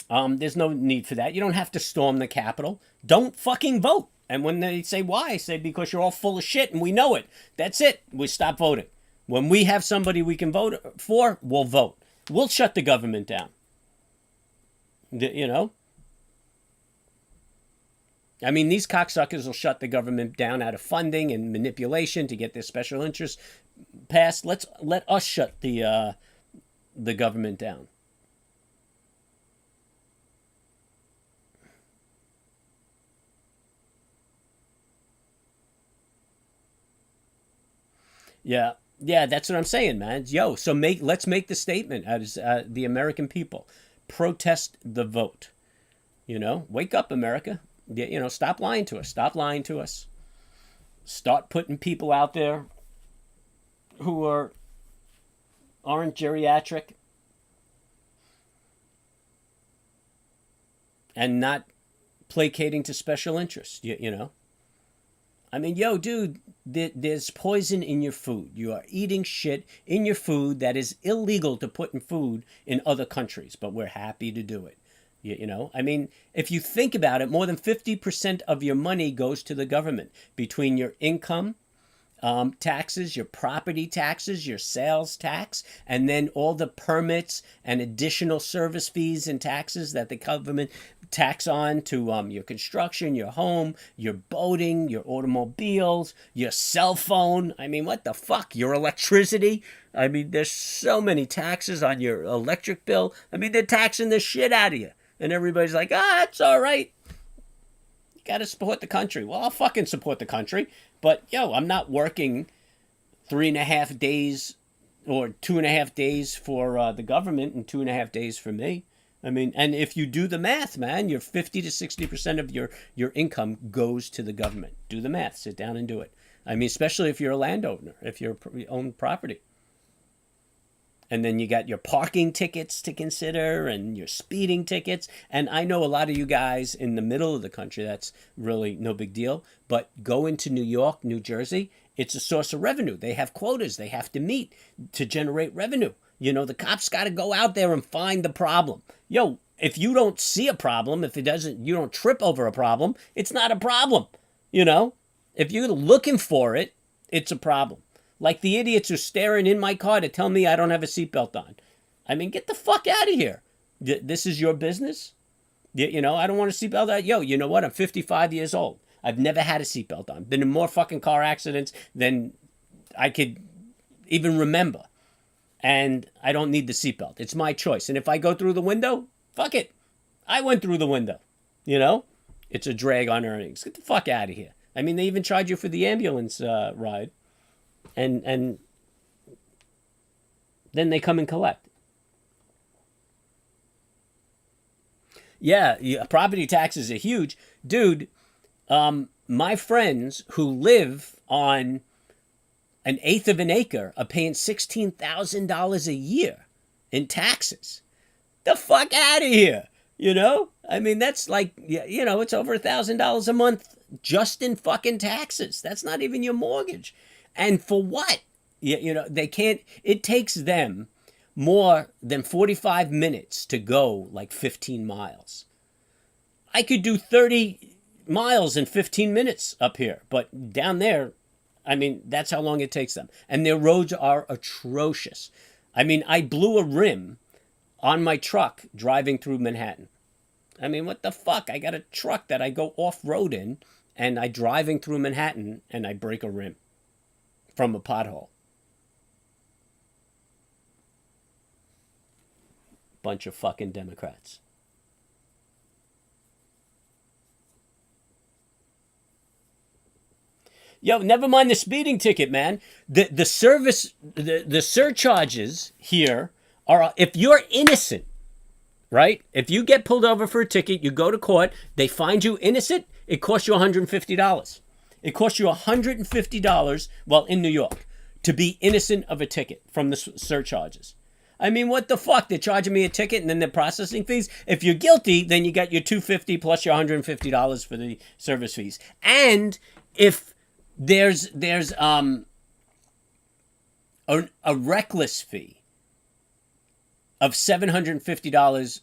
there's no need for that. You don't have to storm the Capitol. Don't fucking vote. And when they say why, I say because you're all full of shit and we know it. That's it. We stop voting. When we have somebody we can vote for, we'll vote. We'll shut the government down. You know? I mean, these cocksuckers will shut the government down out of funding and manipulation to get their special interests passed. Let us shut the government down. Yeah, yeah, that's what I'm saying, man. Yo, so let's make the statement as the American people protest the vote. You know, wake up, America. You know, stop lying to us. Stop lying to us. Start putting people out there who aren't geriatric and not placating to special interests. You know, I mean, yo, dude, there's poison in your food. You are eating shit in your food that is illegal to put in food in other countries, but we're happy to do it. You know, I mean, if you think about it, more than 50% of your money goes to the government between your income taxes, your property taxes, your sales tax, and then all the permits and additional service fees and taxes that the government tax on to your construction, your home, your boating, your automobiles, your cell phone. I mean, what the fuck? Your electricity. I mean, there's so many taxes on your electric bill. I mean, they're taxing the shit out of you. And everybody's like, it's all right. You got to support the country. Well, I'll fucking support the country. But, I'm not working 3.5 days or 2.5 days for the government and 2.5 days for me. I mean, and if you do the math, man, your 50 to 60% of your income goes to the government. Do the math. Sit down and do it. I mean, especially if you're a landowner, if you own property. And then you got your parking tickets to consider and your speeding tickets. And I know a lot of you guys in the middle of the country, that's really no big deal. But go into New York, New Jersey, it's a source of revenue. They have quotas they have to meet to generate revenue. The cops got to go out there and find the problem. If you don't see a problem, you don't trip over a problem, it's not a problem. If you're looking for it, it's a problem. Like the idiots who are staring in my car to tell me I don't have a seatbelt on. I mean, get the fuck out of here. This is your business? I don't want a seatbelt on. You know what? I'm 55 years old. I've never had a seatbelt on. Been in more fucking car accidents than I could even remember. And I don't need the seatbelt. It's my choice. And if I go through the window, fuck it. I went through the window. It's a drag on earnings. Get the fuck out of here. I mean, they even charge you for the ambulance ride. And then they come and collect. Yeah, property taxes are huge. Dude, my friends who live on 1/8 of an acre are paying $16,000 a year in taxes. The fuck out of here, I mean, that's like, it's over $1,000 a month just in fucking taxes. That's not even your mortgage. And for what? They can't, it takes them more than 45 minutes to go like 15 miles. I could do 30 miles in 15 minutes up here, but down there, I mean, that's how long it takes them. And their roads are atrocious. I mean, I blew a rim on my truck driving through Manhattan. I mean, what the fuck? I got a truck that I go off-road in, and I driving through Manhattan, and I break a rim from a pothole. Bunch of fucking Democrats. Never mind the speeding ticket, man. The surcharges here are, if you're innocent, right? If you get pulled over for a ticket, you go to court, they find you innocent, it costs you $150. It costs you $150, well, in New York, to be innocent of a ticket from the surcharges. I mean, what the fuck? They're charging me a ticket and then they're processing fees. If you're guilty, then you got your $250 plus your $150 for the service fees. And if there's a reckless fee of $750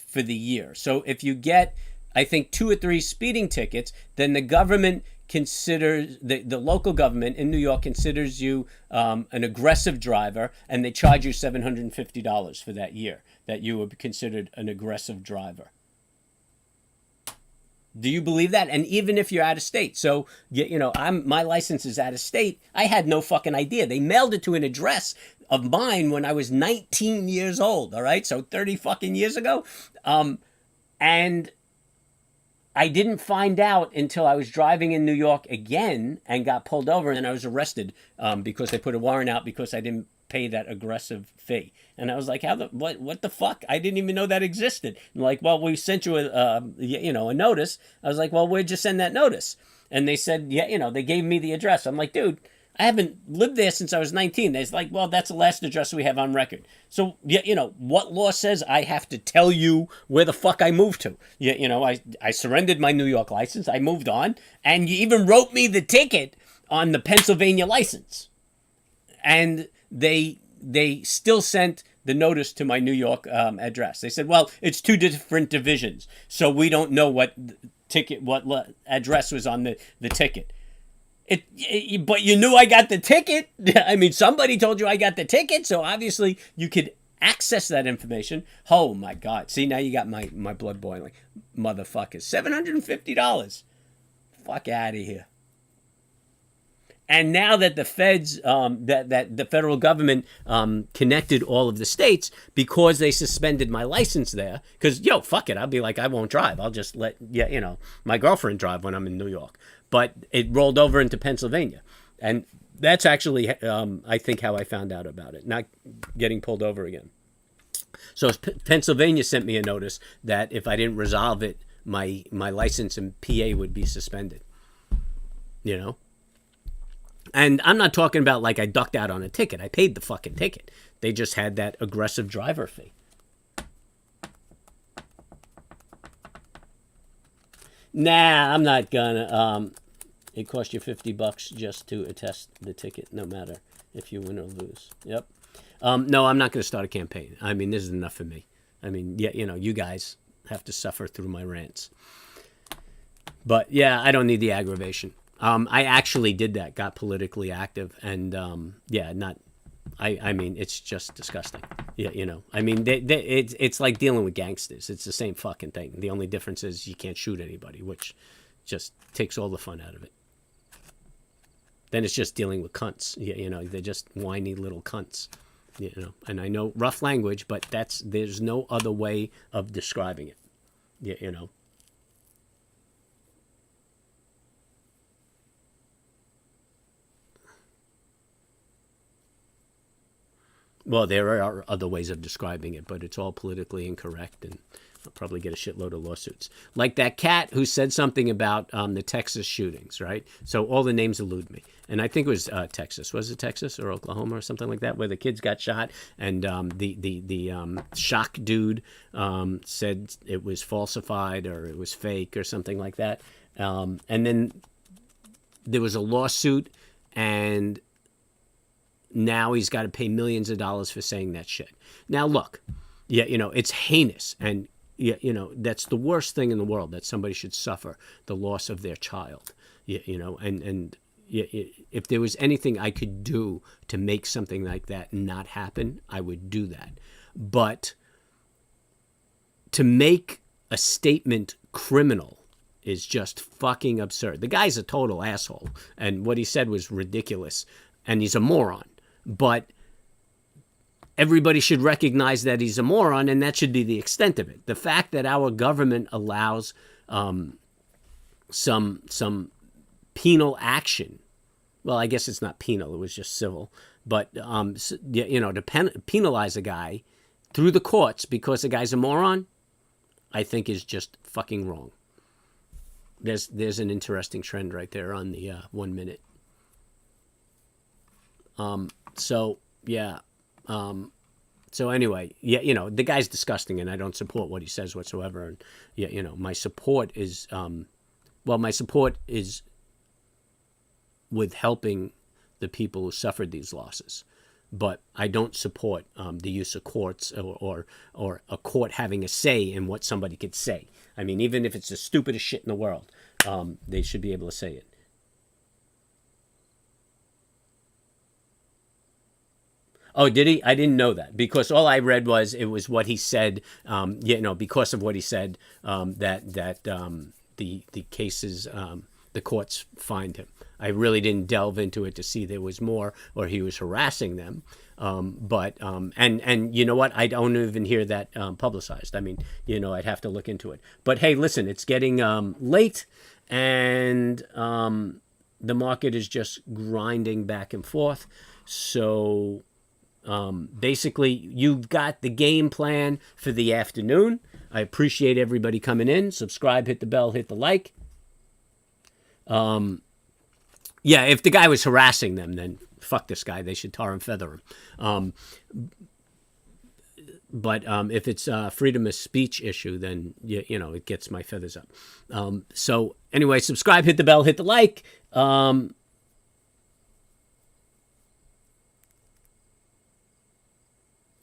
for the year. So if you get, I think, 2 or 3 speeding tickets, then the government considers, the local government in New York considers you an aggressive driver, and they charge you $750 for that year that you were considered an aggressive driver. Do you believe that? And even if you're out of state. So, my license is out of state. I had no fucking idea. They mailed it to an address of mine when I was 19 years old. All right. So 30 fucking years ago. And I didn't find out until I was driving in New York again and got pulled over, and I was arrested because they put a warrant out because I didn't pay that aggressive fee. And I was like, what the fuck? I didn't even know that existed. And like, well, we sent you a notice. I was like, well, where'd you send that notice? And they said, they gave me the address. I'm like, dude, I haven't lived there since I was 19. They're like, well, that's the last address we have on record. So, what law says I have to tell you where the fuck I moved to? I surrendered my New York license. I moved on. And you even wrote me the ticket on the Pennsylvania license. And they still sent the notice to my New York address. They said, well, it's two different divisions, so we don't know what address was on the ticket. But you knew I got the ticket. I mean, somebody told you I got the ticket, so obviously you could access that information. Oh my God! See, now you got my blood boiling, motherfuckers. $750. Fuck out of here. And now that the feds, that the federal government connected all of the states because they suspended my license there, because, fuck it, I'll be like, I won't drive. I'll just let, my girlfriend drive when I'm in New York. But it rolled over into Pennsylvania. And that's actually, I think, how I found out about it, not getting pulled over again. So Pennsylvania sent me a notice that if I didn't resolve it, my license in PA would be suspended, And I'm not talking about like I ducked out on a ticket. I paid the fucking ticket. They just had that aggressive driver fee. Nah, I'm not gonna. It cost you $50 just to attest the ticket, no matter if you win or lose. Yep. No, I'm not gonna start a campaign. I mean, this is enough for me. I mean, you guys have to suffer through my rants. But yeah, I don't need the aggravation. I actually did that, got politically active, and I mean, it's just disgusting. I mean, it's like dealing with gangsters. It's the same fucking thing. The only difference is you can't shoot anybody, which just takes all the fun out of it. Then it's just dealing with cunts. They're just whiny little cunts. And I know rough language, but there's no other way of describing it. Well, there are other ways of describing it, but it's all politically incorrect, and I'll probably get a shitload of lawsuits. Like that cat who said something about the Texas shootings, right? So all the names elude me. And I think it was Texas. Was it Texas or Oklahoma or something like that, where the kids got shot, and the shock dude said it was falsified or it was fake or something like that. And then there was a lawsuit, and now he's got to pay millions of dollars for saying that shit. Now, look, it's heinous. And, that's the worst thing in the world, that somebody should suffer the loss of their child. And if there was anything I could do to make something like that not happen, I would do that. But to make a statement criminal is just fucking absurd. The guy's a total asshole. And what he said was ridiculous. And he's a moron. But everybody should recognize that he's a moron, and that should be the extent of it. The fact that our government allows some penal action, well, I guess it's not penal, it was just civil, but to penalize a guy through the courts because the guy's a moron, I think is just fucking wrong. There's an interesting trend right there on the 1 minute. So anyway, the guy's disgusting, and I don't support what he says whatsoever. And my support is with helping the people who suffered these losses. But I don't support the use of courts or a court having a say in what somebody could say. I mean, even if it's the stupidest shit in the world, they should be able to say it. Oh, did he? I didn't know that, because all I read was it was what he said. Because of what he said, that the cases, the courts fined him. I really didn't delve into it to see there was more, or he was harassing them. But you know what? I don't even hear that publicized. I mean, I'd have to look into it. But hey, listen, it's getting late, and the market is just grinding back and forth. So basically, you've got the game plan for the afternoon. I appreciate everybody coming in. Subscribe, hit the bell, hit the like. If the guy was harassing them, then fuck this guy. They should tar and feather him. But if it's a freedom of speech issue, then it gets my feathers up. So anyway, subscribe, hit the bell, hit the like.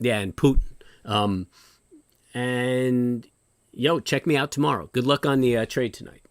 Yeah, and Putin. And, yo, check me out tomorrow. Good luck on the trade tonight.